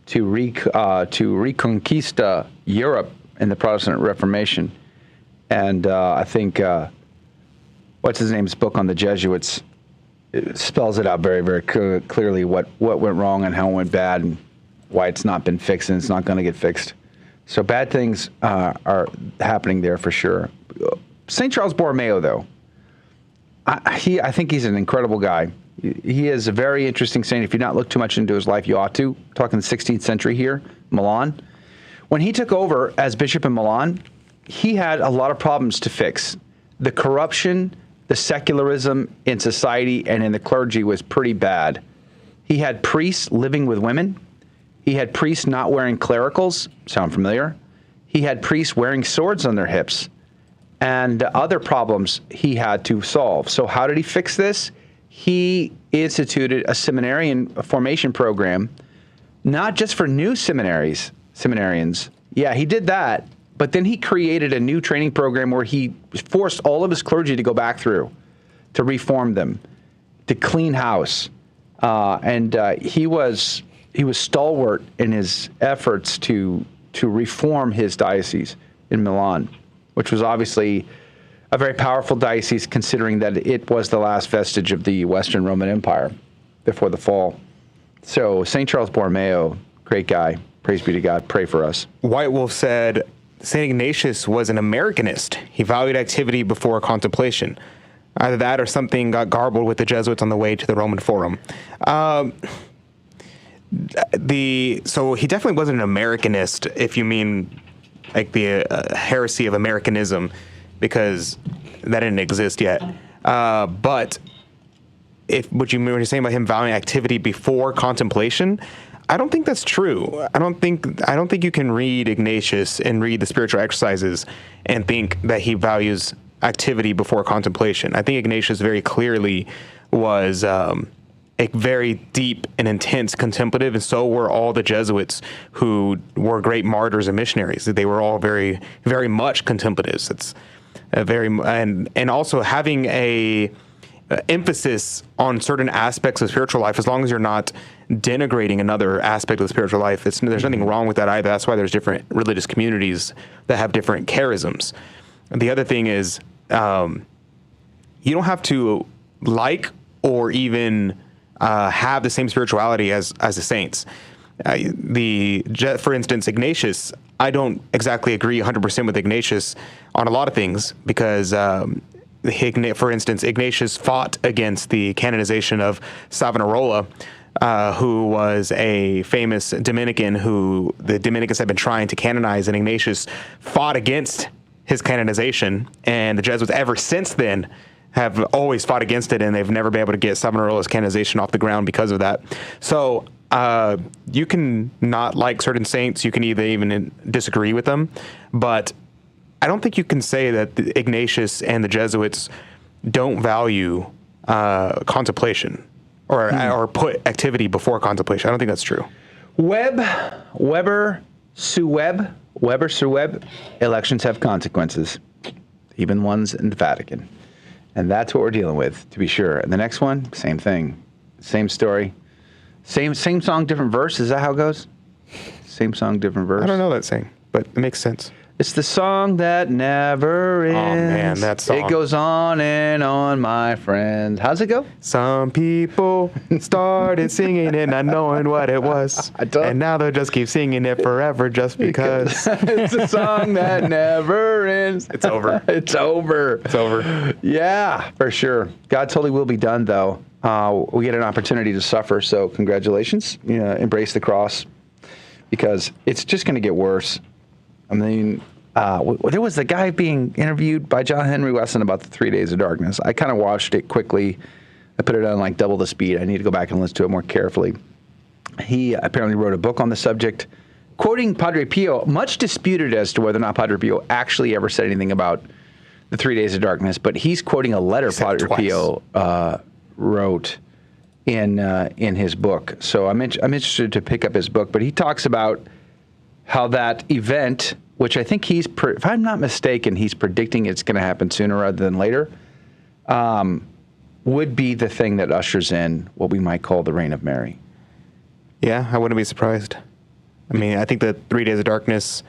to reconquista Europe in the Protestant Reformation. And I think what's his name's book on the Jesuits, it spells it out very, very clearly what went wrong and how it went bad and why it's not been fixed and it's not going to get fixed. So bad things are happening there for sure. St. Charles Borromeo, though, I think he's an incredible guy. He is a very interesting saint. If you've not looked too much into his life, you ought to. Talking the 16th century here, Milan. When he took over as bishop in Milan, he had a lot of problems to fix. The corruption, the secularism in society and in the clergy was pretty bad. He had priests living with women. He had priests not wearing clericals. Sound familiar? He had priests wearing swords on their hips. And other problems he had to solve. So how did he fix this? He instituted a seminarian formation program, not just for new seminarians. Yeah, he did that. But then he created a new training program where he forced all of his clergy to go back through, to reform them, to clean house. And he was stalwart in his efforts to reform his diocese in Milan, which was obviously a very powerful diocese considering that it was the last vestige of the Western Roman Empire before the fall. So St. Charles Borromeo, great guy. Praise be to God. Pray for us. White Wolf said, St. Ignatius was an Americanist. He valued activity before contemplation. Either that or something got garbled with the Jesuits on the way to the Roman Forum. So he definitely wasn't an Americanist, if you mean like the heresy of Americanism, because that didn't exist yet. But what you're saying about him valuing activity before contemplation, I don't think that's true. I don't think you can read Ignatius and read the spiritual exercises and think that he values activity before contemplation. I think Ignatius very clearly was a very deep and intense contemplative, and so were all the Jesuits who were great martyrs and missionaries. They were all very, very much contemplatives. It's a very and also having a emphasis on certain aspects of spiritual life, as long as you're not denigrating another aspect of the spiritual life. There's nothing wrong with that either. That's why there's different religious communities that have different charisms. And the other thing is, you don't have to like or even have the same spirituality as the saints. For instance, Ignatius, I don't exactly agree 100% with Ignatius on a lot of things because, for instance, Ignatius fought against the canonization of Savonarola, who was a famous Dominican who the Dominicans had been trying to canonize, and Ignatius fought against his canonization, and the Jesuits ever since then have always fought against it, and they've never been able to get Savonarola's canonization off the ground because of that. So you can not like certain saints, you can even disagree with them, but I don't think you can say that Ignatius and the Jesuits don't value contemplation or put activity before contemplation. I don't think that's true. Weber, Sue Webb, elections have consequences, even ones in the Vatican. And that's what we're dealing with, to be sure. And the next one, same thing. Same story. Same song, different verse. Is that how it goes? Same song, different verse. I don't know that saying, but it makes sense. It's the song that never ends. Oh, man, that song. It goes on and on, my friend. How's it go? Some people started singing it not knowing what it was. And now they'll just keep singing it forever just because. It's a song that never ends. It's over. It's over. It's over. Yeah, for sure. God's holy will be done, though. We get an opportunity to suffer, so congratulations. Embrace the cross, because it's just going to get worse. I mean, there was the guy being interviewed by John Henry Weston about the 3 Days of Darkness. I kind of watched it quickly. I put it on like double the speed. I need to go back and listen to it more carefully. He apparently wrote a book on the subject, quoting Padre Pio, much disputed as to whether or not Padre Pio actually ever said anything about the 3 Days of Darkness, but he's quoting a letter Padre Pio wrote in his book. So I'm interested to pick up his book, but he talks about how that event, which I think if I'm not mistaken, he's predicting it's going to happen sooner rather than later, would be the thing that ushers in what we might call the reign of Mary. Yeah, I wouldn't be surprised. I mean, I think the 3 Days of Darkness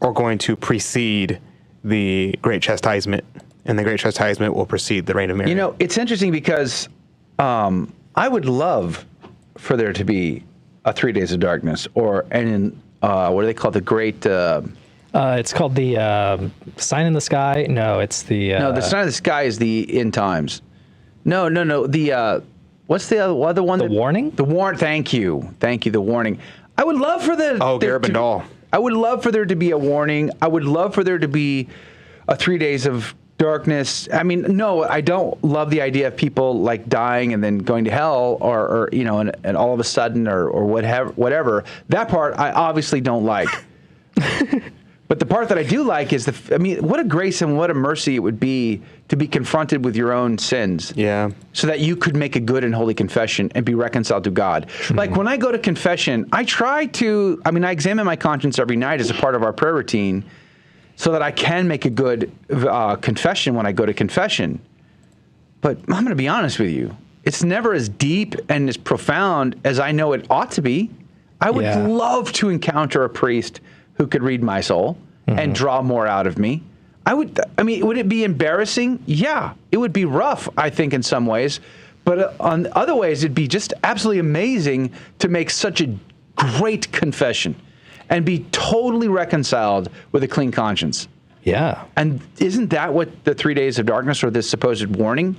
are going to precede the Great Chastisement, and the Great Chastisement will precede the reign of Mary. It's interesting because I would love for there to be a 3 Days of Darkness, what do they call the Great? It's called the Sign in the Sky. No, it's the. No, the Sign in the Sky is the end times. No. The what's the other one? The Warning. The Warning. Thank you. The Warning. I would love for Garabandal. I would love for there to be a warning. I would love for there to be a 3 Days of Darkness. I mean, no, I don't love the idea of people like dying and then going to hell, or and all of a sudden, or whatever. That part I obviously don't like. But the part that I do like is what a grace and what a mercy it would be to be confronted with your own sins. Yeah. So that you could make a good and holy confession and be reconciled to God. Mm-hmm. Like when I go to confession, I examine my conscience every night as a part of our prayer routine, so that I can make a good confession when I go to confession. But I'm going to be honest with you. It's never as deep and as profound as I know it ought to be. I would love to encounter a priest who could read my soul and draw more out of me. Would it be embarrassing? Yeah. It would be rough, I think, in some ways. But on other ways, it'd be just absolutely amazing to make such a great confession and be totally reconciled with a clean conscience. Yeah. And isn't that what the 3 Days of Darkness, or this supposed warning,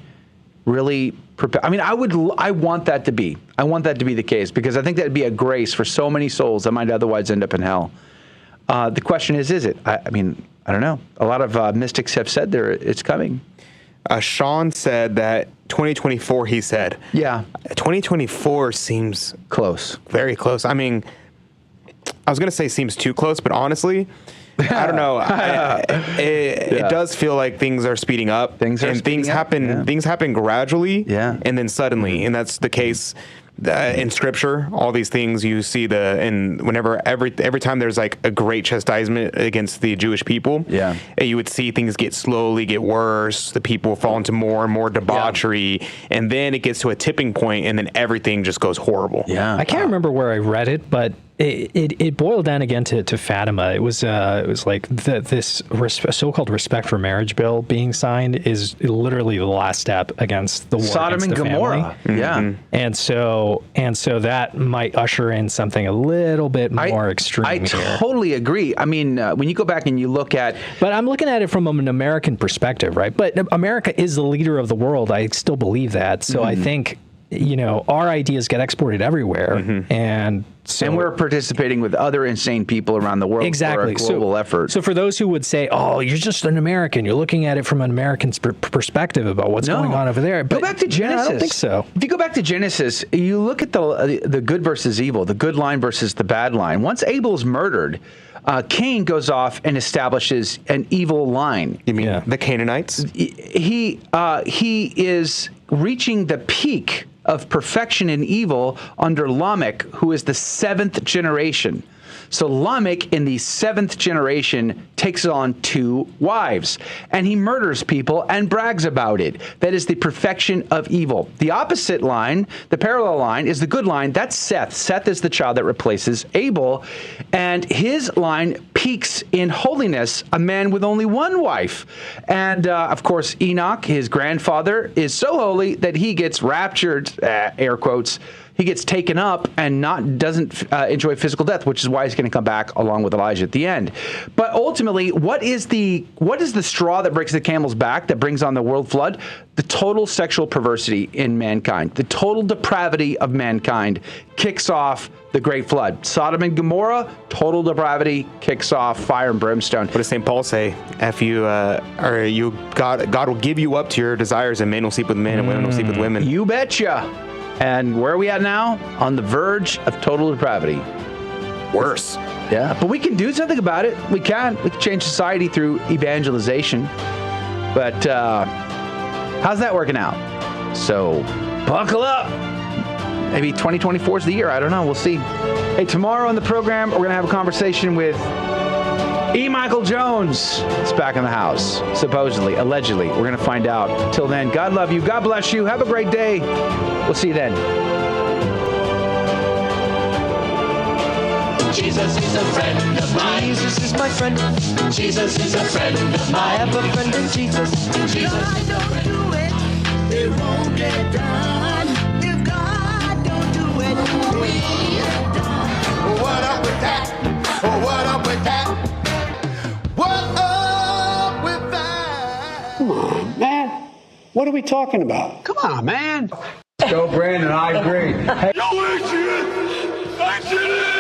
really I want that to be. I want that to be the case, because I think that'd be a grace for so many souls that might otherwise end up in hell. The question is it? I don't know. A lot of mystics have said it's coming. Sean said that 2024, he said. Yeah. 2024 seems close. Very close. I mean, I was going to say seems too close, but honestly, I don't know. It does feel like things are speeding up. Things happen gradually, and then suddenly, and that's the case in Scripture, all these things you see whenever every time there's like a great chastisement against the Jewish people, you would see things slowly get worse. The people fall into more and more debauchery, and then it gets to a tipping point, and then everything just goes horrible. I can't remember where I read it, but it boiled down again to Fatima. It was like this so-called respect for marriage bill being signed is literally the last step against the war Sodom against and the Gomorrah. family. Yeah. And so that might usher in something a little bit more extreme. I totally agree. I mean, when you go back and you look at, but I'm looking at it from an American perspective, right? But America is the leader of the world. I still believe that. So I think, our ideas get exported everywhere, and we're participating with other insane people around the world exactly. for a global effort. So for those who would say, "Oh, you're just an American," you're looking at it from an American perspective about what's going on over there. But go back to Genesis. I don't think so. If you go back to Genesis, you look at the good versus evil, the good line versus the bad line. Once Abel's murdered, Cain goes off and establishes an evil line. You mean the Canaanites? He is reaching the peak of perfection in evil under Lamech, who is the 7th generation. So Lamech, in the 7th generation, takes on 2 wives, and he murders people and brags about it. That is the perfection of evil. The opposite line, the parallel line, is the good line. That's Seth. Seth is the child that replaces Abel, and his line peaks in holiness, a man with only 1 wife. And, of course, Enoch, his grandfather, is so holy that he gets raptured, air quotes, he gets taken up and doesn't enjoy physical death, which is why he's going to come back along with Elijah at the end. But ultimately, what is the straw that breaks the camel's back that brings on the world flood? The total sexual perversity in mankind, the total depravity of mankind kicks off the great flood. Sodom and Gomorrah, total depravity kicks off fire and brimstone. What does St. Paul say? If God will give you up to your desires, and men will sleep with men, and women will sleep with women. You betcha. And where are we at now? On the verge of total depravity. Worse. Yeah, but we can do something about it. We can change society through evangelization. But how's that working out? So buckle up. Maybe 2024 is the year. I don't know. We'll see. Hey, tomorrow on the program, we're going to have a conversation with E. Michael Jones. It's back in the house, supposedly, allegedly. We're going to find out. Till then, God love you. God bless you. Have a great day. We'll see you then. Jesus is a friend of mine. Jesus is my friend. Jesus is a friend of mine. I have a friend in Jesus. Jesus. God don't do it, it won't get done. If God don't do it, we are done. What up with that? Oh, what up with that? What up with that? Come on, man. What are we talking about? Come on, man. Go, Brandon. I agree. Yo, I did it!